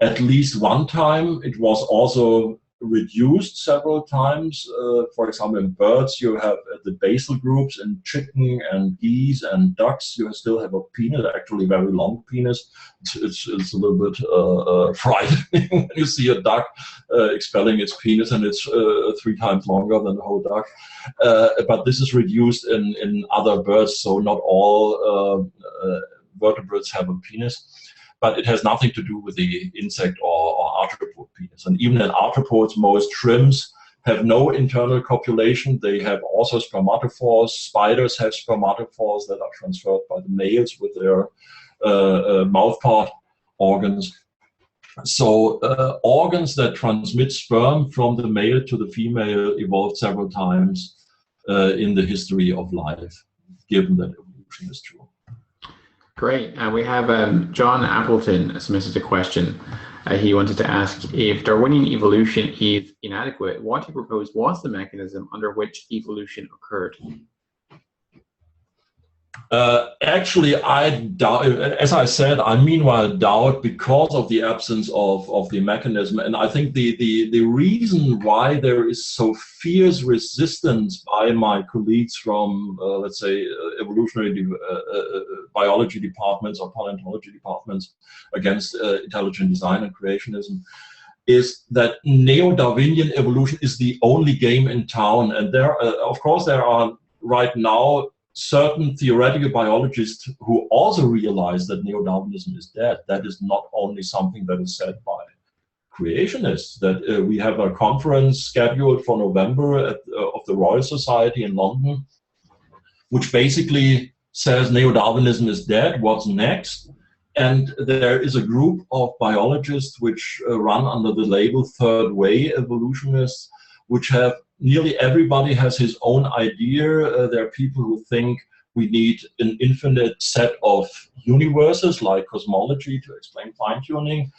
at least one time. It was also reduced several times. For example, in birds, you have the basal groups. In chicken and geese and ducks, you still have a penis, actually very long penis. It's a little bit frightening when you see a duck expelling its penis, and it's 3 times longer than the whole duck. But this is reduced in other birds, so not all vertebrates have a penis. But it has nothing to do with the insect or arthropod penis. And even in arthropods, most shrimps have no internal copulation. They have also spermatophores. Spiders have spermatophores that are transferred by the males with their mouthpart organs. So organs that transmit sperm from the male to the female evolved several times in the history of life, given that evolution is true. Great. We have John Appleton submitted a question. He wanted to ask, if Darwinian evolution is inadequate, what he proposed was the mechanism under which evolution occurred. Actually, I doubt, as I said, I meanwhile doubt because of the absence of the mechanism. And I think the reason why there is so fierce resistance by my colleagues from, let's say, evolutionary biology departments or paleontology departments against intelligent design and creationism is that neo-Darwinian evolution is the only game in town. And there, of course, there are right now certain theoretical biologists who also realize that neo-Darwinism is dead. That is not only something that is said by creationists, that we have a conference scheduled for November of the Royal Society in London, which basically says neo-Darwinism is dead, what's next? And there is a group of biologists which run under the label third way evolutionists, which have nearly everybody has his own idea. There are people who think we need an infinite set of universes like cosmology to explain fine-tuning,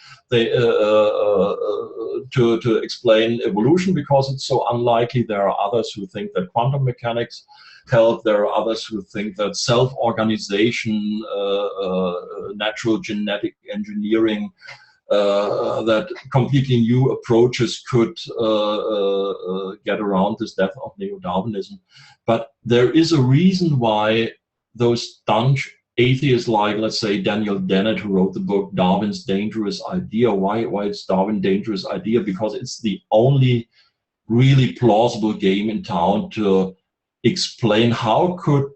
to explain evolution because it's so unlikely. There are others who think that quantum mechanics help. There are others who think that self-organization, natural genetic engineering, that completely new approaches could get around this death of neo-Darwinism. But there is a reason why those staunch atheists like, let's say, Daniel Dennett, who wrote the book Darwin's Dangerous Idea, why it's Darwin Dangerous Idea? Because it's the only really plausible game in town to explain how could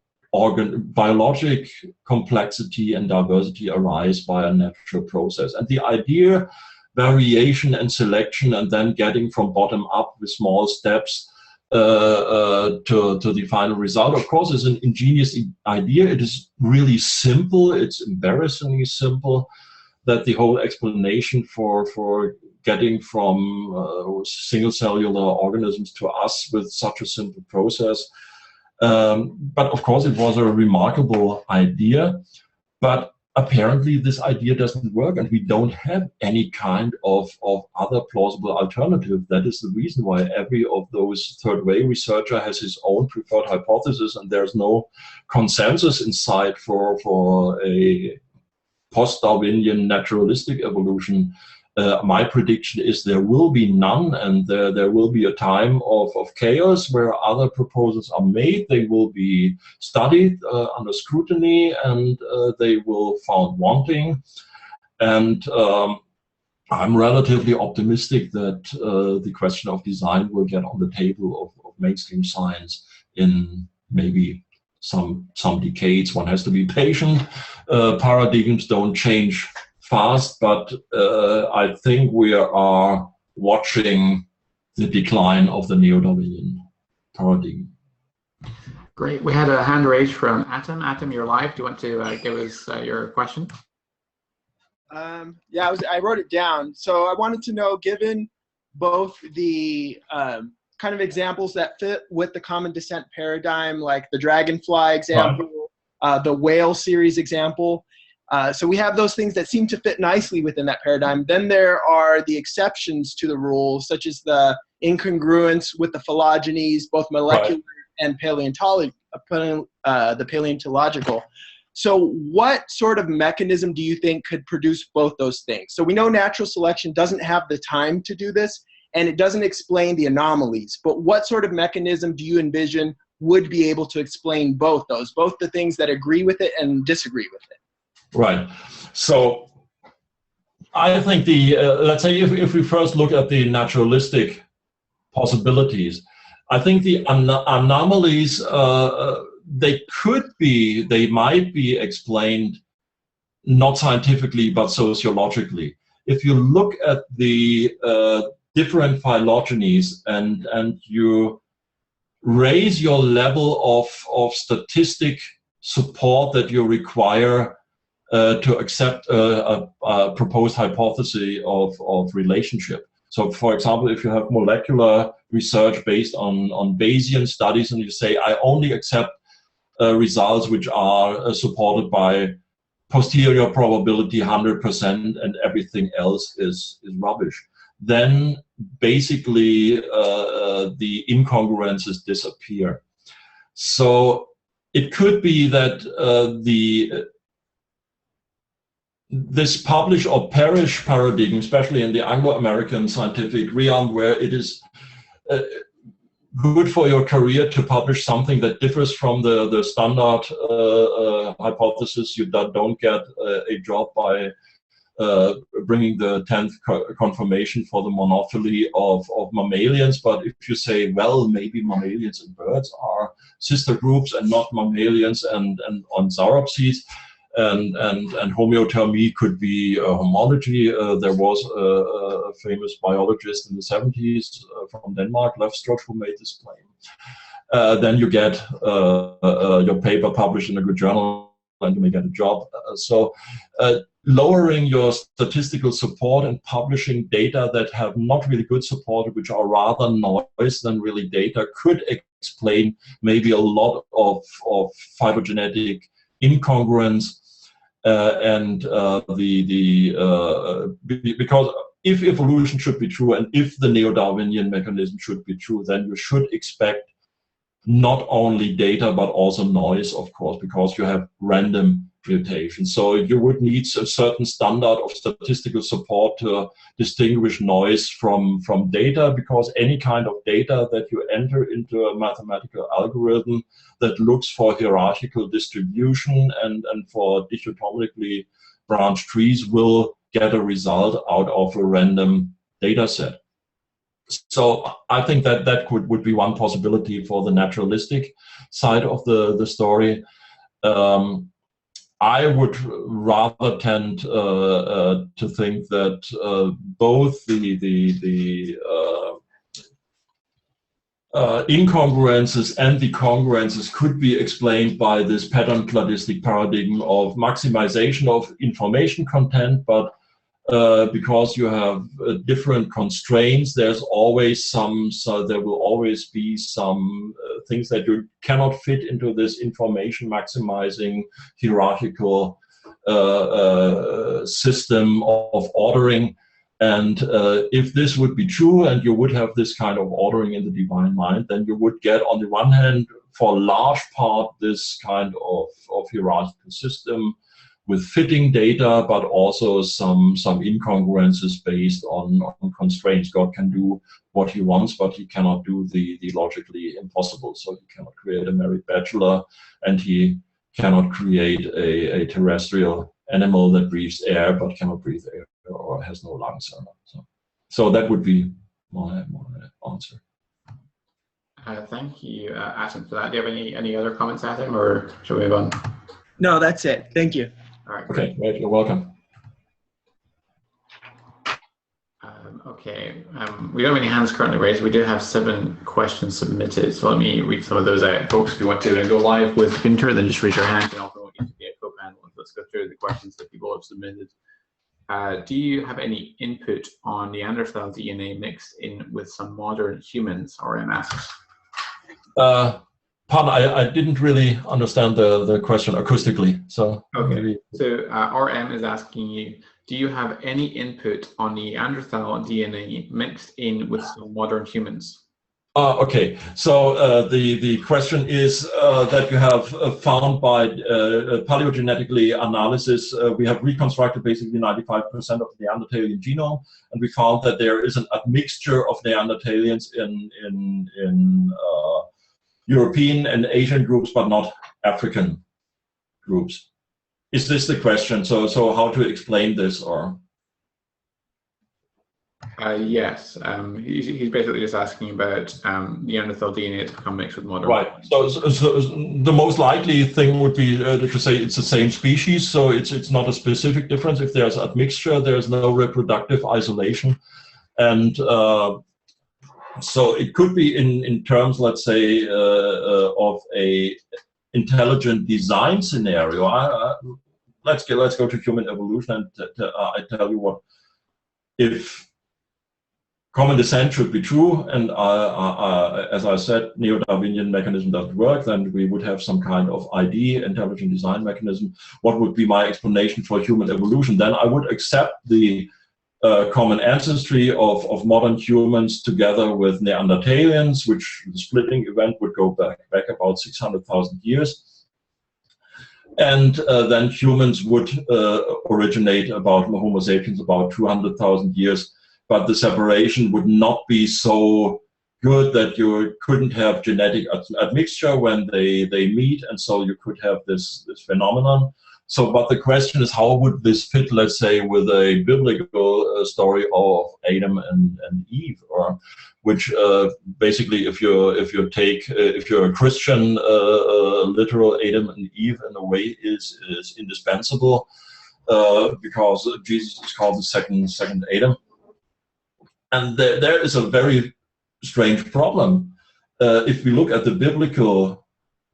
biologic complexity and diversity arise by a natural process. And the idea, variation and selection, and then getting from bottom up with small steps to the final result, of course, is an ingenious idea. It is really simple. It's embarrassingly simple, that the whole explanation for getting from single cellular organisms to us with such a simple process. But of course, it was a remarkable idea, but apparently this idea doesn't work, and we don't have any kind of other plausible alternative. That is the reason why every of those third way researcher has his own preferred hypothesis, and there's no consensus in sight for a post-Darwinian naturalistic evolution. My prediction is there will be none, and there will be a time of chaos where other proposals are made. They will be studied under scrutiny, and they will found wanting. And I'm relatively optimistic that the question of design will get on the table of mainstream science in maybe some decades. One has to be patient. Paradigms don't change fast, but I think we are watching the decline of the neo-Darwinian paradigm. Great. We had a hand raised from Atom. Atom, you're live. Do you want to give us your question? Yeah, I wrote it down. So I wanted to know, given both the kind of examples that fit with the common descent paradigm, like the Dragonfly example, the whale series example, so we have those things that seem to fit nicely within that paradigm. Then there are the exceptions to the rule, such as the incongruence with the phylogenies, both molecular and the paleontological. So what sort of mechanism do you think could produce both those things? So we know natural selection doesn't have the time to do this, and it doesn't explain the anomalies. But what sort of mechanism do you envision would be able to explain both the things that agree with it and disagree with it? Right. So I think let's say if we first look at the naturalistic possibilities, I think the anomalies, they might be explained not scientifically but sociologically. If you look at the different phylogenies and you raise your level of statistic support that you require to accept a proposed hypothesis of relationship. So, for example, if you have molecular research based on Bayesian studies, and you say, I only accept results which are supported by posterior probability 100% and everything else is rubbish, then basically the incongruences disappear. So it could be that this publish or perish paradigm, especially in the Anglo-American scientific realm, where it is good for your career to publish something that differs from the standard hypothesis, you don't get a job by bringing the 10th confirmation for the monophily of mammalians. But if you say, well, maybe mammalians and birds are sister groups and not mammalians and on sauropsids, and homeothermy could be homology. There was a famous biologist in the 70s from Denmark, Løvstrup, who made this claim. Then you get your paper published in a good journal and you may get a job. So lowering your statistical support and publishing data that have not really good support, which are rather noise than really data, could explain maybe a lot of phylogenetic incongruence. Because if evolution should be true and if the neo-Darwinian mechanism should be true, then you should expect not only data but also noise, of course, because you have random mutations. So you would need a certain standard of statistical support to distinguish noise from data, because any kind of data that you enter into a mathematical algorithm that looks for hierarchical distribution and for dichotomically branched trees will get a result out of a random data set. So I think that would be one possibility for the naturalistic side of the story. I would rather tend to think that both the incongruences and the congruences could be explained by this pattern cladistic paradigm of maximization of information content, but because you have different constraints, there's always there will always be some things that you cannot fit into this information maximizing hierarchical system of ordering. And if this would be true and you would have this kind of ordering in the divine mind, then you would get, on the one hand, for a large part, this kind of hierarchical system with fitting data, but also some incongruences based on constraints. God can do what he wants, but he cannot do the logically impossible. So he cannot create a married bachelor, and he cannot create a terrestrial animal that breathes air but cannot breathe air or has no lungs or not. So that would be my answer. Thank you, Adam, for that. Do you have any other comments, Adam, or shall we move on? No, that's it. Thank you. All right. Okay, great. You're welcome. Okay, we don't have any hands currently raised. We did have 7 questions submitted, so let me read some of those out. Folks, if you want to go live with Günter, then just raise your hand, and also want you to be a co-panel. Let's go through the questions that people have submitted. Do you have any input on Neanderthal DNA mixed in with some modern humans, RM asks? Pardon, I didn't really understand the question acoustically. So okay. Maybe. So RM is asking you, do you have any input on Neanderthal DNA mixed in with some modern humans? Okay, so the question is that you have found by paleogenetically analysis, we have reconstructed basically 95% of the Neanderthalian genome, and we found that there is an admixture of Neanderthalians in European and Asian groups, but not African groups. Is this the question? So how to explain this, or? Yes, he's basically just asking about Neanderthal DNA that's become mixed with modern. Right. So the most likely thing would be to say it's the same species. So it's not a specific difference. If there's admixture, there's no reproductive isolation, and so it could be in terms, let's say, of a intelligent design scenario. Let's go to human evolution, and I tell you what, if common descent should be true, and as I said, Neo-Darwinian mechanism doesn't work, then we would have some kind of ID, intelligent design mechanism. What would be my explanation for human evolution? Then I would accept the common ancestry of modern humans together with Neanderthalians, which the splitting event would go back about 600,000 years. And then humans would originate about Homo sapiens about 200,000 years. But the separation would not be so good that you couldn't have genetic admixture when they meet, and so you could have this phenomenon. So, but the question is, how would this fit, let's say, with a biblical story of Adam and Eve, or which basically, if you're a Christian, literal Adam and Eve in a way is indispensable, because Jesus is called the second Adam. And there is a very strange problem. If we look at the biblical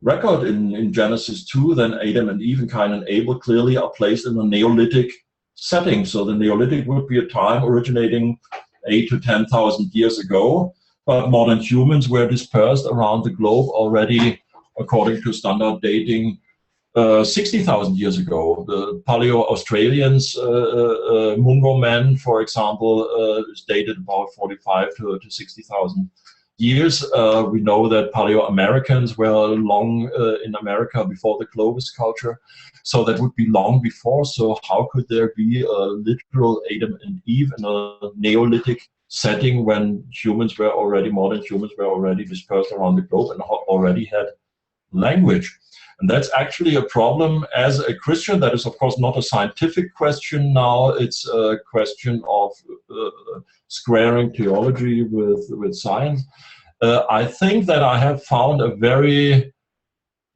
record in Genesis 2, then Adam and Eve and Cain and Abel clearly are placed in a Neolithic setting. So the Neolithic would be a time originating 8,000 to 10,000 years ago, but modern humans were dispersed around the globe already, according to standard dating, 60,000 years ago. The Paleo-Australians, Mungo men, for example, is dated about 45 to 60,000 years. We know that Paleo-Americans were long in America before the Clovis culture, so that would be long before. So how could there be a literal Adam and Eve in a Neolithic setting when modern humans were already dispersed around the globe and already had language? And that's actually a problem as a Christian. That is, of course, not a scientific question now. It's a question of squaring theology with science. I think that I have found a very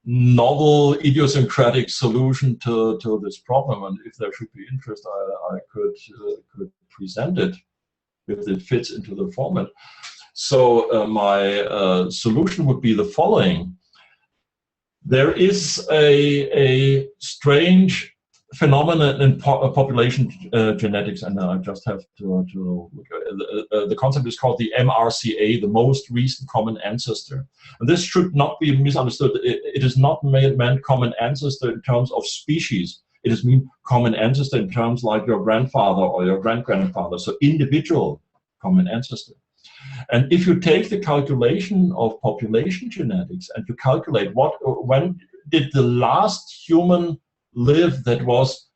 novel, idiosyncratic solution to this problem. And if there should be interest, I could present it if it fits into the format. So my solution would be the following. There is a strange phenomenon in population genetics, and I just have to look at the concept is called the MRCA, the most recent common ancestor. And this should not be misunderstood. It is not meant common ancestor in terms of species. It is mean common ancestor in terms like your grandfather or your great-grandfather, so individual common ancestor. And if you take the calculation of population genetics and you calculate when did the last human live that was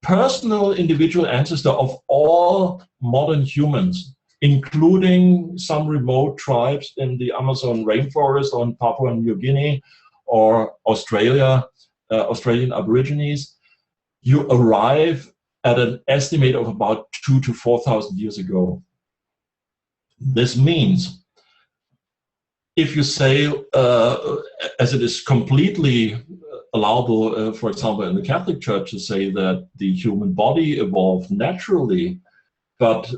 personal individual ancestor of all modern humans, including some remote tribes in the Amazon rainforest or in Papua New Guinea or Australia, Australian Aborigines, you arrive at an estimate of about 2,000 to 4,000 years ago. This means, if you say, as it is completely allowable, for example, in the Catholic Church, to say that the human body evolved naturally, but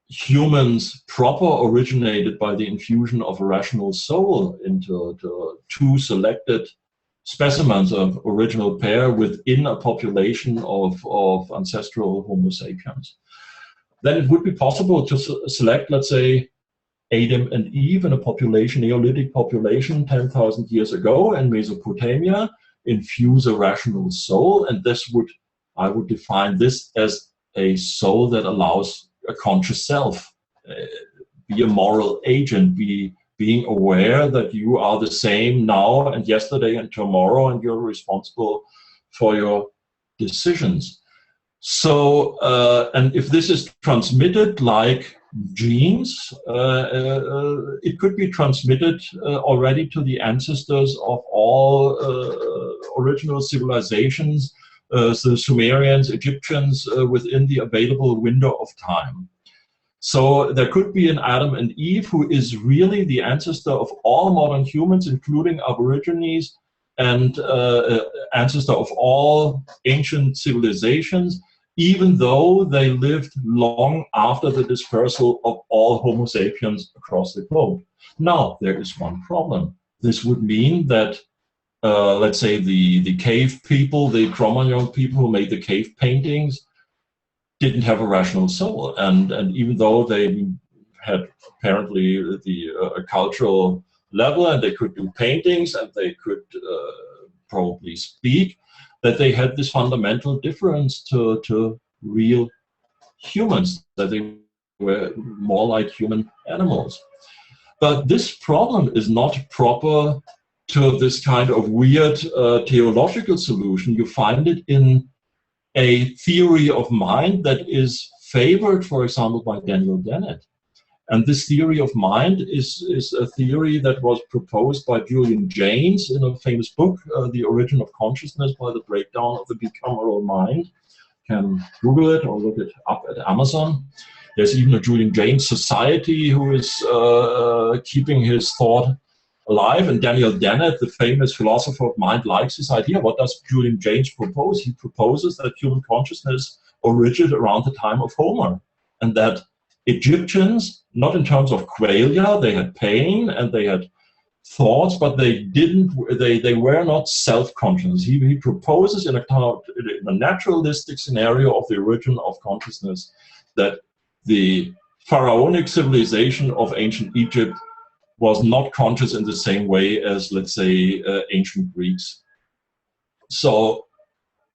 humans proper originated by the infusion of a rational soul into two selected specimens of original pair within a population of ancestral Homo sapiens, then it would be possible to select, let's say, Adam and Eve in a population, Neolithic population 10,000 years ago in Mesopotamia, infuse a rational soul, and I would define this as a soul that allows a conscious self, be a moral agent, be being aware that you are the same now and yesterday and tomorrow, and you're responsible for your decisions. So, and if this is transmitted like genes, it could be transmitted already to the ancestors of all original civilizations, the Sumerians, Egyptians, within the available window of time. So there could be an Adam and Eve who is really the ancestor of all modern humans, including Aborigines, and ancestor of all ancient civilizations, even though they lived long after the dispersal of all Homo sapiens across the globe. Now, there is one problem. This would mean that, let's say, the cave people, the Cro-Magnon people who made the cave paintings, didn't have a rational soul, and even though they had apparently the cultural level, and they could do paintings, and they could probably speak, that they had this fundamental difference to real humans, that they were more like human animals. But this problem is not proper to this kind of weird theological solution. You find it in a theory of mind that is favored, for example, by Daniel Dennett. And this theory of mind is a theory that was proposed by Julian Jaynes in a famous book, The Origin of Consciousness, by the Breakdown of the Bicameral Mind. You can Google it or look it up at Amazon. There's even a Julian Jaynes Society who is keeping his thought alive, and Daniel Dennett, the famous philosopher of mind, likes this idea. What does Julian Jaynes propose? He proposes that human consciousness originated around the time of Homer, and that Egyptians, not in terms of qualia, they had pain and they had thoughts, but they were not self-conscious. He proposes in a naturalistic scenario of the origin of consciousness that the pharaonic civilization of ancient Egypt was not conscious in the same way as, let's say, ancient Greeks. So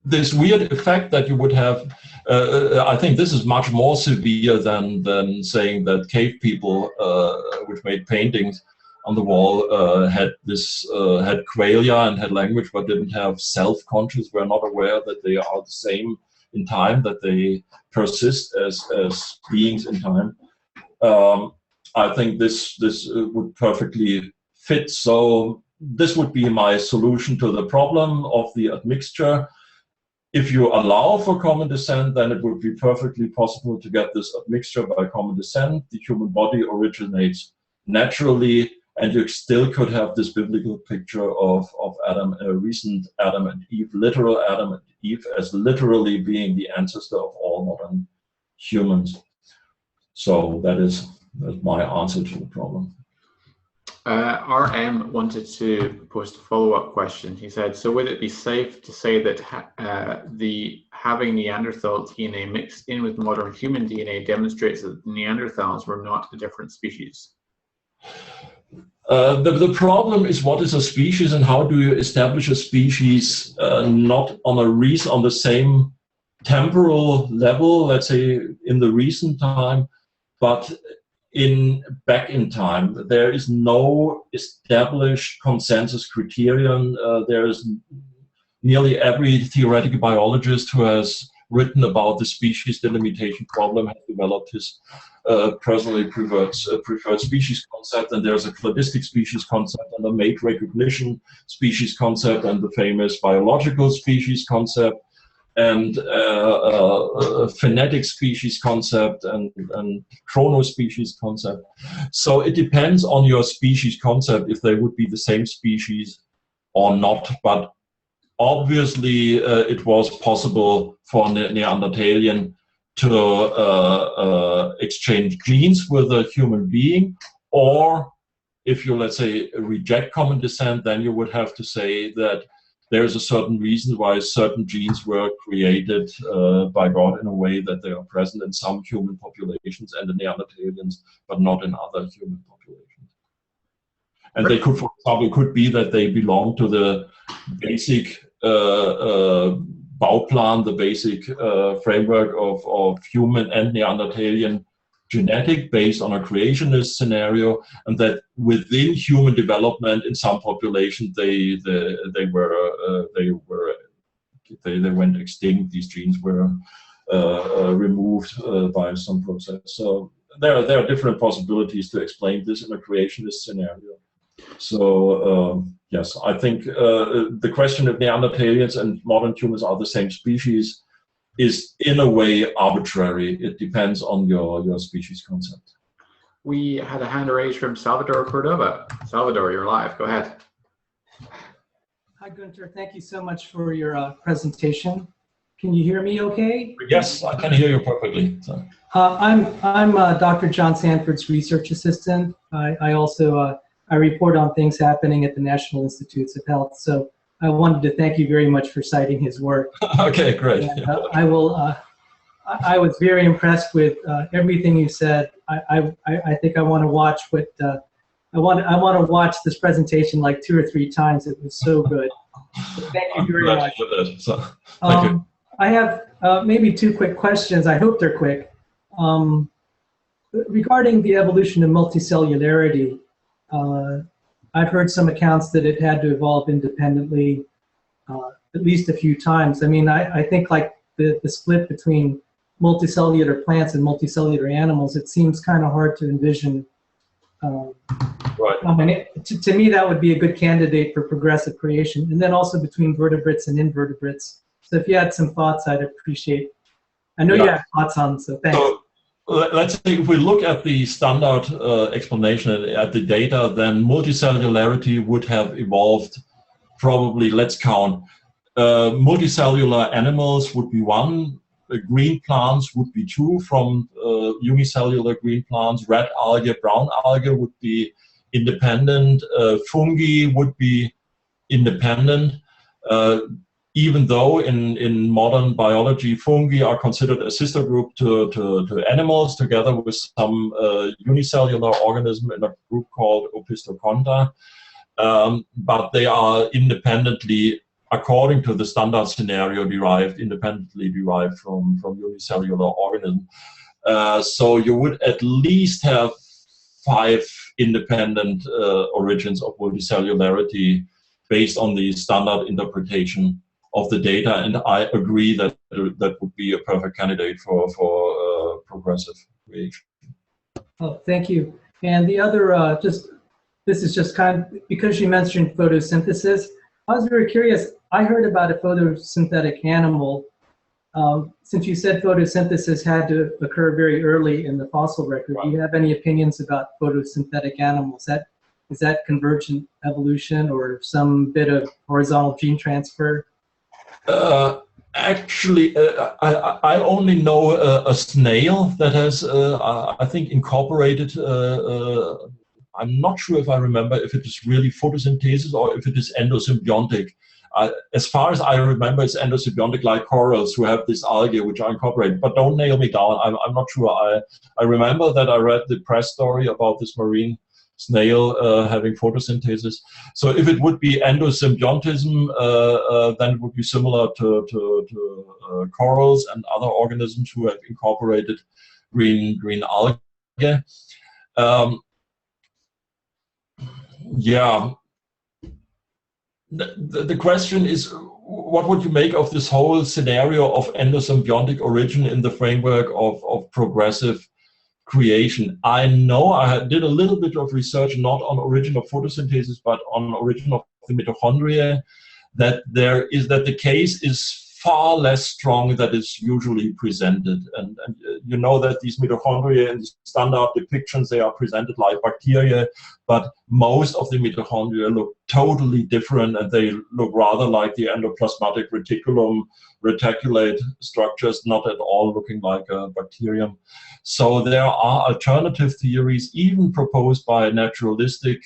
this weird effect that you would have, I think this is much more severe than saying that cave people, which made paintings on the wall, had qualia and had language, but didn't have self-conscious, were not aware that they are the same in time, that they persist as beings in time. I think this would perfectly fit. So this would be my solution to the problem of the admixture. If you allow for common descent, then it would be perfectly possible to get this admixture by common descent. The human body originates naturally, and you still could have this biblical picture of Adam, a recent Adam and Eve, literal Adam and Eve, as literally being the ancestor of all modern humans. So that's my answer to the problem. RM wanted to propose a follow-up question. He said, so would it be safe to say that having Neanderthal DNA mixed in with modern human DNA demonstrates that Neanderthals were not a different species? The problem is, what is a species and how do you establish a species not on the same temporal level, let's say in the recent time, but back in time. There is no established consensus criterion. There is nearly every theoretical biologist who has written about the species delimitation problem has developed his personally preferred species concept, and there's a cladistic species concept and a mate recognition species concept and the famous biological species concept, and phonetic species concept and chronospecies concept. So it depends on your species concept if they would be the same species or not. But obviously it was possible for Neanderthalian to exchange genes with a human being, or if you, let's say, reject common descent, then you would have to say that there's a certain reason why certain genes were created by God in a way that they are present in some human populations and the Neanderthalians, but not in other human populations. And they could, for example, could be that they belong to the basic Bauplan, the basic framework of human and Neanderthalian genetic, based on a creationist scenario, and that within human development, in some population, they went extinct. These genes were removed by some process. So there are different possibilities to explain this in a creationist scenario. So yes, I think the question of Neanderthalians and modern humans are the same species is in a way arbitrary. It depends on your species concept. We had a hand raised from Salvador Cordova. Salvador, you're live. Go ahead. Hi, Günter. Thank you so much for your presentation. Can you hear me okay? Yes, I can hear you perfectly. So. I'm Dr. John Sanford's research assistant. I also I report on things happening at the National Institutes of Health. So I wanted to thank you very much for citing his work. Okay, great. And, I was very impressed with everything you said. I think I want to watch what I want to watch this presentation like 2 or 3 times. It was so good. So thank you very much. So, thank you. I have maybe 2 quick questions. I hope they're quick. Regarding the evolution of multicellularity, I've heard some accounts that it had to evolve independently at least a few times. I mean, I think like the split between multicellular plants and multicellular animals, it seems kind of hard to envision. Right. I mean, to me, that would be a good candidate for progressive creation. And then also between vertebrates and invertebrates. So if you had some thoughts, I'd appreciate. I know you have thoughts on, so thanks. So, let's say if we look at the standard explanation at the data, then multicellularity would have evolved probably, let's count, multicellular animals would be 1, green plants would be 2 from unicellular green plants, red algae, brown algae would be independent, fungi would be independent, even though in modern biology, fungi are considered a sister group to animals, together with some unicellular organism in a group called Opisthochondra. But they are independently, according to the standard scenario, independently derived from unicellular organism. So you would at least have 5 independent origins of multicellularity based on the standard interpretation of the data, and I agree that that would be a perfect candidate for progressive creation. Oh, thank you. And the other, this is just kind of, because you mentioned photosynthesis, I was very curious. I heard about a photosynthetic animal. Since you said photosynthesis had to occur very early in the fossil record, do you have any opinions about photosynthetic animals? Is that convergent evolution or some bit of horizontal gene transfer? Actually, I only know a snail that has, I think, incorporated, I'm not sure if I remember if it is really photosynthesis or if it is endosymbiontic. As far as I remember, it's endosymbiontic, like corals who have this algae which are incorporated, but don't nail me down. I'm not sure. I remember that I read the press story about this marine snail having photosynthesis. So if it would be endosymbiontism, then it would be similar to corals and other organisms who have incorporated green algae. Yeah. The question is, what would you make of this whole scenario of endosymbiontic origin in the framework of progressive creation? I know I did a little bit of research, not on origin of photosynthesis, but on origin of the mitochondria, that the case is far less strong than is usually presented. And you know that these mitochondria in the standard depictions, they are presented like bacteria, but most of the mitochondria look totally different, and they look rather like the endoplasmatic reticulate structures, not at all looking like a bacterium. So there are alternative theories, even proposed by naturalistic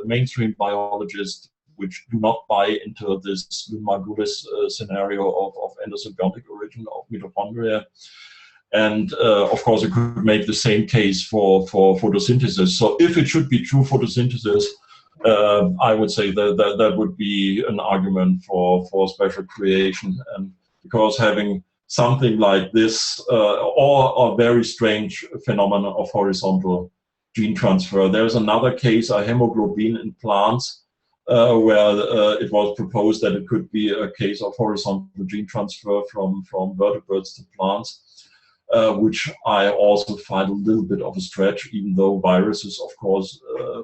mainstream biologists, which do not buy into this Margulis scenario of endosymbiontic origin of mitochondria. And of course, it could make the same case for photosynthesis. So if it should be true photosynthesis, I would say that would be an argument for special creation. And because having something like this, or a very strange phenomenon of horizontal gene transfer. There's another case, a hemoglobin in plants, where it was proposed that it could be a case of horizontal gene transfer from vertebrates to plants, which I also find a little bit of a stretch, even though viruses, of course,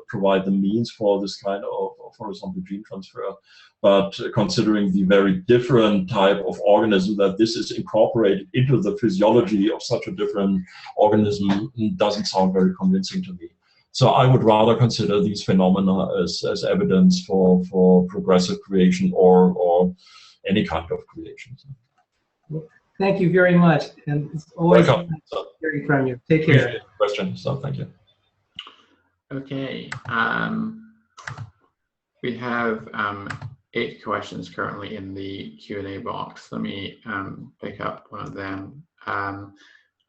provide the means for this kind of horizontal gene transfer. But considering the very different type of organism that this is incorporated into the physiology of such a different organism, doesn't sound very convincing to me. So I would rather consider these phenomena as evidence for progressive creation or any kind of creation. Thank you very much, and it's always welcome. Nice hearing from you. Take care. Question. So thank you. Okay, we have 8 questions currently in the Q&A box. Let me pick up one of them.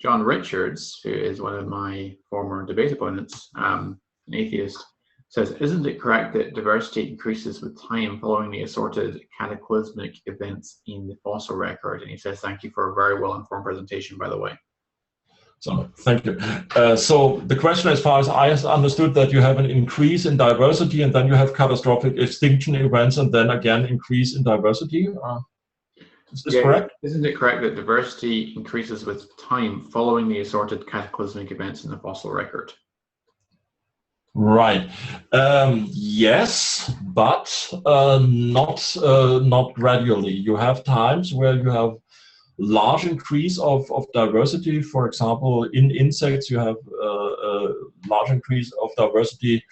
John Richards, who is one of my former debate opponents, an atheist, says, isn't it correct that diversity increases with time following the assorted cataclysmic events in the fossil record? And he says, thank you for a very well-informed presentation, by the way. So, thank you. So the question, as far as I understood, that you have an increase in diversity and then you have catastrophic extinction events and then again increase in diversity. Is this correct? Isn't it correct that diversity increases with time following the assorted cataclysmic events in the fossil record? Right. Yes, but not gradually. You have times where you have large increase of diversity. For example, in insects, you have a large increase of diversity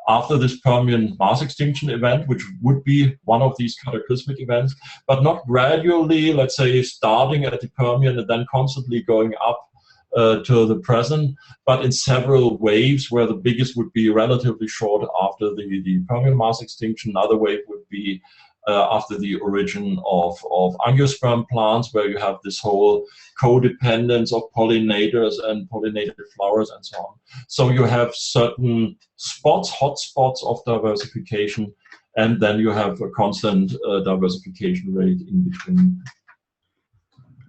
after this Permian mass extinction event, which would be one of these cataclysmic events, but not gradually, let's say, starting at the Permian and then constantly going up to the present, but in several waves, where the biggest would be relatively short after the Permian mass extinction. Another wave would be after the origin of angiosperm plants, where you have this whole codependence of pollinators and pollinated flowers and so on. So you have certain spots, hot spots of diversification, and then you have a constant diversification rate in between.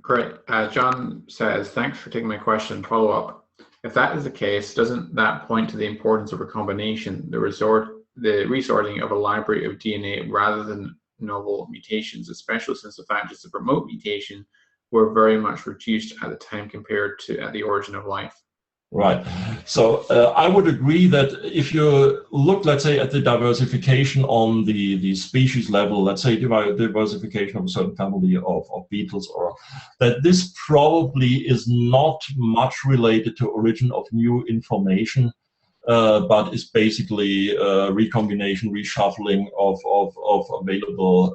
Great. John says, thanks for taking my question. Follow up. If that is the case, doesn't that point to the importance of recombination, the resorting of a library of DNA rather than novel mutations, especially since the factors that promote mutation were very much reduced at the time compared to at the origin of life? Right. So I would agree that if you look, let's say, at the diversification on the species level, let's say diversification of a certain family of beetles, or that this probably is not much related to origin of new information, but is basically recombination, reshuffling of available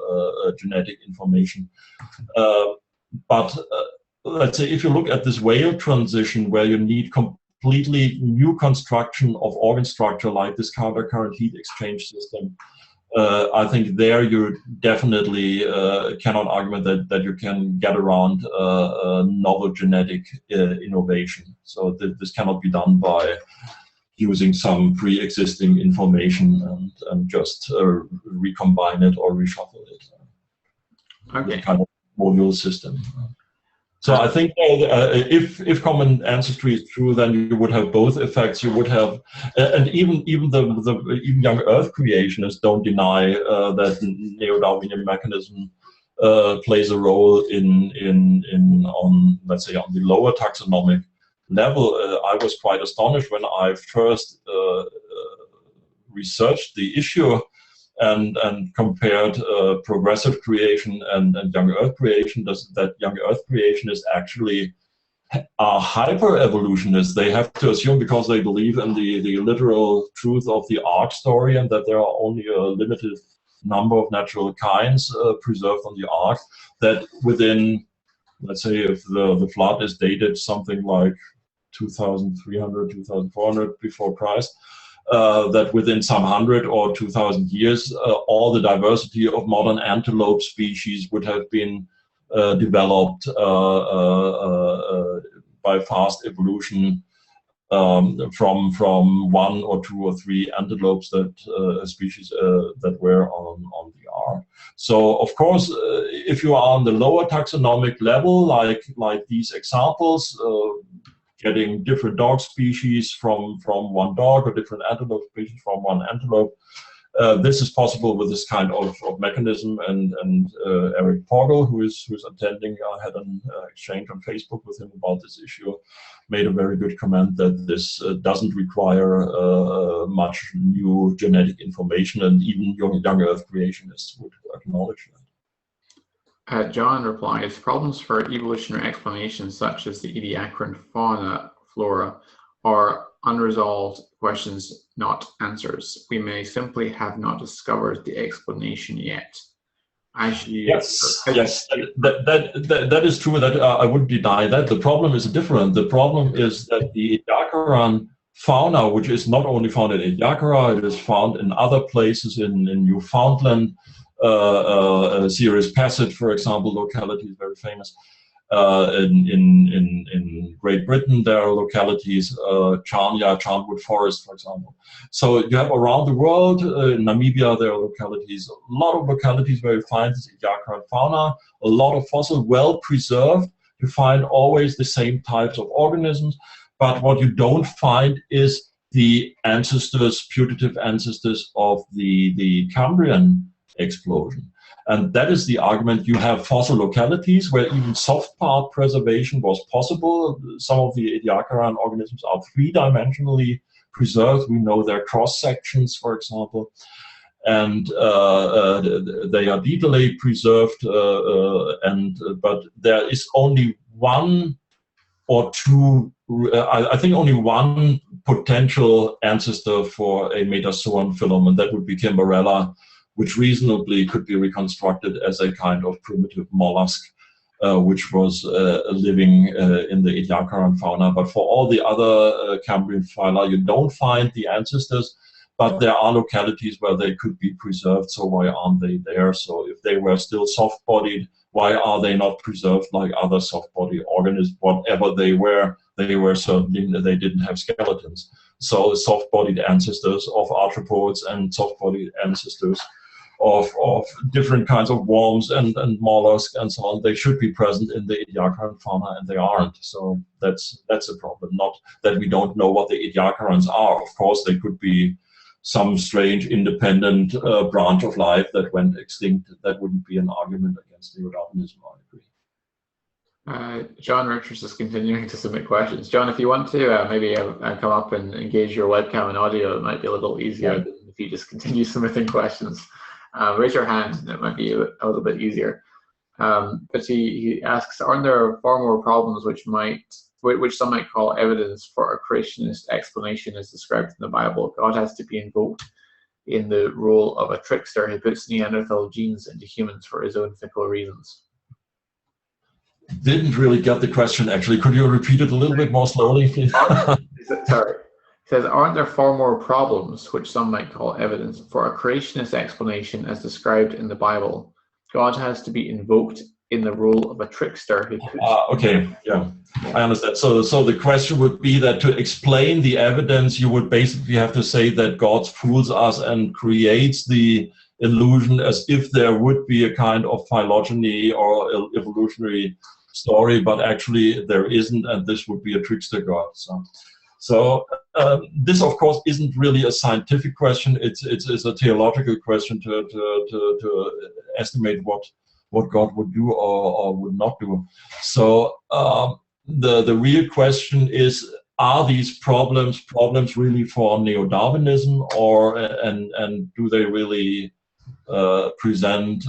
genetic information. But let's say if you look at this whale transition, where you need completely new construction of organ structure like this counter-current heat exchange system, I think there you definitely cannot argue that you can get around novel genetic innovation. So this cannot be done by using some pre-existing information and just recombine it or reshuffle it. Okay. Kind of module system. So I think if common ancestry is true, then you would have both effects. You would have, and even young Earth creationists don't deny that neo-Darwinian mechanism plays a role on, let's say, on the lower taxonomic level. I was quite astonished when I first researched the issue and compared progressive creation and young Earth creation. That young Earth creationists actually are hyper-evolutionists. They have to assume, because they believe in the literal truth of the Ark story and that there are only a limited number of natural kinds preserved on the Ark, that within, let's say, if the flood is dated something like 2,300, 2,400 before Christ, that within some 100 or 2,000 years, all the diversity of modern antelope species would have been developed by fast evolution from one or two or three antelopes that species that were on the ark. So of course, if you are on the lower taxonomic level, like these examples, getting different dog species from one dog or different antelope species from one antelope, this is possible with this kind of mechanism, and Eric Pogel, who's attending, I had an exchange on Facebook with him about this issue, made a very good comment that this doesn't require much new genetic information, and even young Earth creationists would acknowledge that. John replies, problems for evolutionary explanations such as the Ediacaran fauna, flora, are unresolved questions, not answers. We may simply have not discovered the explanation yet. Yes, that is true. That I wouldn't deny that. The problem is different. The problem is that the Ediacaran fauna, which is not only found in Ediacara, it is found in other places in Newfoundland. Sirius Passage, for example, locality is very famous. In Great Britain, there are localities, Charnwood Forest, for example. So you have around the world, in Namibia, there are localities, a lot of localities where you find this Ediacaran fauna, a lot of fossil, well preserved. You find always the same types of organisms, but what you don't find is the ancestors, putative ancestors of the Cambrian explosion. And that is the argument. You have fossil localities where even soft part preservation was possible. Some of the Ediacaran organisms are three-dimensionally preserved. We know their cross-sections, for example. And they are detailly preserved, but there is only one or two, I think only one potential ancestor for a Metazoan phylum, and that would be Kimberella, which reasonably could be reconstructed as a kind of primitive mollusk, which was living in the Ediacaran fauna. But for all the other Cambrian phyla, you don't find the ancestors, but there are localities where they could be preserved, so why aren't they there? So if they were still soft-bodied, why are they not preserved like other soft-bodied organisms? Whatever they were certainly, they didn't have skeletons. So soft-bodied ancestors of arthropods and soft-bodied ancestors of different kinds of worms and mollusks and so on, they should be present in the Ediacaran fauna, and they aren't. So that's a problem. Not that we don't know what the Ediacarans are. Of course, they could be some strange independent branch of life that went extinct. That wouldn't be an argument against neo-Darwinism, I agree. John Richards is continuing to submit questions. John, if you want to maybe come up and engage your webcam and audio, it might be a little easier than if you just continue submitting questions. Raise your hand, and it might be a little bit easier. But he asks, aren't there far more problems which some might call evidence for a creationist explanation as described in the Bible? God has to be invoked in the role of a trickster who puts Neanderthal genes into humans for his own fickle reasons. Didn't really get the question, actually. Could you repeat it a little bit more slowly, please? Sorry. It says, aren't there far more problems, which some might call evidence, for a creationist explanation as described in the Bible? God has to be invoked in the role of a trickster who puts... Okay, yeah, I understand. So the question would be that to explain the evidence, you would basically have to say that God fools us and creates the illusion as if there would be a kind of phylogeny or evolutionary story, but actually there isn't, and this would be a trickster God. So this, of course, isn't really a scientific question. It's a theological question to estimate what God would do or would not do. So the real question is, are these problems really for neo-Darwinism, or and do they really present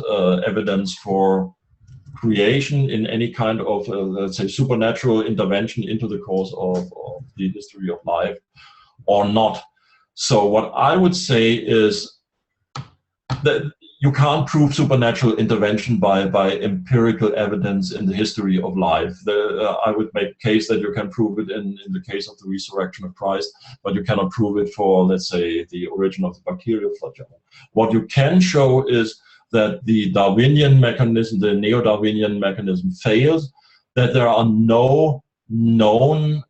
evidence for creation in any kind of, let's say, supernatural intervention into the course of the history of life, or not? So what I would say is that you can't prove supernatural intervention by empirical evidence in the history of life. I would make a case that you can prove it in the case of the resurrection of Christ, but you cannot prove it for, let's say, the origin of the bacterial flagellum. What you can show is that the Darwinian mechanism, the neo-Darwinian mechanism, fails, that there are no known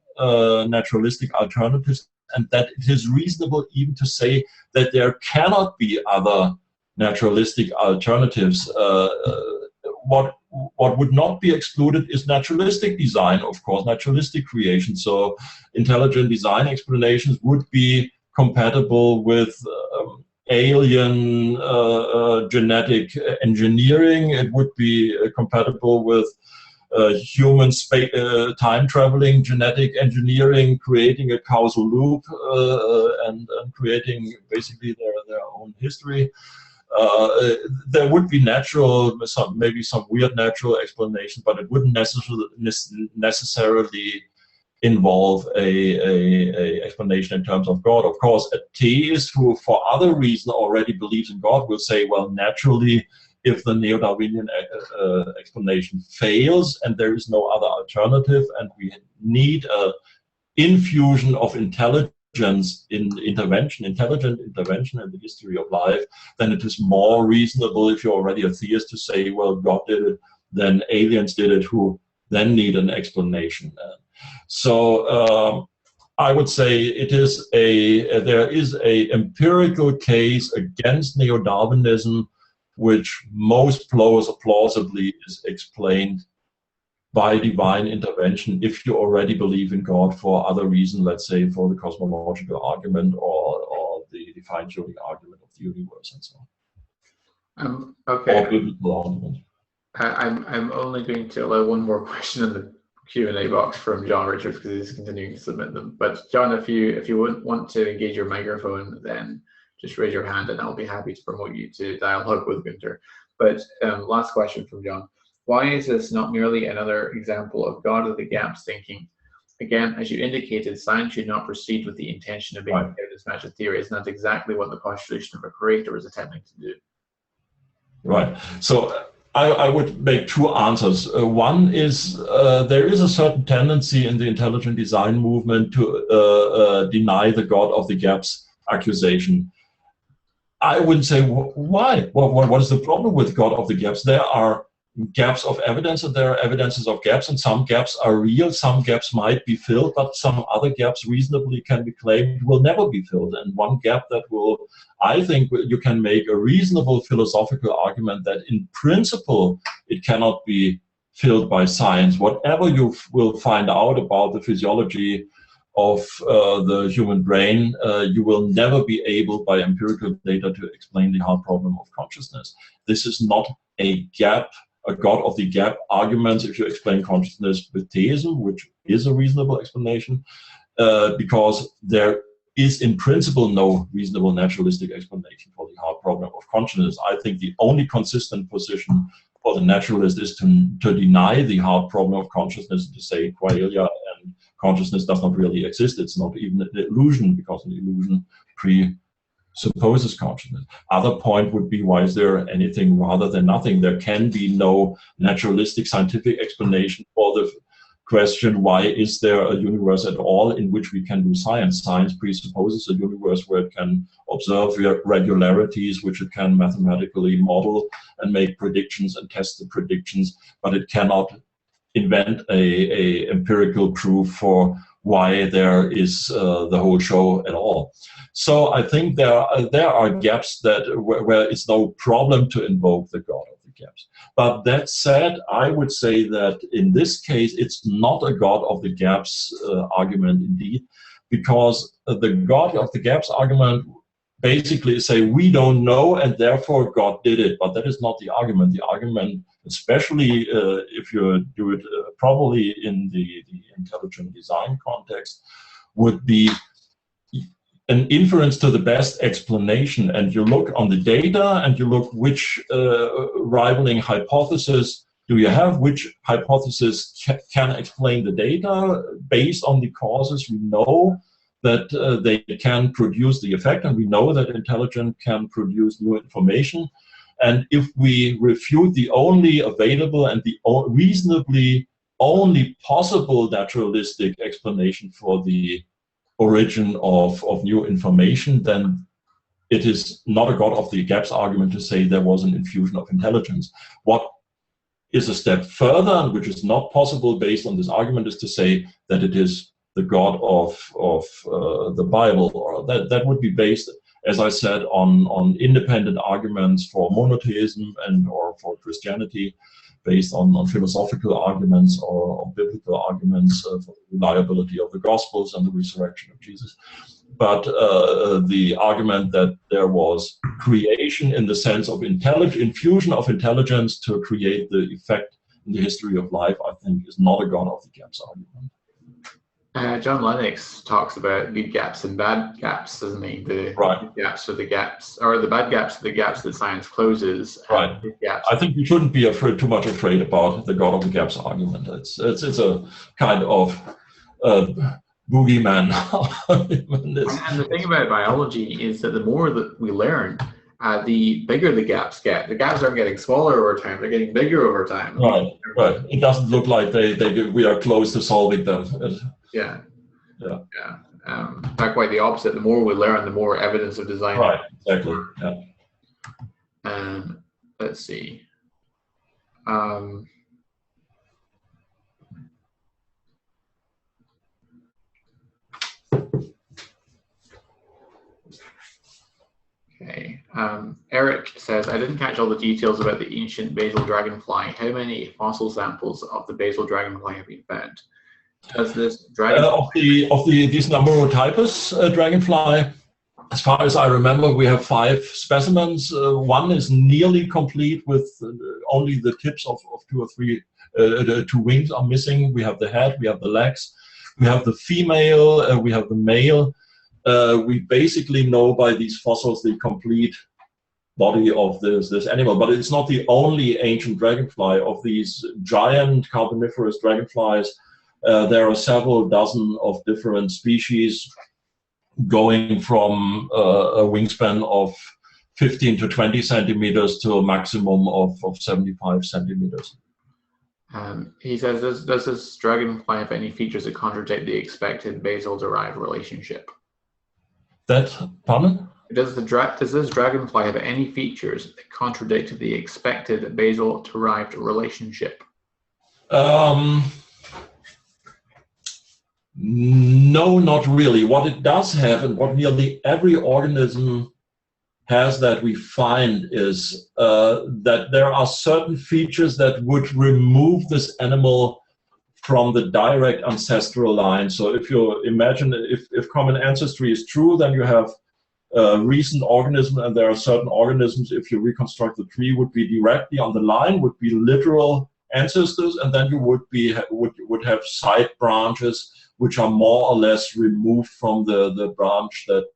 naturalistic alternatives, and that it is reasonable even to say that there cannot be other naturalistic alternatives. What would not be excluded is naturalistic design, of course, naturalistic creation. So intelligent design explanations would be compatible with alien genetic engineering. It would be compatible with human time-traveling genetic engineering, creating a causal loop and creating basically their own history. There would be maybe some weird natural explanation, but it wouldn't necessarily involve a explanation in terms of God. Of course, a theist who for other reason already believes in God will say, well, naturally, if the Neo-Darwinian explanation fails and there is no other alternative and we need an infusion of intelligence in intelligent intervention in the history of life, then it is more reasonable if you're already a theist to say, well, God did it, then aliens did it, who then need an explanation. So I would say there is a empirical case against neo-Darwinism, which most plausibly is explained by divine intervention if you already believe in God for other reason, let's say for the cosmological argument or the fine-tuning argument of the universe and so on. Okay. Or biblical argument. I'm only going to allow one more question in the Q&A box from John Richards because he's continuing to submit them. But John, if you want to engage your microphone, then just raise your hand and I'll be happy to promote you to dialogue with Günter. But last question from John. Why is this not merely another example of God of the gaps thinking? Again, as you indicated, science should not proceed with the intention of being a mismatched theory. Isn't that exactly what the postulation of a creator is attempting to do? Right. So I would make two answers. One is there is a certain tendency in the intelligent design movement to deny the God of the gaps accusation. I wouldn't say why. What is the problem with God of the gaps? There are gaps of evidence and there are evidences of gaps, and some gaps are real, some gaps might be filled, but some other gaps reasonably can be claimed will never be filled. And one gap that will, I think you can make a reasonable philosophical argument that in principle it cannot be filled by science. Whatever you will find out about the physiology of the human brain, you will never be able by empirical data to explain the hard problem of consciousness. This is not a gap, a God of the gap argument if you explain consciousness with theism, which is a reasonable explanation, because there is in principle no reasonable naturalistic explanation for the hard problem of consciousness. I think the only consistent position for the naturalist is to deny the hard problem of consciousness, to say qualia and consciousness does not really exist. It's not even an illusion, because an illusion presupposes consciousness. Other point would be, why is there anything rather than nothing? There can be no naturalistic scientific explanation for the question, why is there a universe at all in which we can do science? Science presupposes a universe where it can observe regularities, which it can mathematically model and make predictions and test the predictions, but it cannot invent a empirical proof for why there is the whole show at all. So I think there are gaps where it's no problem to invoke the God of the gaps. But that said, I would say that in this case it's not a God of the gaps argument indeed, because the God of the gaps argument basically say we don't know and therefore God did it, but that is not the argument. The argument, especially if you do it properly in the intelligent design context, would be an inference to the best explanation. And you look on the data and you look which rivaling hypothesis do you have, which hypothesis can explain the data based on the causes we know that they can produce the effect, and we know that intelligence can produce new information. And if we refute the only available and the reasonably only possible naturalistic explanation for the origin of new information, then it is not a God of the gaps argument to say there was an infusion of intelligence. What is a step further, and which is not possible based on this argument, is to say that it is the God of the Bible, or that would be based, as I said, on independent arguments for monotheism and or for Christianity, based on philosophical arguments or biblical arguments for the reliability of the Gospels and the resurrection of Jesus. But the argument that there was creation in the sense of infusion of intelligence to create the effect in the history of life, I think, is not a God of the gaps argument. John Lennox talks about good gaps and bad gaps, doesn't he? The right. Good gaps are the gaps, or the bad gaps are the gaps that science closes. Right. Gaps. I think you shouldn't be too much afraid about the God of the gaps argument. It's a kind of boogeyman. And the thing about biology is that the more that we learn, the bigger the gaps get. The gaps aren't getting smaller over time; they're getting bigger over time. Right. Right. It doesn't look like we are close to solving them. Yeah. Quite the opposite. The more we learn, the more evidence of design. Right. Exactly. Yeah. Let's see. Okay. Eric says, I didn't catch all the details about the ancient basal dragonfly. How many fossil samples of the basal dragonfly have been found? Does this dragonfly... of these Nummerotypus dragonfly, as far as I remember, we have 5 specimens. One is nearly complete with only the tips of 2 or 3, 2 wings are missing. We have the head, we have the legs, we have the female, we have the male. We basically know by these fossils the complete body of this animal, but it's not the only ancient dragonfly. Of these giant carboniferous dragonflies, there are several dozen of different species, going from a wingspan of 15 to 20 centimeters to a maximum of 75 centimeters. He says, does this dragonfly have any features that contradict the expected basal-derived relationship? Pardon? Does this dragonfly have any features that contradict the expected basal-derived relationship? No, not really. What it does have, and what nearly every organism has that we find, is that there are certain features that would remove this animal from the direct ancestral line. So if you imagine, if common ancestry is true, then you have recent organisms, and there are certain organisms, if you reconstruct the tree, would be directly on the line, would be literal ancestors, and then you would have side branches which are more or less removed from the branch that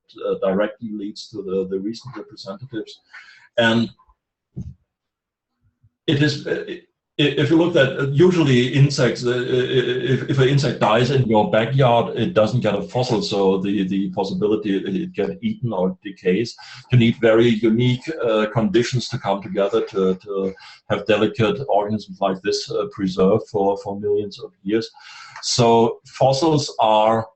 directly leads to the recent representatives. And it is, if you look at usually insects, if an insect dies in your backyard, it doesn't get a fossil, so the possibility it gets eaten or decays. You need very unique conditions to come together to have delicate organisms like this preserved for millions of years. So fossils are,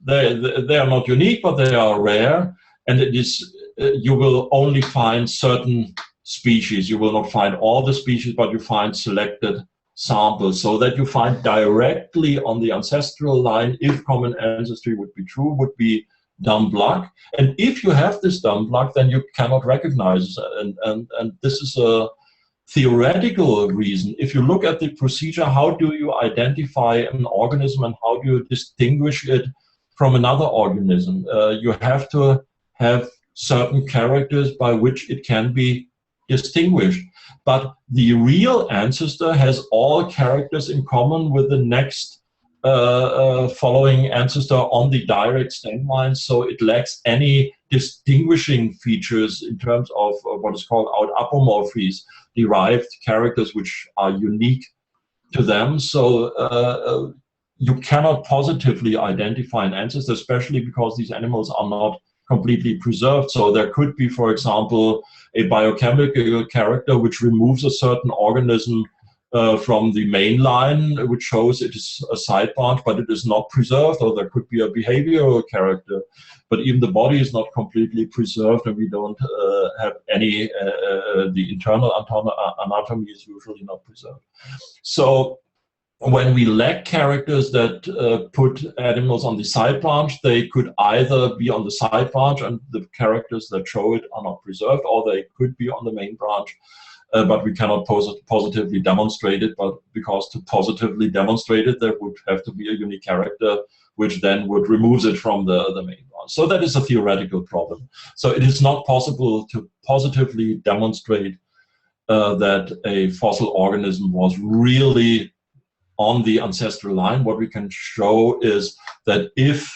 they are not unique, but they are rare, and it is, you will only find certain species. You will not find all the species, but you find selected samples, so that you find directly on the ancestral line, if common ancestry would be true, would be dumb block. And if you have this dumb block, then you cannot recognize it. And this is a theoretical reason. If you look at the procedure, how do you identify an organism and how do you distinguish it from another organism? You have to have certain characters by which it can be distinguished. But the real ancestor has all characters in common with the next following ancestor on the direct stem line, so it lacks any distinguishing features in terms of what is called autapomorphies, derived characters which are unique to them. So you cannot positively identify an ancestor, especially because these animals are not completely preserved. So there could be, for example, a biochemical character which removes a certain organism from the main line, which shows it is a side branch, but it is not preserved. Or there could be a behavioral character, but even the body is not completely preserved, and we don't have any, the internal anatomy is usually not preserved. So when we lack characters that put animals on the side branch, they could either be on the side branch and the characters that show it are not preserved, or they could be on the main branch, but we cannot positively demonstrate it. But because to positively demonstrate it, there would have to be a unique character, which then would remove it from the main branch. So that is a theoretical problem. So it is not possible to positively demonstrate that a fossil organism was really on the ancestral line. What we can show is that if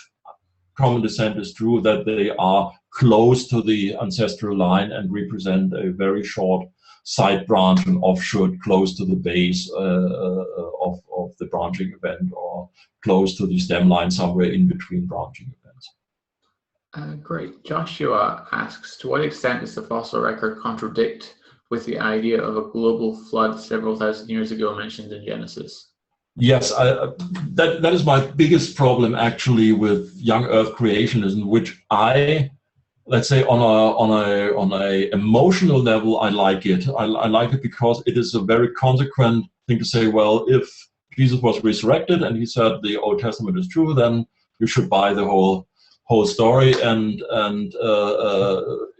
common descent is true, that they are close to the ancestral line and represent a very short side branch and offshoot close to the base of the branching event, or close to the stem line somewhere in between branching events. Great. Joshua asks, to what extent does the fossil record contradict with the idea of a global flood several thousand years ago mentioned in Genesis? Yes, that is my biggest problem actually with young Earth creationism, which let's say on a emotional level, I like it. I like it because it is a very consequent thing to say, well, if Jesus was resurrected and he said the Old Testament is true, then you should buy the whole story. And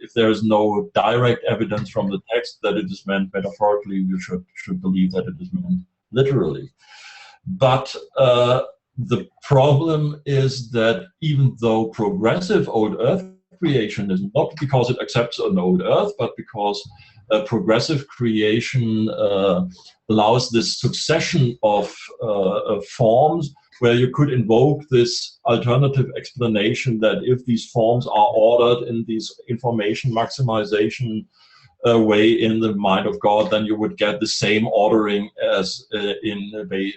if there is no direct evidence from the text that it is meant metaphorically, you should believe that it is meant literally. But the problem is that even though progressive old Earth creation is not because it accepts an old Earth, but because progressive creation allows this succession of forms where you could invoke this alternative explanation that if these forms are ordered in these information maximization way in the mind of God, then you would get the same ordering as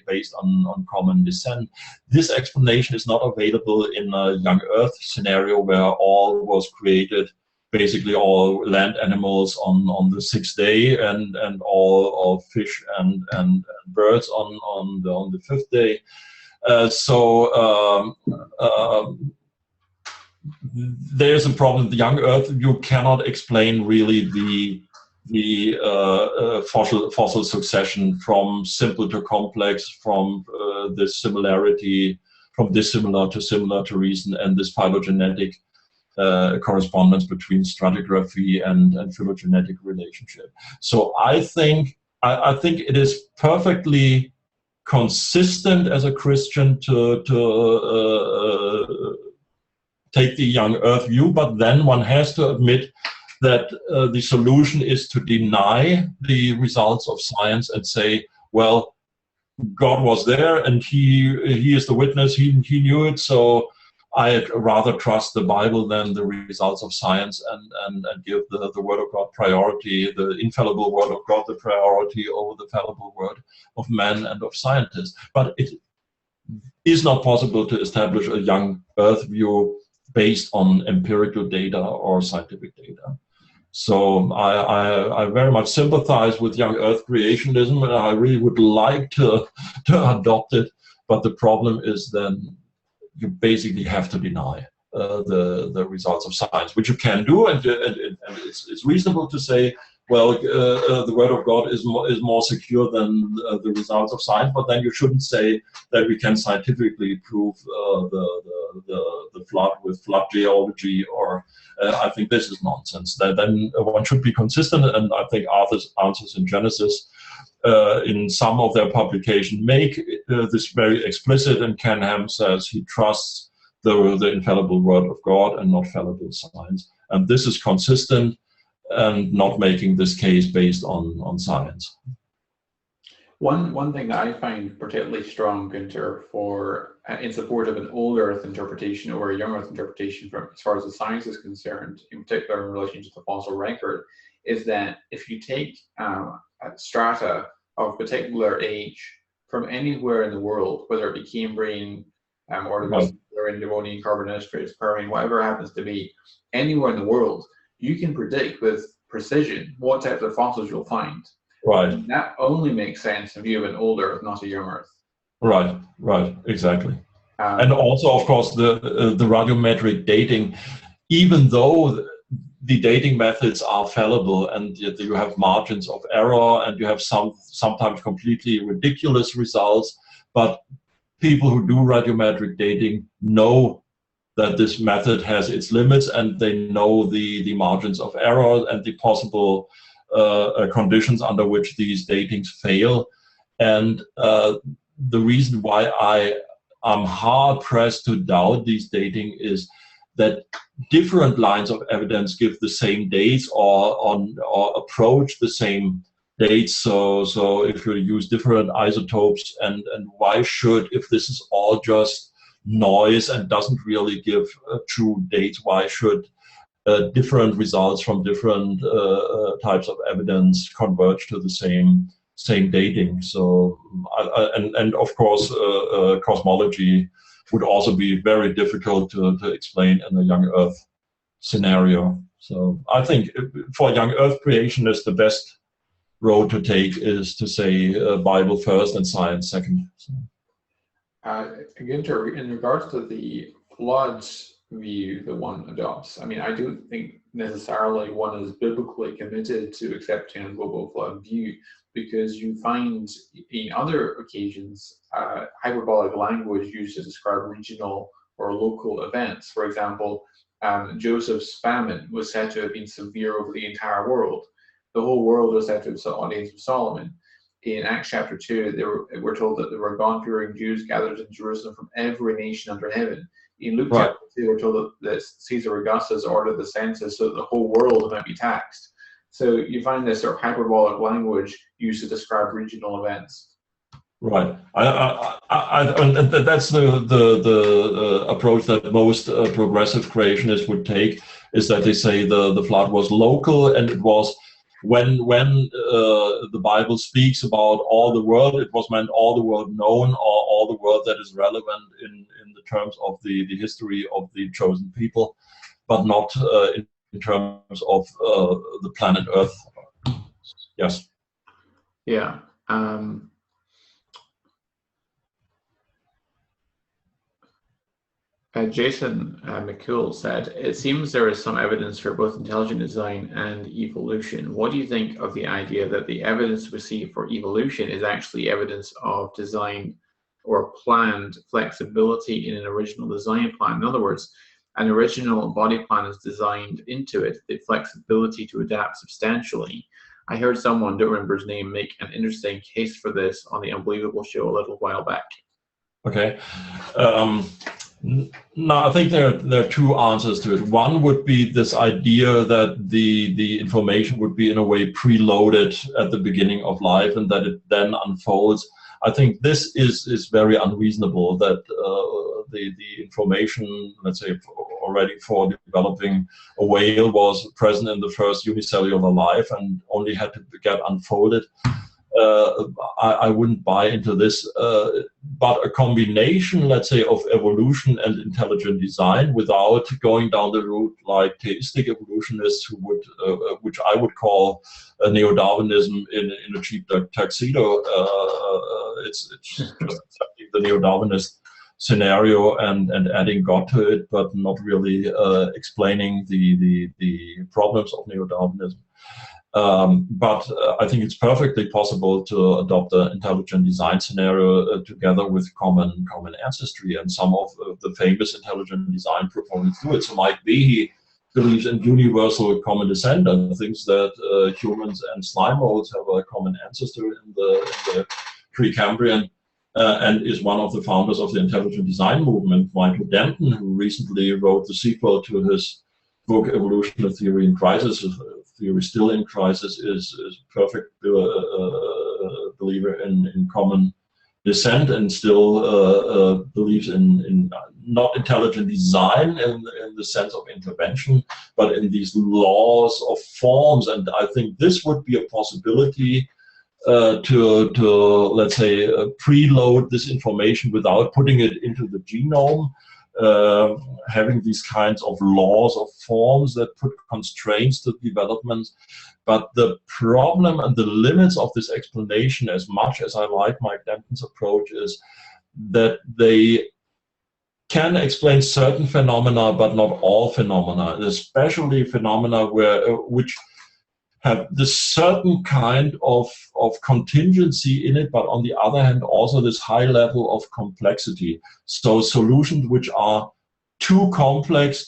based on common descent. This explanation is not available in a young Earth scenario where all was created, basically all land animals on the sixth day, and all fish and birds on the fifth day. There's a problem. The young Earth, you cannot explain really the fossil succession from simple to complex, from this similarity, from dissimilar to similar to reason, and this phylogenetic correspondence between stratigraphy and phylogenetic relationship. So I think it is perfectly consistent as a Christian to take the young Earth view, but then one has to admit that the solution is to deny the results of science and say, well, God was there and he is the witness, he knew it, so I'd rather trust the Bible than the results of science, and give the Word of God priority, the infallible Word of God the priority over the fallible word of man and of scientists. But it is not possible to establish a young Earth view based on empirical data or scientific data. So I very much sympathize with young Earth creationism, and I really would like to adopt it. But the problem is then you basically have to deny the results of science, which you can do, and it's reasonable to say, well, the Word of God is more secure than the results of science. But then you shouldn't say that we can scientifically prove the flood with flood geology, or I think this is nonsense. Then one should be consistent, and I think Arthur's answers in Genesis, in some of their publication, make this very explicit, and Ken Ham says he trusts the infallible Word of God and not fallible science. And this is consistent and not making this case based on science. One thing that I find particularly strong, Günter, in support of an old Earth interpretation over a young Earth interpretation, as far as the science is concerned, in particular in relation to the fossil record, is that if you take strata of particular age from anywhere in the world, whether it be Cambrian or the Devonian, Carboniferous, Permian, whatever it happens to be, anywhere in the world, you can predict with precision what types of fossils you'll find. Right. And that only makes sense in view of an old Earth, not a young Earth. Right, exactly. And also, of course, the radiometric dating, even though the dating methods are fallible, and you have margins of error, and you have sometimes completely ridiculous results. But people who do radiometric dating know that this method has its limits, and they know the margins of error and the possible conditions under which these datings fail. And the reason why I am hard pressed to doubt these dating is that different lines of evidence give the same dates or approach the same dates. So if you use different isotopes, and why should, if this is all just noise and doesn't really give true dates, why should different results from different types of evidence converge to the same dating? So and of course cosmology would also be very difficult to explain in a young Earth scenario. So I think for young Earth creationists, the best road to take is to say Bible first and science second. So. Günter, in regards to the floods view that one adopts, I mean, I don't think necessarily one is biblically committed to accepting a global flood view, because you find in other occasions hyperbolic language used to describe regional or local events. For example, Joseph's famine was said to have been severe over the entire world. The whole world was said to have on the days of Solomon. In Acts chapter 2, we're told that there were God-fearing Jews gathered in Jerusalem from every nation under heaven. In Luke chapter 2, we're told that Caesar Augustus ordered the census so that the whole world might be taxed. So you find this sort of hyperbolic language used to describe regional events. Right. And that's the approach that most progressive creationists would take, is that they say the flood was local, and it was when the Bible speaks about all the world, it was meant all the world known, or all the world that is relevant in the terms of the history of the chosen people, but not in terms of the planet Earth. Yes. Yeah. Jason McCool said, it seems there is some evidence for both intelligent design and evolution. What do you think of the idea that the evidence we see for evolution is actually evidence of design or planned flexibility in an original design plan? In other words, an original body plan is designed into it, the flexibility to adapt substantially. I heard someone, don't remember his name, make an interesting case for this on the Unbelievable show a little while back. Okay. No, I think there are two answers to it. One would be this idea that the information would be in a way preloaded at the beginning of life, and that it then unfolds. I think this is very unreasonable, that the information, let's say, already for developing a whale was present in the first unicellular life and only had to get unfolded. I wouldn't buy into this, but a combination, let's say, of evolution and intelligent design, without going down the route like theistic evolutionists who would, which I would call a neo-Darwinism in a cheap tuxedo. It's just accepting the neo-Darwinist scenario and adding God to it, but not really explaining the problems of neo-Darwinism. But I think it's perfectly possible to adopt the intelligent design scenario together with common ancestry, and some of the famous intelligent design proponents do it. So Mike Bechly believes in universal common descent and thinks that humans and slime molds have a common ancestor in the Precambrian, and is one of the founders of the intelligent design movement. Michael Denton, who recently wrote the sequel to his book Evolution: A Theory in Crisis, Theory Still in Crisis, is a perfect believer in common descent, and still believes in not intelligent design in the sense of intervention, but in these laws of forms. And I think this would be a possibility to let's say preload this information without putting it into the genome. Having these kinds of laws of forms that put constraints to development. But the problem and the limits of this explanation, as much as I like Mike Denton's approach, is that they can explain certain phenomena, but not all phenomena, especially phenomena which have this certain kind of contingency in it, but on the other hand, also this high level of complexity. So solutions which are too complex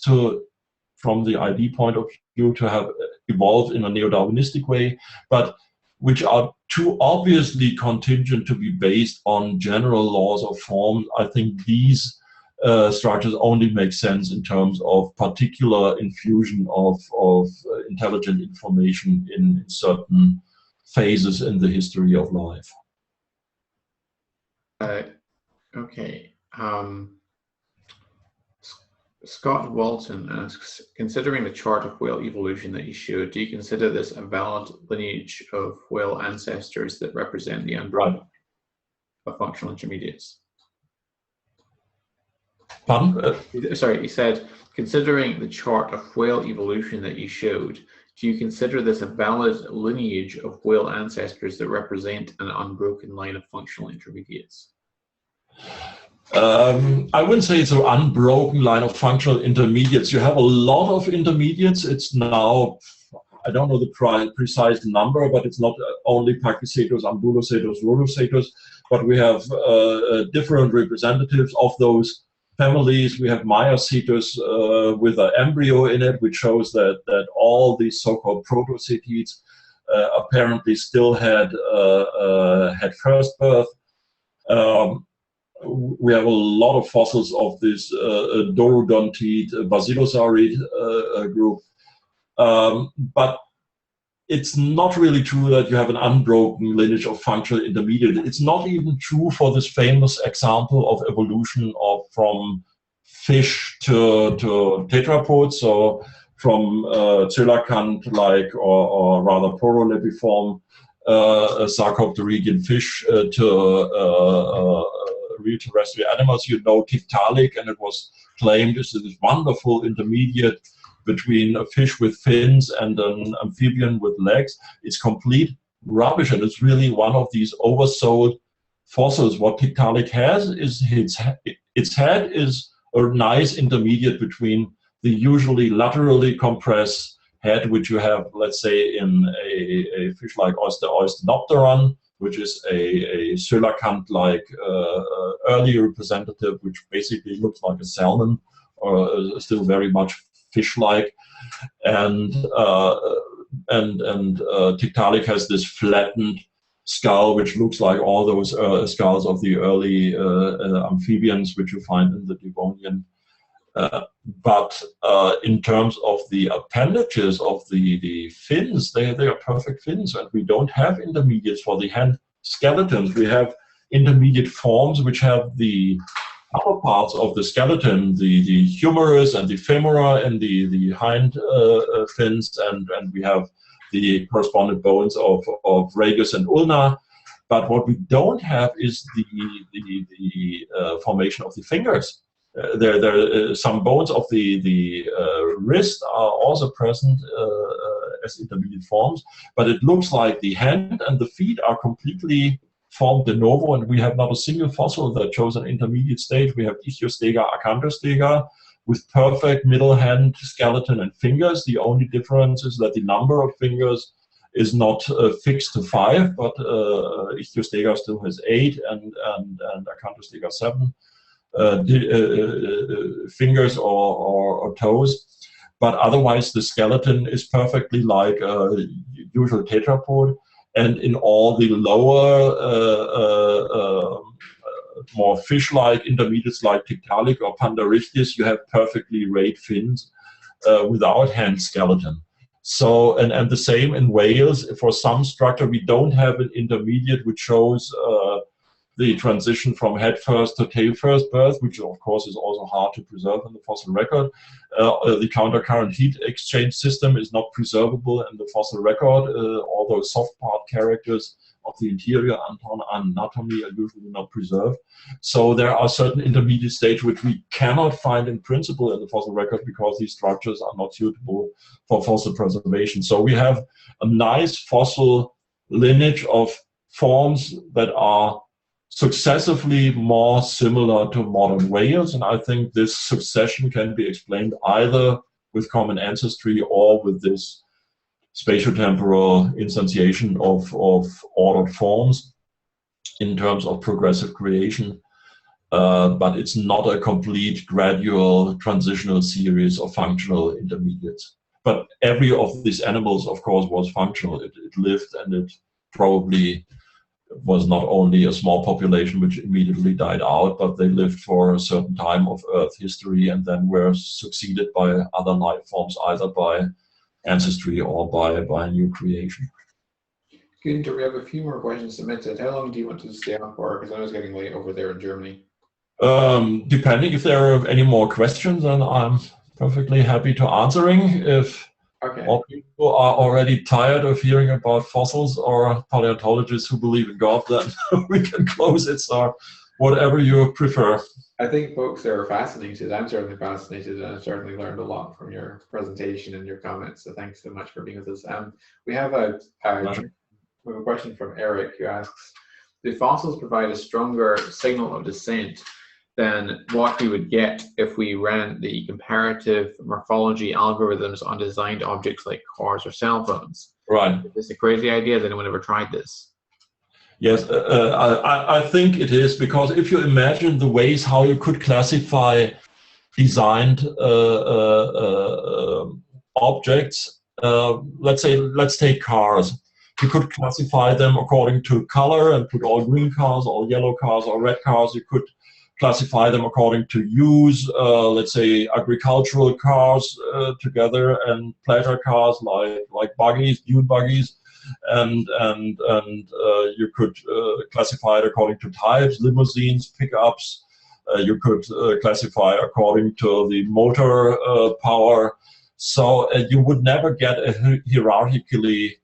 from the ID point of view, to have evolved in a neo-Darwinistic way, but which are too obviously contingent to be based on general laws of form. I think these structures only make sense in terms of particular infusion of intelligent information in certain phases in the history of life. Okay. Scott Walton asks, considering the chart of whale evolution that you showed, do you consider this a valid lineage of whale ancestors that represent the unbroken of functional intermediates? Pardon? Sorry, he said, considering the chart of whale evolution that you showed, do you consider this a valid lineage of whale ancestors that represent an unbroken line of functional intermediates? I wouldn't say it's an unbroken line of functional intermediates. You have a lot of intermediates. It's now, I don't know the precise number, but it's not only Pachycetus, Ambulocetus, Rhodocetus, but we have different representatives of those families. We have Myocetus with an embryo in it, which shows that all these so-called protocetids apparently still had first birth. We have a lot of fossils of this Dorodontid, Basilosaurid group, but it's not really true that you have an unbroken lineage of functional intermediate. It's not even true for this famous example of evolution from fish to tetrapods, so from coelacanth-like or rather prorollepiform sarcopterygian fish to real terrestrial animals. You know, Tiktaalik, and it was claimed as this wonderful intermediate between a fish with fins and an amphibian with legs. It's complete rubbish, and it's really one of these oversold fossils. What Tiktaalik has is its head is a nice intermediate between the usually laterally compressed head, which you have, let's say, in a fish like Oystenopteron, which is a coelacanth-like early representative, which basically looks like a salmon, or still very much fish-like, and Tiktaalik has this flattened skull, which looks like all those skulls of the early amphibians, which you find in the Devonian. But in terms of the appendages of the fins, they are perfect fins, and we don't have intermediates for the hand skeletons. We have intermediate forms which have the upper parts of the skeleton, the humerus and the femora and the hind fins, and we have the corresponding bones of radius and ulna. But what we don't have is the formation of the fingers. There some bones of the wrist are also present as intermediate forms, but it looks like the hand and the feet are completely formed de novo, and we have not a single fossil that shows an intermediate stage. We have Ichthyostega, Acanthostega with perfect middle hand skeleton and fingers. The only difference is that the number of fingers is not fixed to 5, but Ichthyostega still has 8 and Acanthostega 7 fingers or toes. But otherwise the skeleton is perfectly like a usual tetrapod. And in all the lower, more fish-like intermediates like Tiktaalik or Pandarichthys, you have perfectly rayed fins without hand skeleton. So, and the same in whales. For some structure, we don't have an intermediate which shows the transition from head first to tail first birth, which of course is also hard to preserve in the fossil record. The countercurrent heat exchange system is not preservable in the fossil record, although soft part characters of the interior anatomy are usually not preserved. So there are certain intermediate stages which we cannot find in principle in the fossil record because these structures are not suitable for fossil preservation. So we have a nice fossil lineage of forms that are successively more similar to modern whales, and I think this succession can be explained either with common ancestry or with this spatiotemporal instantiation of ordered forms in terms of progressive creation. But it's not a complete gradual transitional series of functional intermediates. But every of these animals, of course, was functional. It lived, and it probably was not only a small population which immediately died out, but they lived for a certain time of Earth history and then were succeeded by other life forms, either by ancestry or by new creation. Günter, we have a few more questions submitted. How long do you want to stay on for? Because I know it's getting late over there in Germany. Depending if there are any more questions, then I'm perfectly happy to answering. If all people are already tired of hearing about fossils or paleontologists who believe in God, then we can close it. So whatever you prefer. I think folks are fascinated. I'm certainly fascinated, and I've certainly learned a lot from your presentation and your comments. So thanks so much for being with us. We have a question from Eric, who asks, do fossils provide a stronger signal of descent than what we would get if we ran the comparative morphology algorithms on designed objects like cars or cell phones? Right. Is this a crazy idea? Has anyone ever tried this? Yes, I think it is, because if you imagine the ways how you could classify designed objects, let's take cars. You could classify them according to color and put all green cars, all yellow cars, or red cars. You could classify them according to use, let's say agricultural cars together, and pleasure cars like buggies, dune buggies, and you could classify it according to types, limousines, pickups. You could classify according to the motor power. So you would never get a hierarchically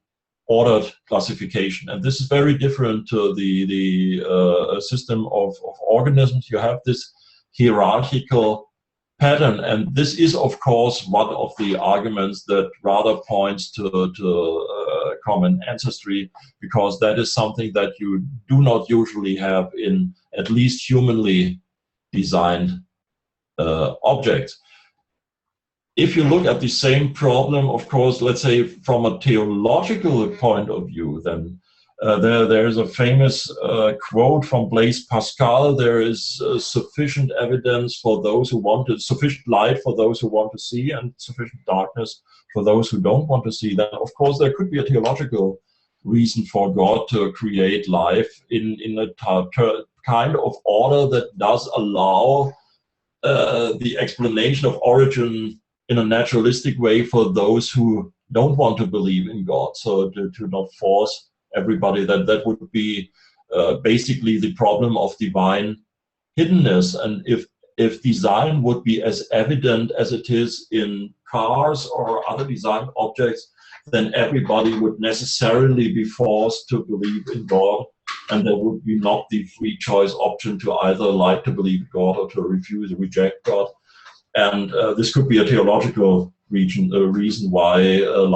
ordered classification, and this is very different to the system of organisms. You have this hierarchical pattern, and this is, of course, one of the arguments that rather points to common ancestry, because that is something that you do not usually have in at least humanly designed objects. If you look at the same problem, of course, let's say from a theological point of view, then there's a famous quote from Blaise Pascal: there is sufficient evidence for those who want to, sufficient light for those who want to see, and sufficient darkness for those who don't want to see. Then, of course, there could be a theological reason for God to create life in a kind of order that does allow the explanation of origin in a naturalistic way for those who don't want to believe in God. So to not force everybody, that would be basically the problem of divine hiddenness. And if design would be as evident as it is in cars or other design objects, then everybody would necessarily be forced to believe in God, and there would be not the free choice option to either like to believe in God or to refuse or reject God. And this could be a theological reason why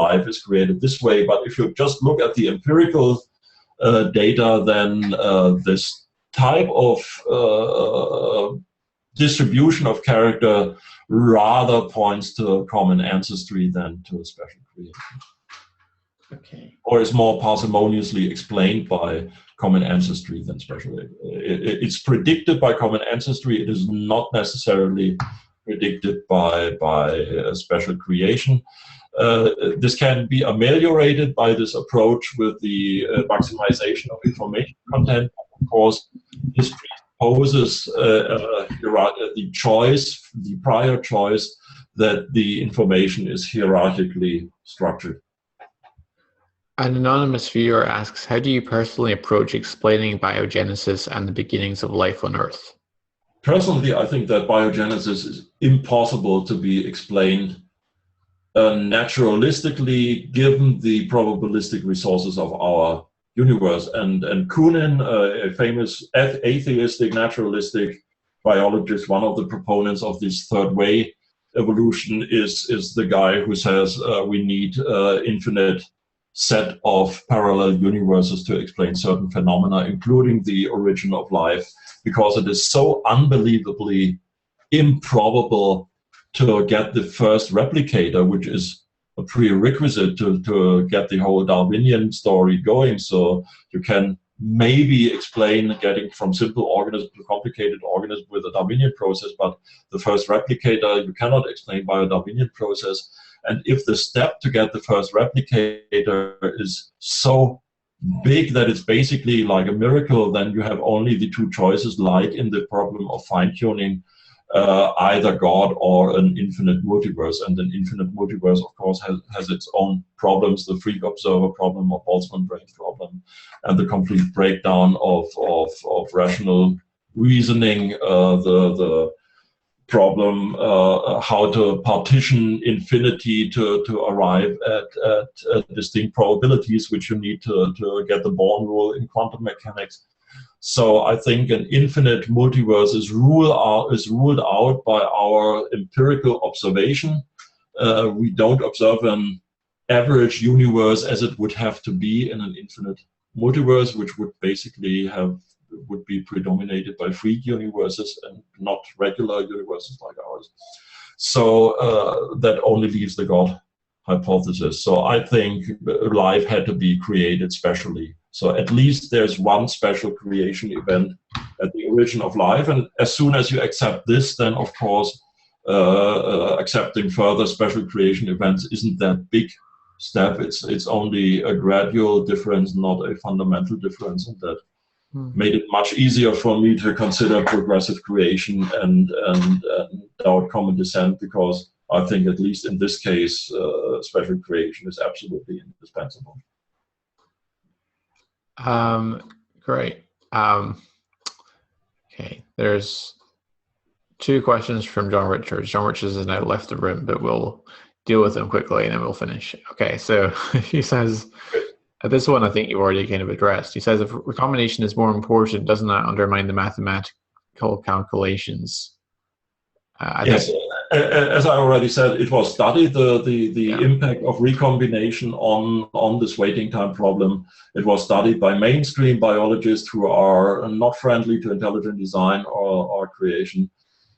life is created this way. But if you just look at the empirical data, then this type of distribution of character rather points to common ancestry than to a special creation. Okay. Or is more parsimoniously explained by common ancestry than special. It's predicted by common ancestry. It is not necessarily predicted by a special creation. This can be ameliorated by this approach with the maximization of information content. Of course, this presupposes the choice, the prior choice, that the information is hierarchically structured. An anonymous viewer asks, how do you personally approach explaining biogenesis and the beginnings of life on Earth? Personally, I think that biogenesis is impossible to be explained naturalistically, given the probabilistic resources of our universe. And Kunin, a famous atheistic naturalistic biologist, one of the proponents of this third way evolution, is the guy who says we need infinite set of parallel universes to explain certain phenomena, including the origin of life, because it is so unbelievably improbable to get the first replicator, which is a prerequisite to get the whole Darwinian story going. So you can maybe explain getting from simple organism to complicated organism with a Darwinian process, but the first replicator you cannot explain by a Darwinian process. And if the step to get the first replicator is so big that it's basically like a miracle, then you have only the two choices, like in the problem of fine-tuning, either God or an infinite multiverse. And an infinite multiverse, of course, has its own problems, the freak observer problem or Boltzmann brain problem, and the complete breakdown of rational reasoning, the problem how to partition infinity to arrive at distinct probabilities, which you need to get the Born rule in quantum mechanics. So I think an infinite multiverse is ruled out by our empirical observation. We don't observe an average universe as it would have to be in an infinite multiverse, which would basically would be predominated by freak universes and not regular universes like ours. So that only leaves the God hypothesis. So I think life had to be created specially. So at least there's one special creation event at the origin of life. And as soon as you accept this, then of course, accepting further special creation events isn't that big step. It's only a gradual difference, not a fundamental difference, and that made it much easier for me to consider progressive creation and doubt common descent, because I think at least in this case, special creation is absolutely indispensable. Great. Okay, there's two questions from John Richards. John Richards has now left the room, but we'll deal with them quickly and then we'll finish. Okay, so he says, this one I think you already kind of addressed. He says, if recombination is more important, doesn't that undermine the mathematical calculations? Yes, as I already said, it was studied, the impact of recombination on this waiting time problem. It was studied by mainstream biologists who are not friendly to intelligent design or creation,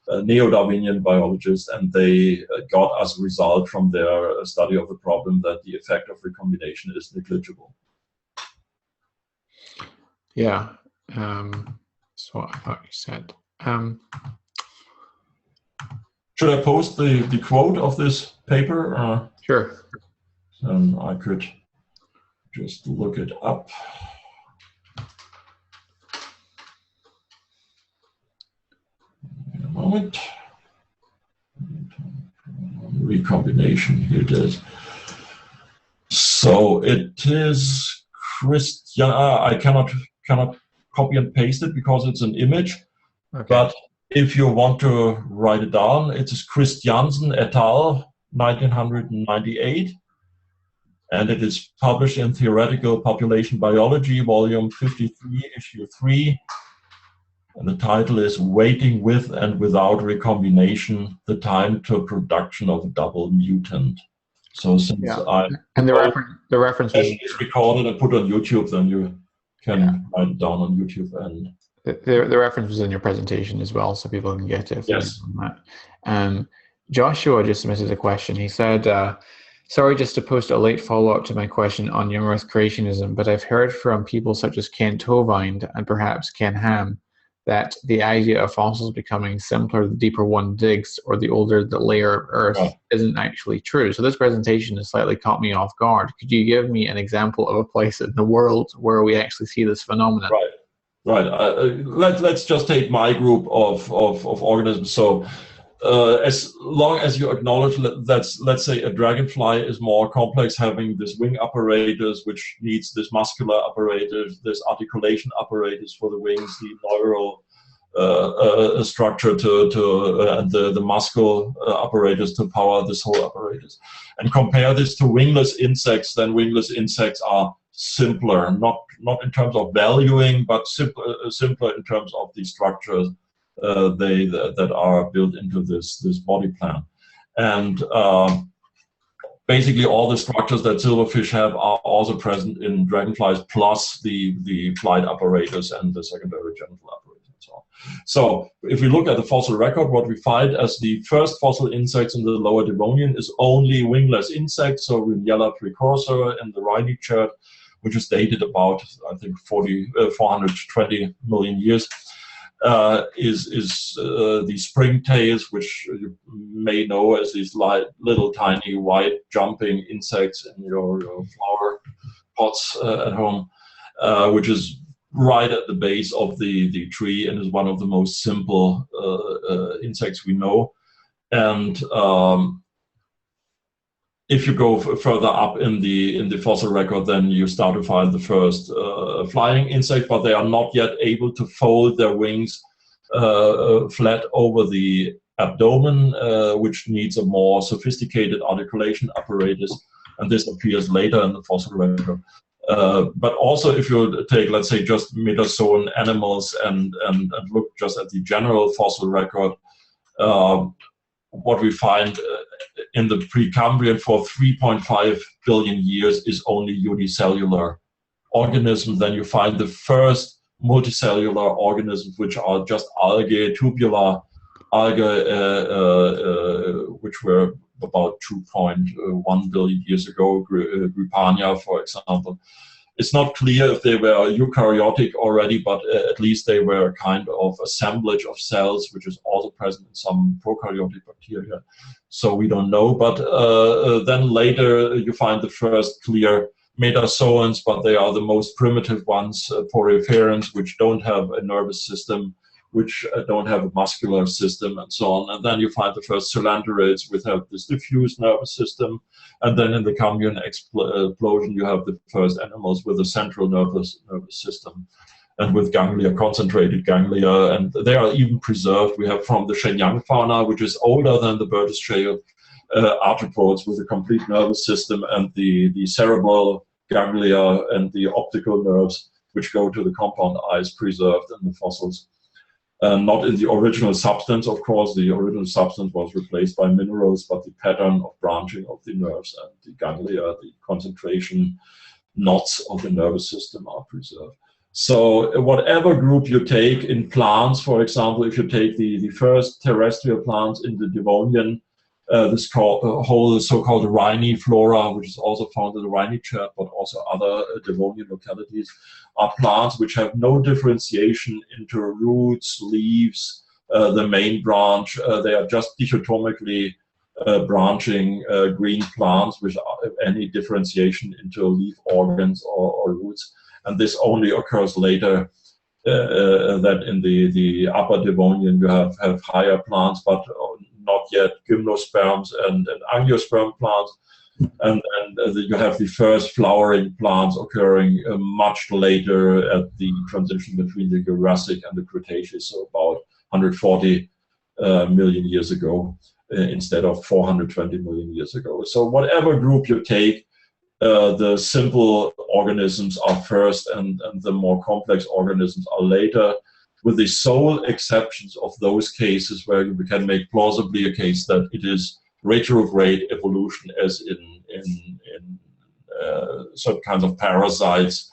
Neo-Darwinian biologists, and they got as a result from their study of the problem that the effect of recombination is negligible. Yeah, that's what I thought you said. Should I post the quote of this paper? Sure. Then I could just look it up. In a moment. Recombination, here it is. So it is Christian. I cannot copy and paste it because it's an image. Okay. But if you want to write it down, it is Christiansen et al. 1998, and it is published in Theoretical Population Biology, Volume 53, Issue 3, and the title is "Waiting with and Without Recombination: The Time to Production of a Double Mutant." So since the reference was recorded and put on YouTube, then you can write it down on YouTube. And the reference was in your presentation as well, so people can get it. Yes. Joshua just submitted a question. He said, sorry just to post a late follow-up to my question on young Earth creationism, but I've heard from people such as Kent Hovind and perhaps Ken Ham that the idea of fossils becoming simpler the deeper one digs or the older the layer of Earth isn't actually true. So this presentation has slightly caught me off guard. Could you give me an example of a place in the world where we actually see this phenomenon? Right. Let's just take my group of organisms. So as long as you acknowledge that, let's say, a dragonfly is more complex, having this wing apparatus, which needs this muscular apparatus, this articulation apparatus for the wings, the neural structure and the muscle apparatus to power this whole apparatus. And compare this to wingless insects, then wingless insects are simpler, not in terms of valuing, but simpler in terms of the structures that are built into this body plan. And basically all the structures that silverfish have are also present in dragonflies, plus the flight apparatus and the secondary genital apparatus and so on. So if we look at the fossil record, what we find as the first fossil insects in the Lower Devonian is only wingless insects, so Rhinella precursor in the Rhynie chert, which is dated about, I think, 420 million years, is the springtails, which you may know as these little tiny white jumping insects in your flower pots at home, which is right at the base of the tree and is one of the most simple insects we know. And if you go further up in the fossil record, then you start to find the first flying insect, but they are not yet able to fold their wings flat over the abdomen, which needs a more sophisticated articulation apparatus, and this appears later in the fossil record. But also, if you take, let's say, just metazoan animals and look just at the general fossil record, what we find in the Precambrian for 3.5 billion years is only unicellular organisms. Then you find the first multicellular organisms, which are just algae, tubular algae, which were about 2.1 billion years ago, Gripania, for example. It's not clear if they were eukaryotic already, but at least they were a kind of assemblage of cells, which is also present in some prokaryotic bacteria. So we don't know. But then later you find the first clear metazoans, but they are the most primitive ones, porepherans, which don't have a nervous system, which don't have a muscular system, and so on. And then you find the first coelanterids, which have this diffuse nervous system. And then in the Cambrian explosion, you have the first animals with a central nervous system and with ganglia, concentrated ganglia. And they are even preserved. We have from the Shenyang fauna, which is older than the Burgess shale, arthropods with a complete nervous system and the cerebral ganglia and the optical nerves, which go to the compound eyes, preserved in the fossils. Not in the original substance, of course. The original substance was replaced by minerals, but the pattern of branching of the nerves and the ganglia, the concentration knots of the nervous system are preserved. So whatever group you take in plants, for example, if you take the first terrestrial plants in the Devonian, this whole so-called Rhynie flora, which is also found in the Rhynie chert, but also other Devonian localities, are plants which have no differentiation into roots, leaves, the main branch. They are just dichotomically branching green plants without any differentiation into leaf organs or roots. And this only occurs later, that in the upper Devonian you have higher plants, but not yet gymnosperms and angiosperm plants. And you have the first flowering plants occurring much later at the transition between the Jurassic and the Cretaceous, so about 140 million years ago instead of 420 million years ago. So whatever group you take, the simple organisms are first and the more complex organisms are later, with the sole exceptions of those cases where you can make plausibly a case that it is retrograde evolution, as in certain kinds of parasites.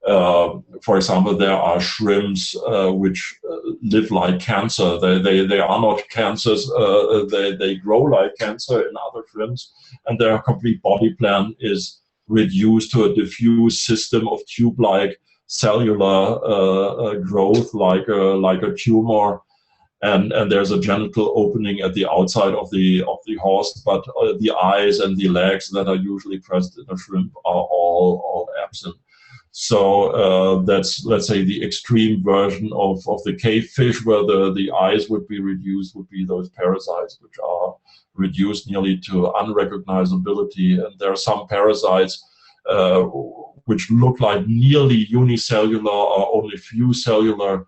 For example, there are shrimps which live like cancer. They are not cancers. They grow like cancer in other shrimps, and their complete body plan is reduced to a diffuse system of tube-like cellular growth, like a tumor, and there's a genital opening at the outside of the host, but the eyes and the legs that are usually present in a shrimp are all absent. So that's, let's say, the extreme version of the cave fish, where the eyes would be reduced, would be those parasites which are reduced nearly to unrecognizability. And there are some parasites which look like nearly unicellular or only few cellular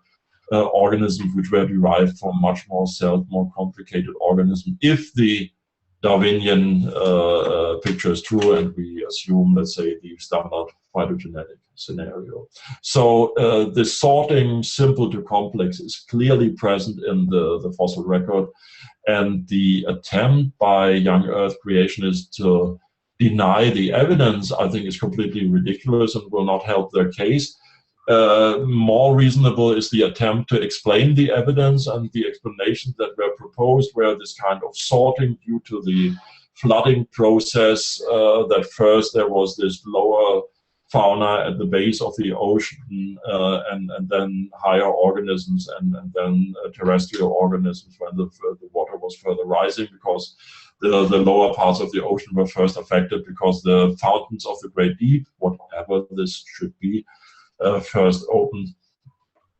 organisms, which were derived from much more more complicated organisms. If the Darwinian picture is true, and we assume, let's say, the standard phylogenetic scenario. So the sorting simple to complex is clearly present in the fossil record, and the attempt by young Earth creationists to deny the evidence, I think is completely ridiculous and will not help their case. More reasonable is the attempt to explain the evidence, and the explanations that were proposed were this kind of sorting due to the flooding process, that first there was this lower fauna at the base of the ocean, and then higher organisms, and then terrestrial organisms when the water was further rising, because the lower parts of the ocean were first affected because the fountains of the great deep, whatever this should be, first opened,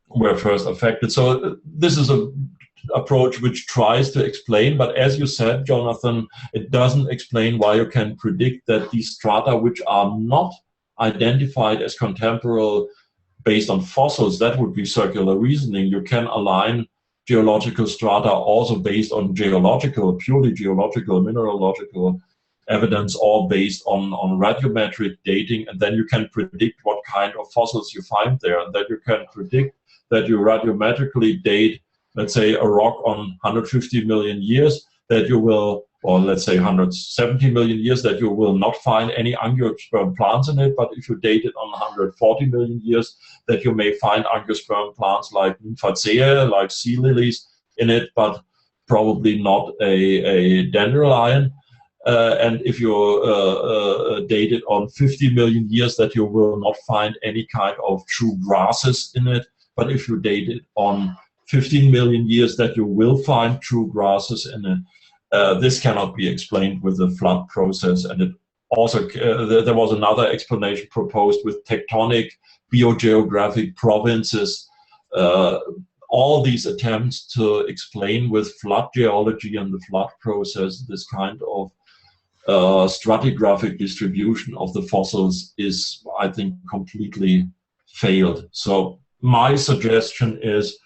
were first affected. So this is an approach which tries to explain, but as you said, Jonathan, it doesn't explain why you can predict that these strata which are not identified as contemporary based on fossils, that would be circular reasoning. You can align geological strata also based on purely geological, mineralogical evidence, all based on radiometric dating, and then you can predict what kind of fossils you find there, and then you can predict that you radiometrically date, let's say, a rock on 150 million years, that you will, or let's say 170 million years, that you will not find any angiosperm plants in it, but if you date it on 140 million years, that you may find angiosperm plants like Nymphaceae, like sea lilies in it, but probably not a dandelion. And if you date it on 50 million years, that you will not find any kind of true grasses in it. But if you date it on 15 million years, that you will find true grasses in it. This cannot be explained with the flood process. And it also, there was another explanation proposed with tectonic biogeographic provinces. All these attempts to explain with flood geology and the flood process this kind of stratigraphic distribution of the fossils is, I think, completely failed. So my suggestion is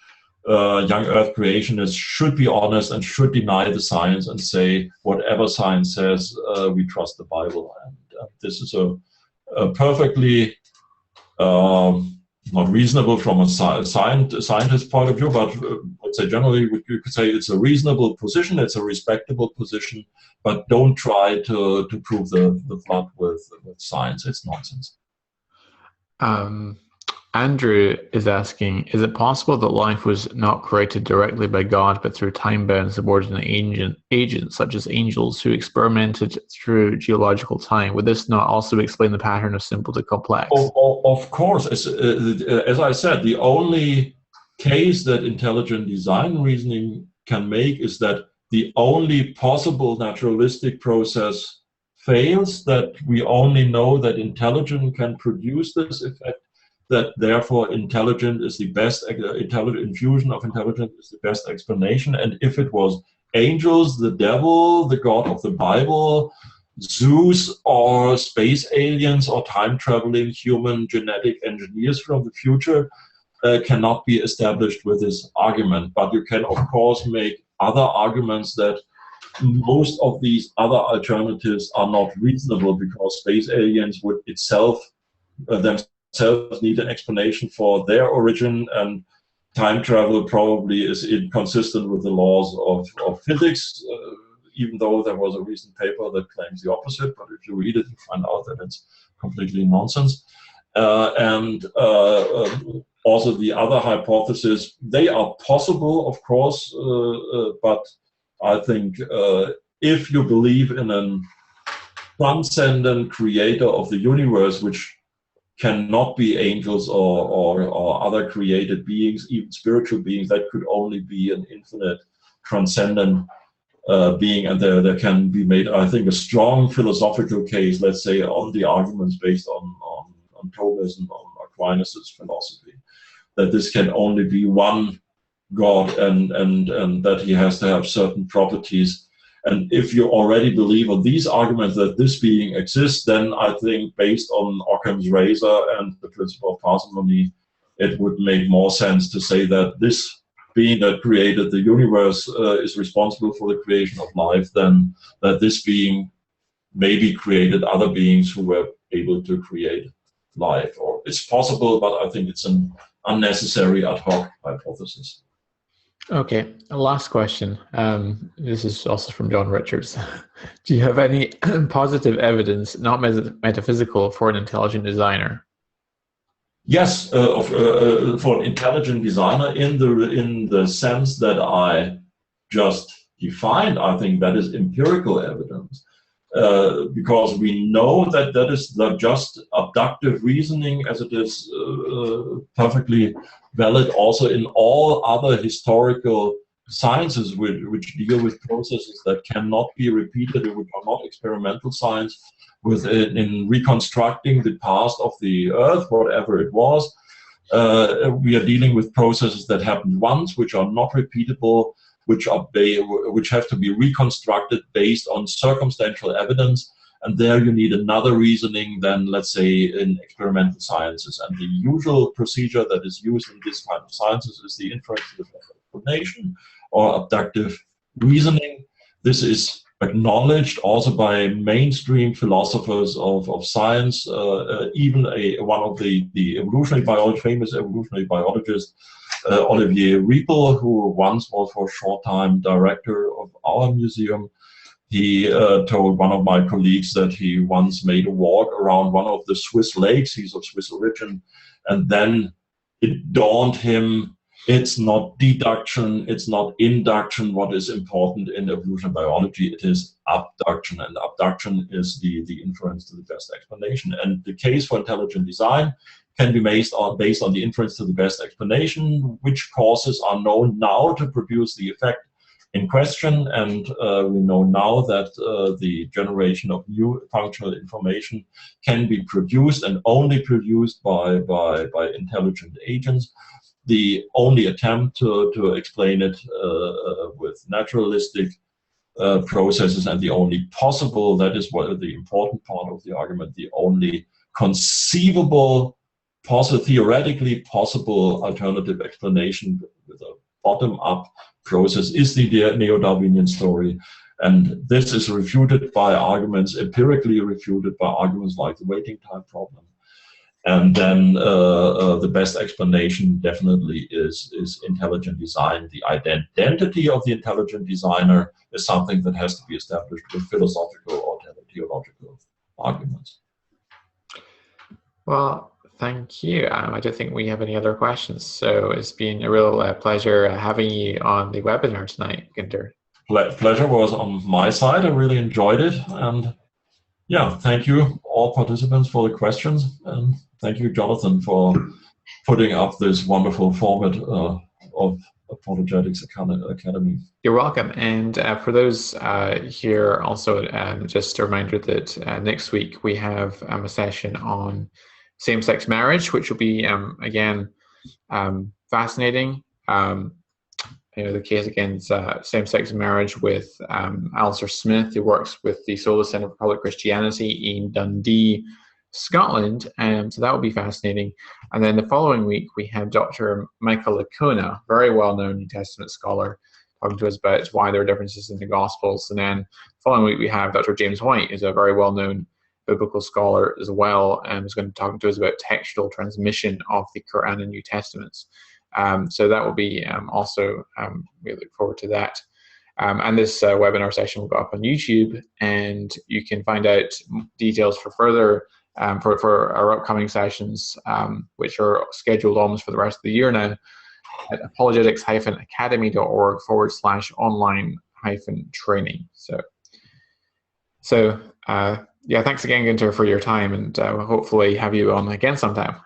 young Earth creationists should be honest and should deny the science and say whatever science says, we trust the Bible. And this is a perfectly not reasonable from a scientist point of view, but let's say generally you could say it's a reasonable position, it's a respectable position, but don't try to prove the flood with science. It's nonsense. Andrew is asking, is it possible that life was not created directly by God, but through time-bound subordinate agents such as angels who experimented through geological time? Would this not also explain the pattern of simple to complex? Of course. As I said, the only case that intelligent design reasoning can make is that the only possible naturalistic process fails, that we only know that intelligence can produce this effect, that therefore intelligent is the best, infusion of intelligence is the best explanation. And if it was angels, the devil, the God of the Bible, Zeus, or space aliens, or time-traveling human genetic engineers from the future, cannot be established with this argument. But you can, of course, make other arguments that most of these other alternatives are not reasonable, because space aliens would themselves need an explanation for their origin, and time travel probably is inconsistent with the laws of physics, even though there was a recent paper that claims the opposite. But if you read it, you find out that it's completely nonsense. Also the other hypotheses, they are possible, of course, but I think if you believe in a transcendent creator of the universe, which cannot be angels or other created beings, even spiritual beings, that could only be an infinite transcendent being, and there can be made, I think, a strong philosophical case, let's say, on the arguments based on Thomism, on Aquinas' philosophy, that this can only be one God, and that he has to have certain properties. And if you already believe on these arguments that this being exists, then I think, based on Occam's razor and the principle of parsimony, it would make more sense to say that this being that created the universe is responsible for the creation of life, than that this being maybe created other beings who were able to create life. Or it's possible, but I think it's an unnecessary ad hoc hypothesis. Okay, last question. This is also from John Richards. Do you have any positive evidence, not metaphysical, for an intelligent designer? Yes, for an intelligent designer, in the sense that I just defined, I think that is empirical evidence, because we know that that is not just abductive reasoning, as it is perfectly valid also in all other historical sciences which deal with processes that cannot be repeated, which are not experimental science, in reconstructing the past of the Earth, whatever it was. We are dealing with processes that happened once, which are not repeatable, which have to be reconstructed based on circumstantial evidence. And there you need another reasoning than, let's say, in experimental sciences. And the usual procedure that is used in this kind of sciences is the inference to the best explanation, or abductive reasoning. This is acknowledged also by mainstream philosophers of science. Even one of the evolutionary biologist, famous evolutionary biologist, Olivier Riepel, who once was for a short time director of our museum, he told one of my colleagues that he once made a walk around one of the Swiss lakes. He's of Swiss origin, and then it dawned him, it's not deduction, it's not induction what is important in evolutionary biology, it is abduction, and abduction is the inference to the best explanation. And the case for intelligent design can be based on the inference to the best explanation, which causes are known now to produce the effect in question, and we know now that the generation of new functional information can be produced and only produced by intelligent agents. The only attempt to explain it with naturalistic processes, and the only possible, that is what the important part of the argument, the only conceivable, theoretically possible alternative explanation with a bottom-up process is the Neo-Darwinian story. And this is refuted by arguments, empirically refuted by arguments like the waiting time problem. And then the best explanation definitely is intelligent design. The identity of the intelligent designer is something that has to be established with philosophical or theological arguments. Well, thank you. I don't think we have any other questions. So it's been a real pleasure having you on the webinar tonight, Günter. Pleasure was on my side. I really enjoyed it. And yeah, thank you all participants for the questions. And thank you, Jonathan, for putting up this wonderful format of Apologetics Academy. You're welcome. And for those here also, just a reminder that next week we have a session on same-sex marriage, which will be, again, fascinating. The case against same-sex marriage with Alistair Smith, who works with the Solar Centre for Public Christianity in Dundee, Scotland. So that will be fascinating. And then the following week, we have Dr. Michael Licona, very well-known New Testament scholar, talking to us about why there are differences in the Gospels. And then the following week, we have Dr. James White, who's a very well-known biblical scholar as well, and is going to talk to us about textual transmission of the Quran and New Testaments. So that will be also, we look forward to that. And this webinar session will go up on YouTube, and you can find out details for further, for our upcoming sessions, which are scheduled almost for the rest of the year now, at apologetics-academy.org/online-training. So yeah, thanks again, Günter, for your time, and we'll hopefully have you on again sometime.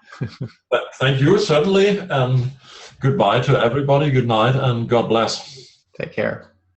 Thank you, certainly, and goodbye to everybody. Good night, and God bless. Take care.